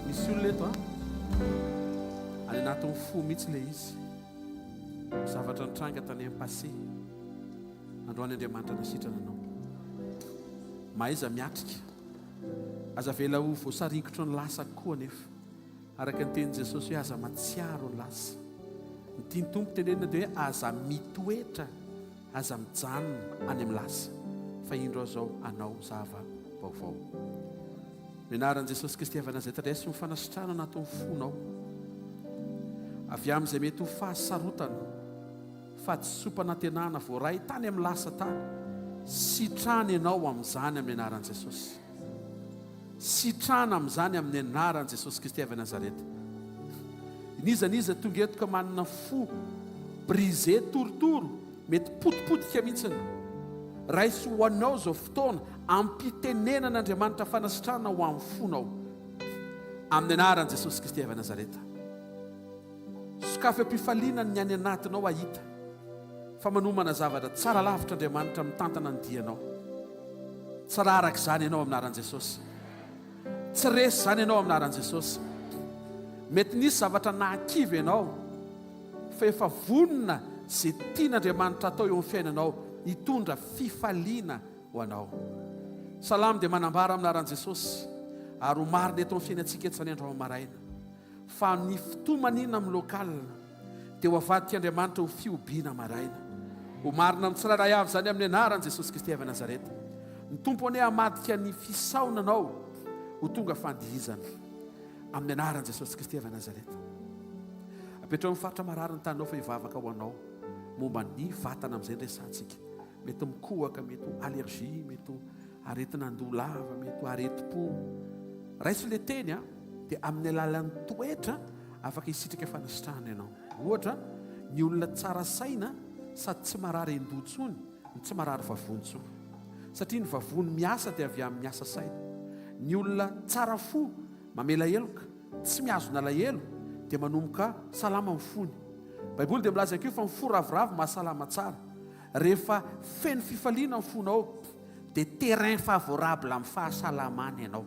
misy olona eto a any anatin'ny fo mihitsy le izy zavatra nitranga tany amin'ny passé androany Andriamanitra nasitrana anao mahaiza miatrika aza vela ho voasarikotro ny lasa koa nefa araka ny teny Jesosy hoe aza matsiaro ny lasa ny tiany tompo tenenina dia hoe aza mitoetra aza mijanona any amin'ny lasa fa indro zao anao zava vaovao menaran'i Jesosy Kristy avy Nazareta resy mifanasitrana anatin'ny fonao avy amin'izay mety ho fahasarotana fahatsopanantenana voaray tany amin'ny lasa tany sitrana ianao amin'izany amin'ny anaran'i Jesosy sitrana amin'izany amin'ny anaran'i Jesosy Kristy avy Nazareta nizaniza tonga eto ka manana fo brisé torotoro mety potipotika mihitsiny raisy ho anao zao fotoana ampitenenan'Andriamanitra fanasitrana ho amin'ny fonao amin'ny anaran'i Jesosy Kristy avy Nazareta sokafy am-pifaliana ny any anatinao ahita fa manomana zavatra tsara lavitra Andriamanitra mitantana ny dianao tsara araka izany ianao amin'ny anaran'i Jesosy tsy resy izany ianao amin'ny anaran'i Jesosy mety nisy zavatra nahakivy ianao fa efa vonona izay tian'Andriamanitra atao eo amin'ny fiainanao hitondra fifaliana ho anao salamo dia manambara amin'ny anaran'i Jesosy ary ho marina eto amin'ny fiainantsika eto izany andro maraina fa ny fitomanina amin'ny lokalina dia ho avadika Andriamanitra ho fiobiana maraina ho marina amin'ny tsirairay avy izany amin'ny anaran'i Jesosy Kristy avy Nazareta ny tompo ny hamadika ny fisaonanao ho tonga fandihizana amin'ny anaran'i Jesosy Kristy avy Nazareta apetrao amin'ny faritra marary ny tanao fa hivavaka ho anao momba ny vatana amin'izay ny resantsika mety mikohaka mety ho allergie mety ho aretin'andoha lava mety ho aretim-po raisy le teny dia amin'ny alalan'ny toetra afaka hisitrika fanasitrahana ianao ohatra ny olona tsara saina sady tsy marary endontsony ny tsy marary vavontsony satria ny vavony miasa dia avy amin'ny miasa saina ny olona tsara fo mamela heloka tsy miazona lahelo dia manomboka salama amin'ny fony baiboly dia milaza akeo fa ny fo ravoravo mahasalama tsara rehefa feno fifaliana amin'ny fonao dia terrain favorable amin'ny fahasalamana ianao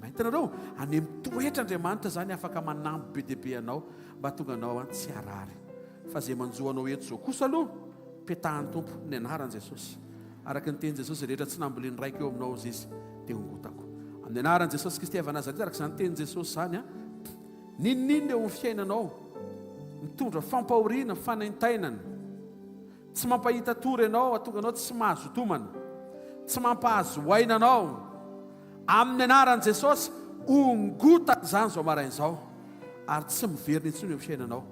hitanareo any amin'ny toetra Andriamanitra zany afaka manampy be dia be anao mba tonga anao tsy harary fa zay manjoanao eto zao kosa aloha petahan'ny tompo ny anaran'i Jesosy araka ny teny Jesosy rehetra tsy namboleny raika eo aminao izy izy dia hongotako amin'ny anaran'i Jesosy Kristy avy Nazareta araka izany teny Jesosy zany ninninona eo amin'ny fiainanao mitondra fampahoriana fanaintainana tsy mampahita tory ianao atonga anao tsy mahazo tomana tsy mampahazo aina anao amin'ny anaran'i Jesosy ongota zany zao marain'izao ary tsy miverina intsony eo amin'ny fiainanao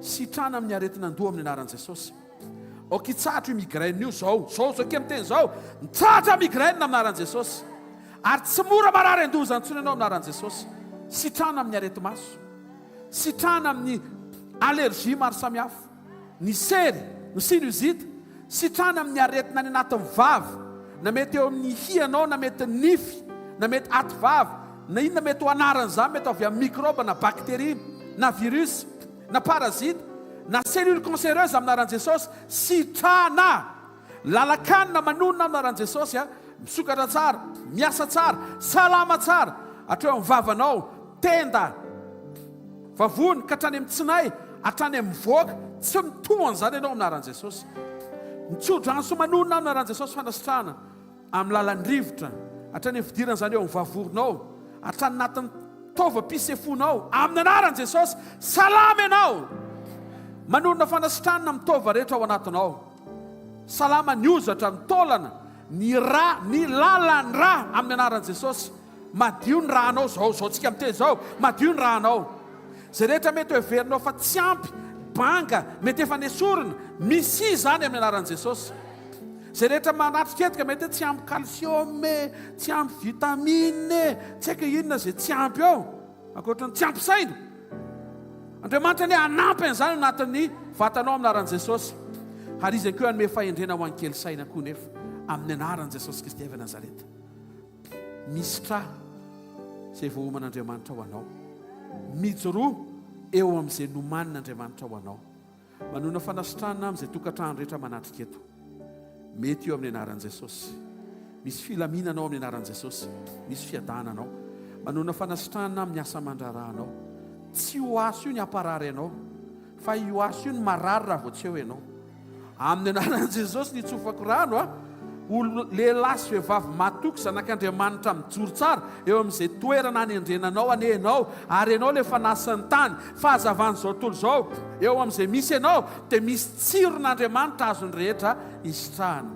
sitrana amin'ny aretin'andoha amin'ny anaran'i Jesosy okitsatra io migraine io zao ke miteny zao mitsatra migraine amin'ny anaran'i Jesosy ary tsy mora marary andoha zany intsony ianao amin'ny anaran'i Jesosy sitrana amin'ny areti-maso sitrana amin'ny allergie maro samihafa ny sery ny sinusite sitrana amin'ny aretina any anatin'ny vavy na mety eo amin'ny hianao na mety nify na mety aty vavy na inona mety ho anaran'izany mety avy amin'ny microbe na bakteria na virus na parazita na cellule cancéreuse amin'ny anaran'i Jesosy sitrana lalakanina manonona amin'ny anaran'i Jesosy misokatra tsara miasa tsara salama tsara hatreo amin'ny vavanao tenda vavony ka hatrany amin'ny tsinay hatrany amin'ny voaka tsy mitohana zany ianao amin'ny anaran'i Jesosy mitsodrano manonona amin'ny anaran'i Jesosy fanasitrana amin'ny lalan'ny rivotra hatrany fidirana zany eo amin'ny vavoronao hatrany natin'ny tova pisefonao amin'ny anaran'i Jesosy salama ianao manonona fanasitrana mitova rehetra ao anatinao salama ny ozatra ny taolana ny ra ny lalan'ny ra amin'ny anaran'i Jesosy madio ny rahanao zao tsika miteny zao madio ny rahanao zay rehetra mety hoeverinao fa tsy ampy banga mety efa nesorina misy zany amin'ny anaran'i Jesosy zay rehetra manatriketika mety tsy ampy calcium tsy ampy vitamine tsy haika inona zay tsy ampy eo akoatrany tsy ampy saina Andriamanitra ny anampy an'izany anatin'ny vatanao amin'ny anaran'i Jesosy ary izy koa anome fahendrena ho an'ny kely saina koa nefa amin'ny anaran'i Jesosy Kristy avy Nazareta misy tra zay voahoman'Andriamanitra ho anao mijoroa eo amin'izay nomanin'Andriamanitra ho anao. Manona fanasitrana amin'izay tokantrano rehetra manatrika eto. Mety eo amin'ny anaran'i Jesosy. Misy filaminanao amin'ny anaran'i Jesosy. Misy fiadananao. Manona fanasitrana amin'ny asa mandrarahanao. Tsy ho aso io ny hamparary ianao, fa io aso io ny marary raha vao tsy eo ianao. Amin'ny anaran'i Jesosy ny tsofako rano lehilahy sy vehivavy matoky zanak'Andriamanitra mijoro tsara eo amin'izay toerana anendrenanao anenao, ary ianao le fanasan'ny tany fahazavan'izao tontolo izao, eo amin'izay misy ianao dia misy tsiron'Andriamanitra azony rehetra isitrahana.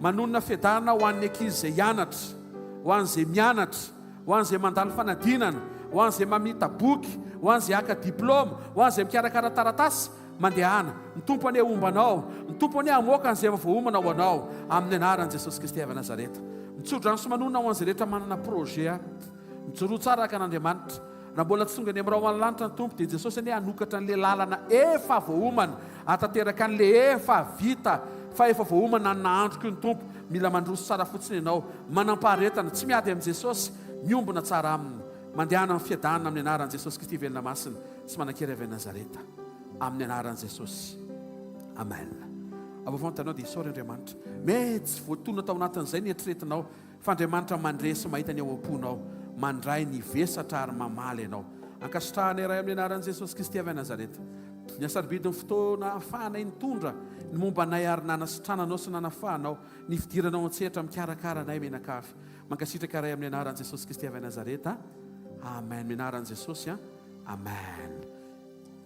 Manonona fiadanana ho an'ny ankizy izay hianatra, ho an'izay mianatra, ho an'izay mandalo fanadinana, ho an'izay mamita boky, ho an'izay haka diplôma, ho an'izay mikarakara taratasy, mandehana. Ny tompony ombanao, ny tompony hamoaka an'izay voaomana ho anao amin'ny anaran'i Jesosy Kristy avy Nazareta. Mitsodra ny somanona ho an'izay rehetra manana projet, mijoro tsara araka an'Andriamanitra. Raha mbola tsy tonga any amin'ny rao lanitra ny tompo dia Jesosy anie hanokatra an'ilay lalana efa voaomana, hatateraka an'ilay efa vita fa efa voaomana nahandroko ny tompo. Mila mandroso tsara fotsiny ianao, manampaharetana, tsy miady amin'i Jesosy, miombona tsara aminy, mandehana amin'ny fiadanana amin'ny anaran'i Jesosy Kristy velona masina sy manan-kery avy Nazareta, amin'ny anaran'i Jesosy. Amen. Avavao dia isaory Andriamanitra, mety tsy voatona tao anatin'izay ny eritreretinao, fa Andriamanitra mandresy mahita ny ao am-ponao, mandray ny vesatra ary mamaly ianao. Ankasitrahana iray amin'ny anaran'i Jesosy Kristy avy Nazareta. Ny asaribidiny fotoana ahafahanay nitondra ny momba anay ary nanasitrananao sy nanafahanao, ny fidiranao an-tsehatra mikarakara anay menakafy. Mankasitraka iray amin'ny anaran'i Jesosy Kristy avy Nazareta. Amen. Amin'ny anaran'i Jesosy. Amen.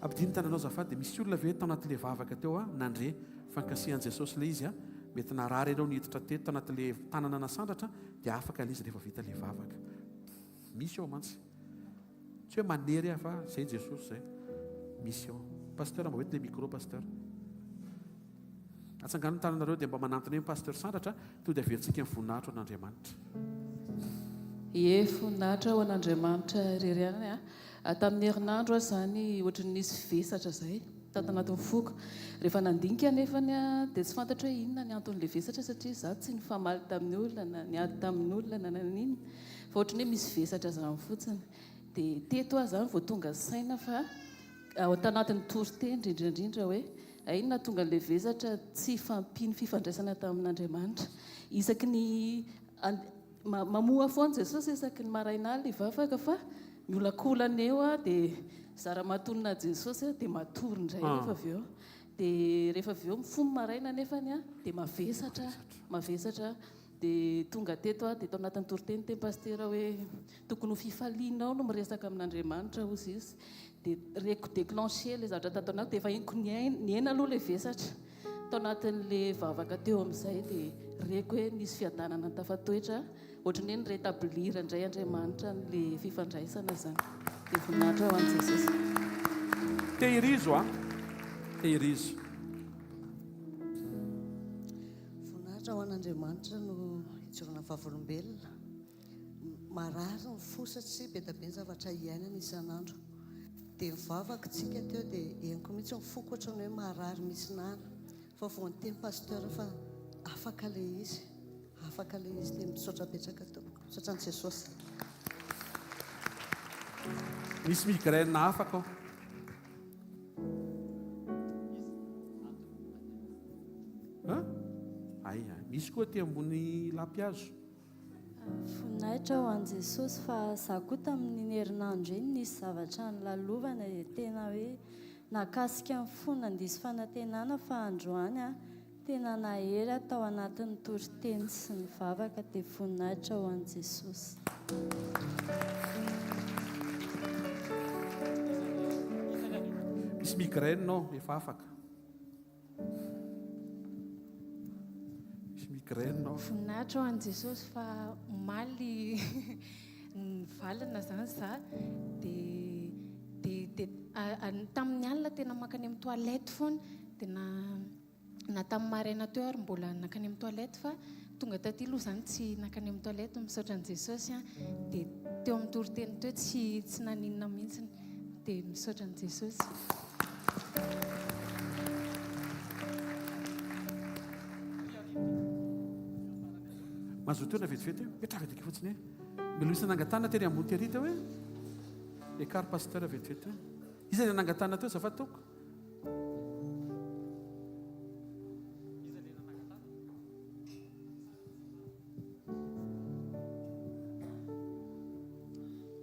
Ampidiny tananao zafady, misy olona ve tao anatin'ilay vavaka teo nandre fankasihan'i Jesosy ilay izy mety narary ianao niditra teto tao anatin'ilay tanana nasandratra dia afaka ilay izy rehefa vita ilay vavaka. Misy eo mantsy. Tsy hoe manery fa izay Jesosy izay. Misy eo. Pasteur mba hoety ilay micro, pasteur. Atsangano ny tananareo dia mba manantona hoe pasteur sandratra to dia averintsika ny voninahitra ho an'Andriamanitra. Voninahitra ho an'Andriamanitra rerianany tamin'ny herinandro zany ohatran'ny nisy vesatra izay tato anatin'ny foko. Rehefa nandinika anefany dia tsy fantatra hoe inona ny anton'ilay vesatra satria za tsy ny famaly tamin'ny olona, ny ady tamin'ny olona na n'inona, fa ohatran'ny hoe misy vesatra zany fotsiny. Dia teto zany vao tonga saina fa ao tanatin'ny toriteny indrindra hoe inona tonga ilay vesatra tsy fampiny fifandraisana tamin'Andriamanitra. Isaky ny mamoa foana Jesosy isaky ny maraina ilay vavaka fa miolakolana eo dia zara-matonina Jesosy dia matory indray rehefa avy eo. Dia rehefa avy eo mifono maraina nefany dia mavesatra dia tonga teto dia tao anatin'ny toriteny teny pasteur hoe tokony ho fifalianao no miresaka amin'Andriamanitra hozy izy. Dia reko déclenché ilay zavatra tato anaty dia efa inko ny aina aloha ilay vesatra tao anatin'ilay vavaka teo amin'izay dia reko hoe nisy fiadanana tafatoetra ohatran'ny hoe ny rétablir indray Andriamanitra n'ilay fifandraisana zany. Dia voninahitra ho an'i Jesosy. Tehirizo tehirizo. Voninahitra ho an'Andriamanitra no hijorana vavolombelona. Marary ny fo satria be dia be ny zavatra iainana isan'andro. Dia mivavaka tsika teo dia eniko mihitsy ny foko ohatran'ny hoe marary misy nana. Fa vao niteny pasteur fa afaka ilay izy dia misaotra betsaka teo. Misaotra an'i Jesosy. Misy migraine afaka ao. Misy koa ty ambony lampiazo. Voninahitra ho an'i Jesosy fa za koa tamin'ny herinandro iny nisy zavatra nilalovana tena hoe nakasika ny fony nandisy fanantenana fa androany tena nahery tao anatin'ny toriteny sy ny vavaka dia voninahitra ho an'i Jesosy. Misy migraine no efa afaka. Voninahitra ho an'i Jesosy fa maly ny valana zany za dia tamin'ny alina tena makany amin'ny toalette foana dia na tamin'ny maraina teo ary mbola nakany amin'ny toalette fa tonga taty aloha zany tsy nakany amin'ny toalette misaotra an'i Jesosy dia teo amin'ny toriteny teo tsy naninona mihitsy dia misaotra an'i Jesosy. Mazotoana vetivety petravety fotsiny miloisana angatana tery ambony tery teo hoe ekary pasteur vetivety Iza ny nangatana teo zavatoko?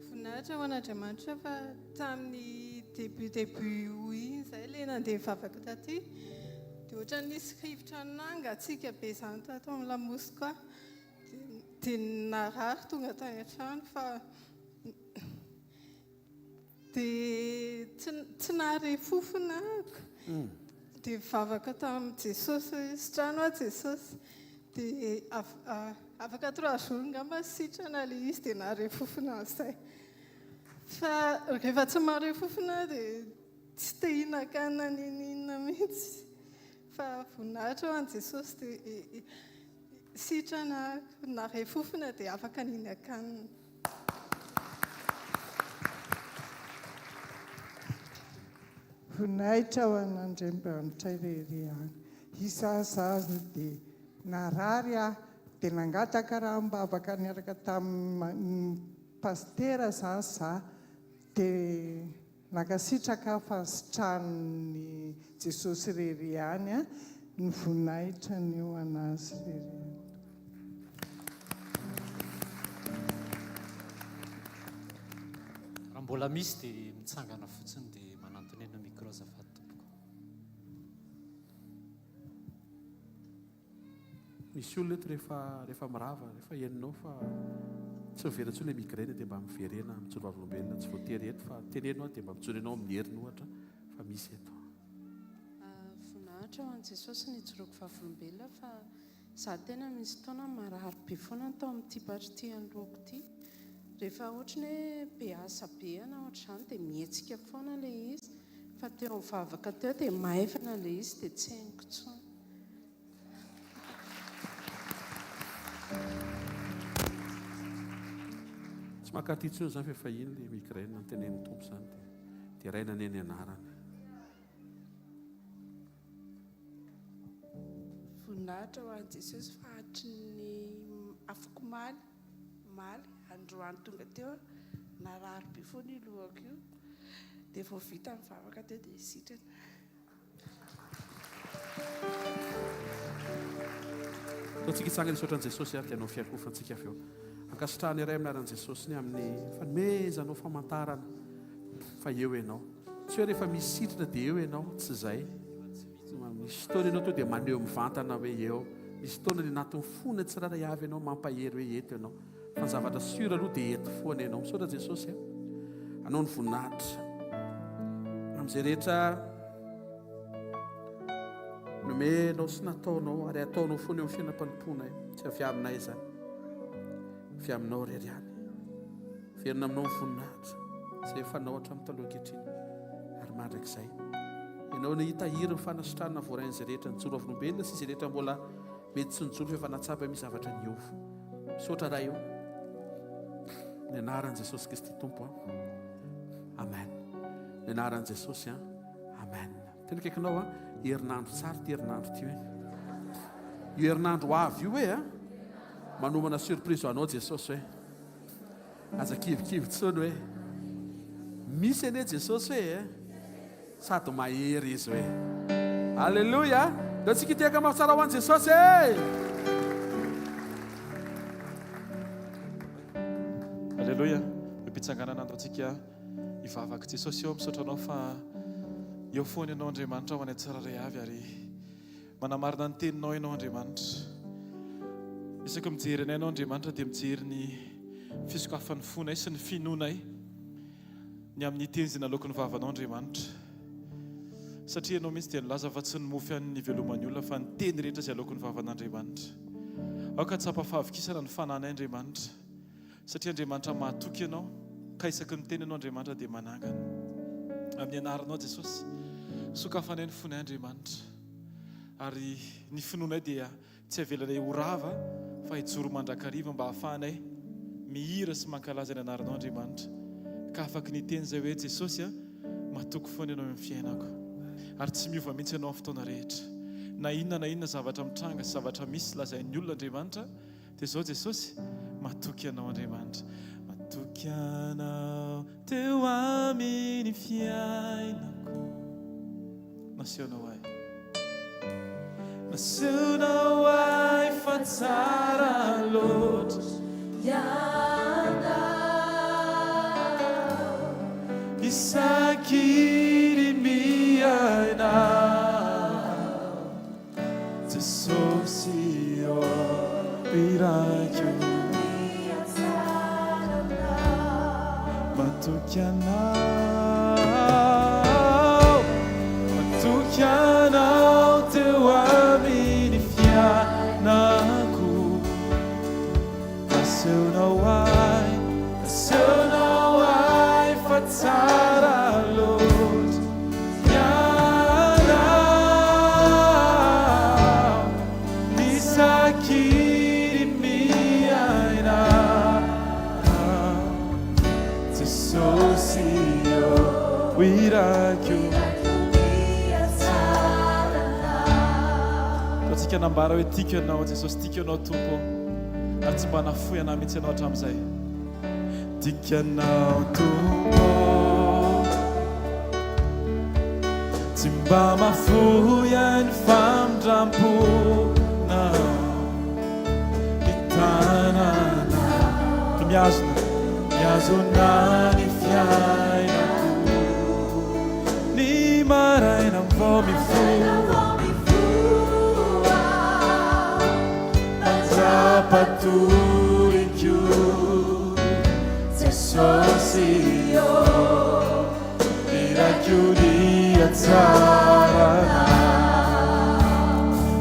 Voninahitra ho an'Andriamanitra fa tamin'ny début iny izay ilay nandeha mivavaka taty dia ohatra nisy rivotra nangatsika be izany tato amin'ny lamosy koa dia narary tonga tany an-trano fa dia tsy nahare fofonako dia mivavaka tamin'i Jesosy sy trano a Jesosy dia afaka 3 jours ngamba sitrana ilay izy dia nahare fofona izay fa rehefa tsy mahare fofona dia tsy te hihinan-kanina ninina mihitsy fa voninahitra ho an'i Jesosy dia sitrana nahare fofona dia afaka nihinan-kanina. Voninahitra ho an'Andriamanitra irery any. Isazazy dia narary dia nangataka raha mbavaka niaraka tamin'ny pastera zany za dia nankasitraka fasitrany Jesosy irery any ny voninahitra ny eo anazy irery. Raha mbola misy dia mitsangana fotsiny dia manantonena micro azafady tompoko. Misy olona eto rehefa mirava rehefa heninao fa tsy mivera intsony ilay migraine dia mba miverena mijoro vavolombelona tsy voatery eto fa tenenao dia mba mijoro ianao amin'ny heriny ohatra fa misy eto. Voninahitra ho an'i Jesosy nijoroako vavolombelona fa za tena misy taona marary be foana tao amin'ity patry alohako ity. Rehefa ohatra hoe be asa be ana ohatr'izany dia mihetsika foana ilay izy fa teo mivavaka teo dia maefana ilay izy dia tsy hainiko intsony. Tsy mahakaty intsony izany fa iny ilay migraine ny tenen'ny tompo izany dia raina ny eny anarana. Voninahitra ho an'i Jesosy fa hatry ny afoko maly androany tonga teo narary be foana io lohako io dia vao vita mivavaka teo dia sitrana. Taontsika hitsangana isotra an'i Jesosy ary tianao fiakofantsika avy eo. Ankasitrahana iray aminaran'i Jesosy ny amin'ny fanomezanao famantarana fa eo ianao. Tsy hoe rehefa misy sitrana dia eo ianao, tsy izay. Misy fotoana ianao to dia maneho mivantana hoe eo. Misy fotoana ny anatin'ny fona tsiraray avy ianao mampahery hoe eto ianao. Fa ny zavatra sura aloha dia eto foana ianao. Misaotra Jesosy anao ny voninahitra amin'izay rehetra nomenao sy nataonao ary ataonao foana eo amin'ny fiainam-panompoana tsy avy aminay izany. Avy aminao rery any. Verina aminao ny voninahitra izay fanao hatramin'ny taloha ankehitriny ary mandrakizay. Ianao ny hitahiry ny fanasitrana voarain'izay rehetra nijoro avolombelona sy izay rehetra mbola mety tsy nijoro fa efa natsapa misy zavatra ny ovo. Misaotra raha eo. Ny anaran'i Jesosy Kristy Tompo. Amen. Ny anaran'i Jesosy. Amen. Tena kaikinao herinandro tsara ty herinandro ty hoe. Io herinandro avy io hoe manomana surprise ho anao Jesosy hoe. Aza kivikivy tsony hoe. Misy ane Jesosy hoe sady mahery izy hoe. Alleluia. Deo tsika tiaka mahatsara ho an'i Jesosy Alleluia. Mpitsanganana antsika hivavaka Jesosy eo misaotra anao fa eo foana ianao Andriamanitra ho any tsiraray avy ary manamarina ny teninao ianao Andriamanitra. Isaka mijery anay ianao Andriamanitra dia mijery ny fisokafan'ny fonay sy ny finoanay ny amin'ny teny izay nalaoko ny vavanao Andriamanitra. Satria ianao mihitsy dia nilaza fa tsy nimofy an'ny veloman'ny olona fa ny teny rehetra izay alaoko ny vavan'Andriamanitra. Aoka tsapa fahavikisana ny fananay Andriamanitra. Satria Andriamanitra mahatoky ianao ka isaky ny teny ianao Andriamanitra dia manangana. Amin'ny anaranao Jesosy, sokafanay ny fonay Andriamanitra. Ary ny finoanay dia tsy avelanay ho rava fa hijoro mandrakariva mba hahafahanay mihira sy mankalaza ny anaranao Andriamanitra. Ka afaka ny teny izay hoe Jesosy mahatoky foana ianao amin'ny fiainako. Ary tsy miova mihitsy ianao amin'ny fotoana rehetra. Na inona zavatra mitranga sy zavatra misy lazain'ny olona Andriamanitra dia izao Jesosy mahatoky ianao Andriamanitra. matokianao teo amin'ny fiainako. Nasehonao ay, nasehonao ay fa tsara loatra ianao, isakirimianao, Jesosy io piragio matokianao, matokianao teo amin'ny fiainako. Nasehonao ay fa tsara loatra ianao, isakirimianao, Jesosy io piragio. Tatsika nambara hoe tiako ianao Jesosy, tiako ianao Tompo, ary tsy mba nafoy anao mihitsy ianao hatramin'izay. Tiako ianao Tompo, tsy mba mafoy any famindramponao, ny tananao no miazona ny fiainako, ny maraina vao mifoa mandrapatoriko, Jesosy io piragio dia tsara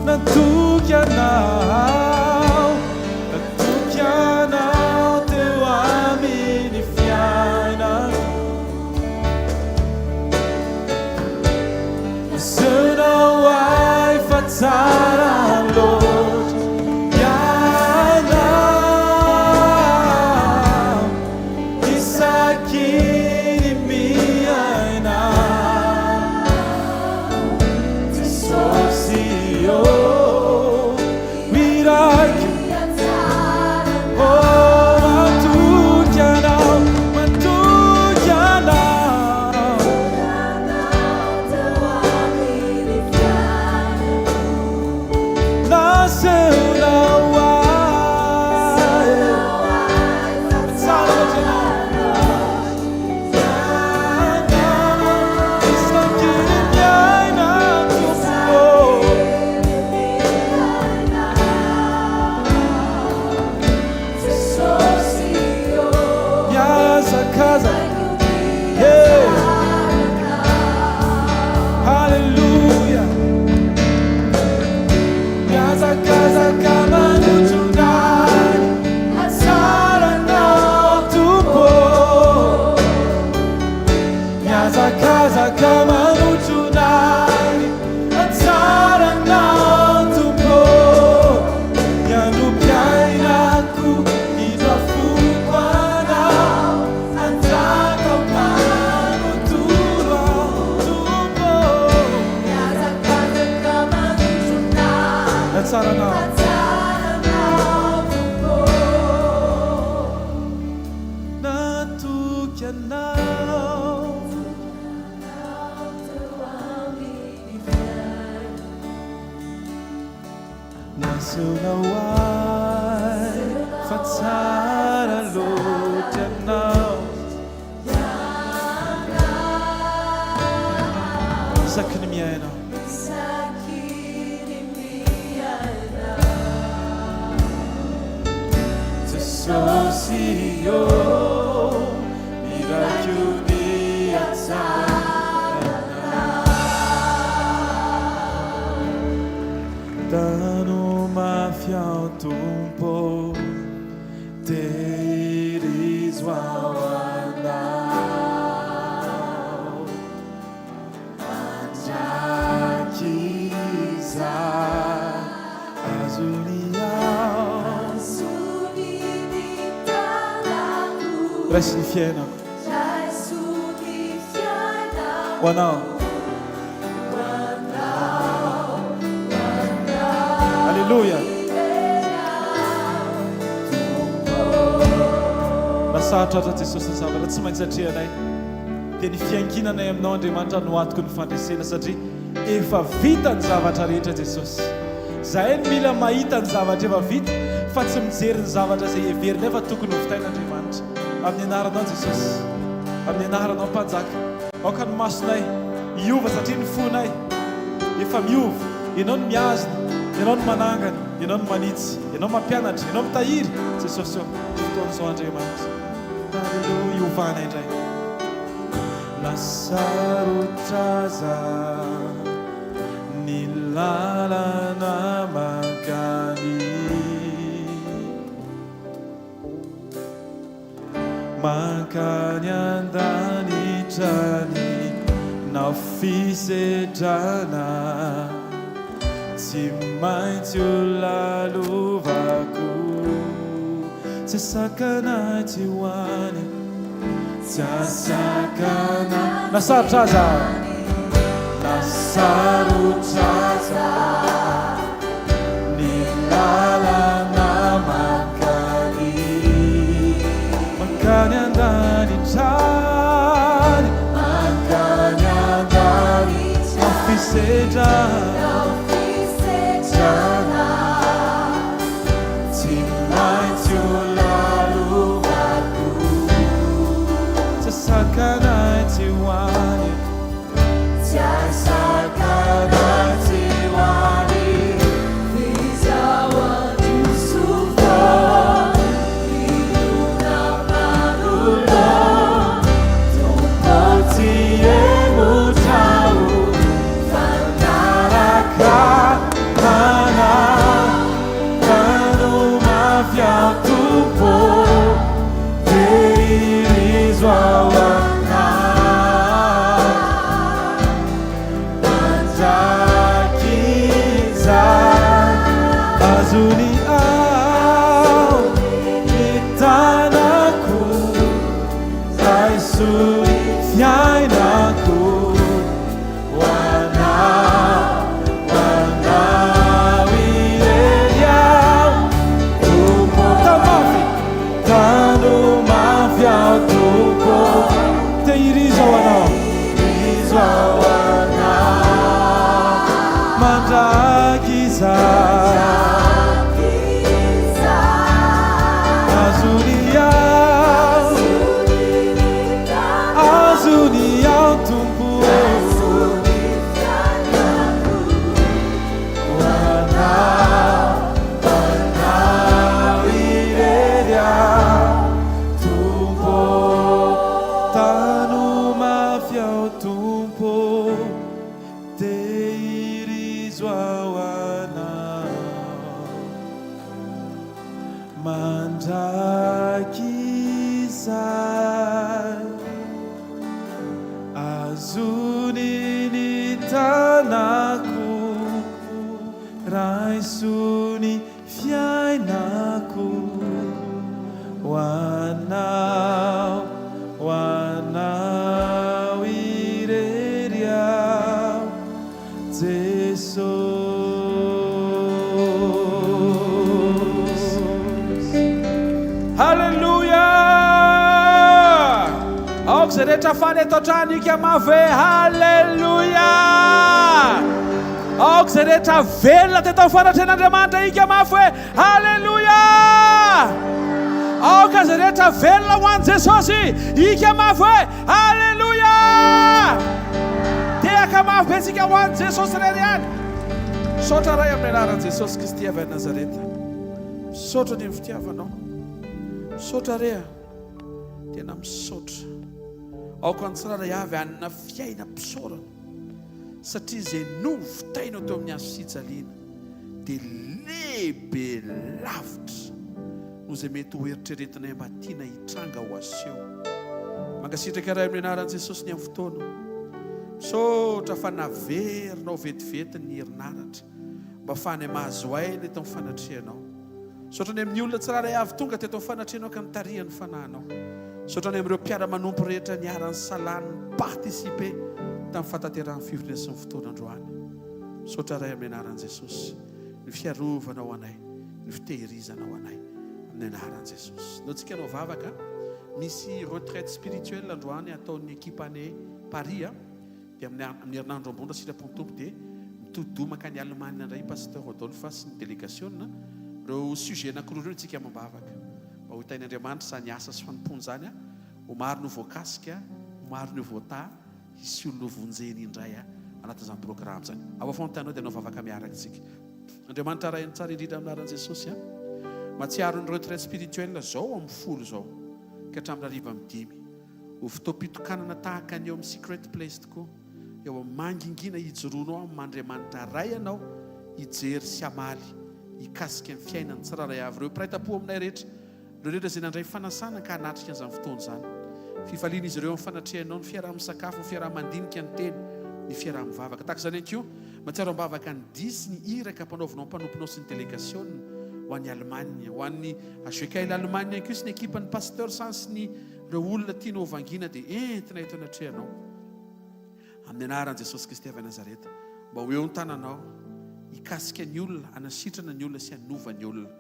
natoky anao, natoky anao teo amin'ny fiainako. Nasehonao ay fa tsara loatra ianao, isakirimianao, Jesosy io piragio. Oh, matoky anao, matoky anao, nasehonao ay tsara ianao, isakirimianako. Miazakaza, yeah, hallelujah. Miazakaza kama nuchunani, asara nao Tumpo. Miazakaza kama nuchunani, asara nao Tumpo. Yanupiainaku inafukwa nao, antaka manu tura Tumpo. Asara nao natoky anao, nasehonao ay fa tsara loatra ianao, isaky ny miainao, Jesosy io piragio dia tsara tano mafiao Tumpo, tehirizho ao anao, andraky izaho azoniao, raisiny fiainako ho anao. Alleluia. sarotratra Jesosy ny zavatra tsy maintsy atrehanay dia ny fiankinanay aminao Andriamanitra no atoko ny fandresena satria efa vita ny zavatra rehetra Jesosy. Zahay ny mila mahita ny zavatra efa vita fa tsy mijery ny zavatra izay heverinay fa tokony hovitaina Andriamanitra. Amin'ny anaranao Jesosy, amin'ny anaranao Mpanjaka, aoka ny masonay hiova satria ny fonay efa miova. Ianao no miazona, ianao no manangana, ianao no manitsy, ianao mampianatra, ianao mitahiry Jesosy eo fotoan'izao Andriamanitra. Aleluia, hiovana indray. Nasarotra za ny lalana mankany, mankany andanitrany na fisedrana, tsy maintsy ho lalovako, tsy sakana tsy hoany, tsy asakana. Nasarotra za, nasarotra za ny lalana mankany, mankany andanitrany, mankany andanitrany na fisedrana, tsy maintsy ho lalovako, tsy sakana tsy hoany, tsy asakana tsy hoany. Fizahoan'ny sofo ilona manulo, tompotsy emutrao fanaraka mana, kano mafiao tompo teirizo ao azuni ao ny tanako, raisony fiainako, hoanao irery ao tompo tamafy, tano mafy ao tompo tehirizo ao anao, irizo ao anao mandraky za. Raisuni fiainako, wanao irery ao Jesosy. Haleluya! Aoka zay rehetra faly eto an-trano ika mave. Haleluya! Aoka zay rehetra velona teto amin'ny fanatrehan'Andriamanitra ika mafy hoe haleluya. Aoka zay rehetra velona ho an'i Jesosy ika mafy hoe haleluya. Tehaka mafy be tsika ho an'i Jesosy rery ihany. Misaotra ray amin'ny anaran'i Jesosy Kristy avy any Nazareta. Misaotra ny fitiavanao, misaotra rea, tena misaotra. Aoka ny tsirairay avy anina fiaina mpisaorana, satria izay novitainao teo amin'ny azo fijaliana dia lehibe lavitra noho izay mety ho eritreretinay mba tiana hitranga ho aseho. Mankasitraka ray amin'ny anaran'i Jesosy ny amin'ny fotoana. Misaotra fa naverinao vetivety ny herinaratra mba fanay mahazo aina eto amin'ny fanatrehanao. Misaotra ny amin'ny olona tsiraray avy tonga teto amin'ny fanatrehanao ka nitarihany fanahinao. Misaotra ny amin'ireo mpiara manompo rehetra niarany salany partisipe tamin'ny fatateran'ny fivoriana sy ny fotoana androany. Misaotra ray amin'ny anaran'i Jesosy ny fiarovanao anay, ny fitehirizanao anay amin'ny anaran'i Jesosy. Nao tsika anao vavaka misy retraite spirituelle androany ataon'ny équipe-ny Paris dia amin'ny herinandro ambony sitrapontompo dia mitodomaka ny Allemagne indray pasteur Rodolphe sy ny délégation reo sujet anankiroa reo tsika mambavaka mba ho itainy Andriamanitra sa ny asa sy fanompony zany ho maro no voakasika ho maro no voata hisy olona vonjeny indray anatin'izany programme zany ava fontanao dia anao vavaka miaraka tsika Andriamanitra rainy tsara indrindra amin'ny anaran'i Jesosy matsiaro ny retraite spirituelle zao amin'ny folo zao ka hatramin'ny arivo amin'ny 5 ho fotoam-pitokanana tahaka ny eo amin'ny secret place tokoa eo amin'ny mangingina hijoroanao amin'ny Andriamanitra ray anao hijery sy amaly hikasika ny fiainany tsiraray avy reo mpiray-tam-po aminay rehetra reo rehetra izay nandray fanasana ka hanatrika an'izany fotoana zany fifaliana izy ireo amin'ny fanatrihanao ny fiaraha-misakafo ny fiaraha-mandinika ny teny ny fiaraha-mivavaka tahaka izany ihany koa matsiaro ambavaka ny 10 ny iraka mpanaovanao mpanomponao sy ny délégation ho an'ny Allemagne ho an'ny hvkl-mission ihany koa sy ny équipe-ny pasteur sans ny reo olona tianao vangina dia entina eto anatrihanao amin'ny anaran'i Jesosy Kristy avy Nazareta mba ho eo ny tananao hikasika ny olona anasitrana ny olona sy hanova ny olona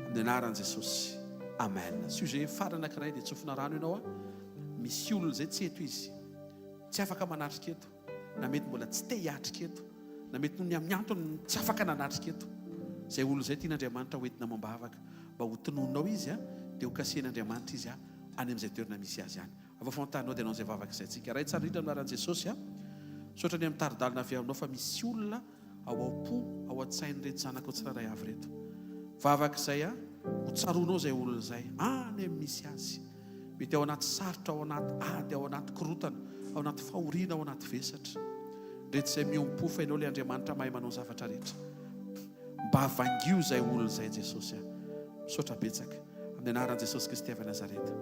amin'ny anaran'i Jesosy amen sujet farany anankiray dia tsofina rano ianao misy olona zay tsy eto izy tsy afaka manatrika eto na mety mbola tsy te hiatrika eto na mety noho ny amin'ny antony tsy afaka nanatrika eto zay olona zay tian'Andriamanitra hoentina mambavaka mba ho tononao izy dia ho kasen'Andriamanitra izy any amin'izay toerana misy azy any ava fontanao dia anao zay vavaka izay tsika ray tsara indrindra amin'ny anaran'i Jesosy sotra ny amin'ny taridalina avy aminao fa misy olona ao am-po ao an-tsainy reto zanaka ao tsiraray avy reto vavaka izay ho tsaronao zay olona zay any amin'ny misy azy mety ao anaty sarotra ao anaty ady ao anaty korotana ao anaty fahoriana ao anaty vesatra rehetra izay miompo fa ianao ilay Andriamanitra mahay manao zavatra rehetra mba vangio zay olona zay Jesosy misaotra betsaka amin'ny anaran'i Jesosy Kristy avy Nazareta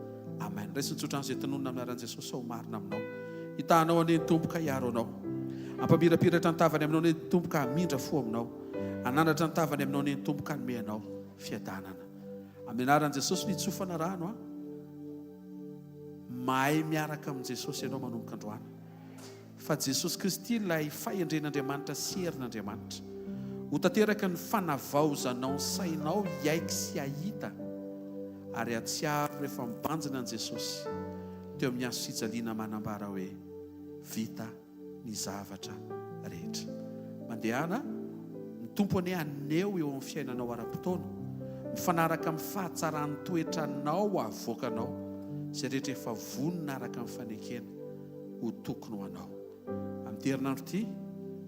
amen raisy nitsotra an'izay tanonina amin'ny anaran'i Jesosy ao marina aminao hitanao aneny tomboka hiaro anao ampamirapiratra ny tavany aminao neny tomboka hamindra fo aminao ananatra ny tavany aminao neny tomboka hanome anao fiadanana amin'ny anaran'i Jesosy nitsofana rano mahay miaraka amin'ny Jesosy ianao manomboka androany fa Jesosy Kristy ilay fahendren'Andriamanitra sy herin'Andriamanitra ho tanteraka ny fanavaozanao ny sainao hiaiky sy hahita ary atsiaro rehefa mibanjina an' Jesosy teo amin'ny azo fijaliana manambara hoe vita ny zavatra rehetra mandehana ny tompony aneo eo amin'ny fiainanao ara-potoana mifanaraka amin'ny fahatsarany toetranao avoakanao izay rehetra efa vonona araka amin'ny fanekena ho tokony ho anao amin'ny herinandro ity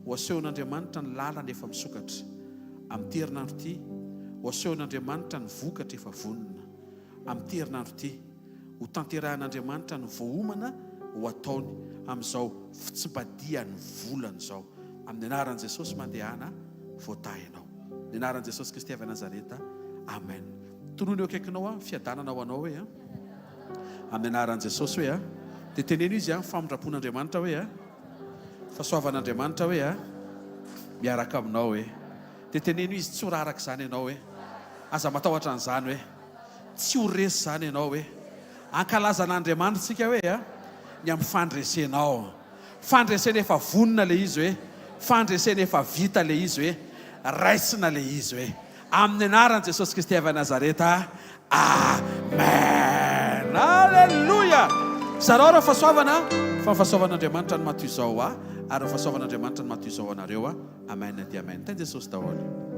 ho asehon'Andriamanitra ny lalana efa misokatra amin'ny herinandro ity ho asehon'Andriamanitra ny vokatra efa vonona amin'ny herinandro ity ho tanterahan'Andriamanitra ny voahomana ho ataony amin'izao fitsipadiany volana izao amin'ny anaran'i Jesosy mandehana voatahinao ny anaran'i Jesosy Kristy avy Nazareta amen tonono eo akaikinao fiadanana ho anao hoe amin'ny anaran'i Jesosy hoe dia teneno izy famondrapon'Andriamanitra hoe fahasoavan'Andriamanitra hoe miaraka aminao hoe dia teneno izy tsy ho raraka izany ianao hoe aza matahotra an'izany hoe tsy ho resy izany ianao hoe ankalazan'Andriamanitra tsika hoe ny amin'ny fandresenao fandresena efa vonona le izy hoe fandresena efa vita le izy hoe raisina le izy hoe amin'ny anaran'i Jesosy Kristy avy Nazareta amen alleluia zareo raha fahasoavana fa ny fahasoavan'Andriamanitra ny matoy izao ary ny fahasoavan'Andriamanitra ny matoy izao anareo amen dia amen tany Jesosy daholo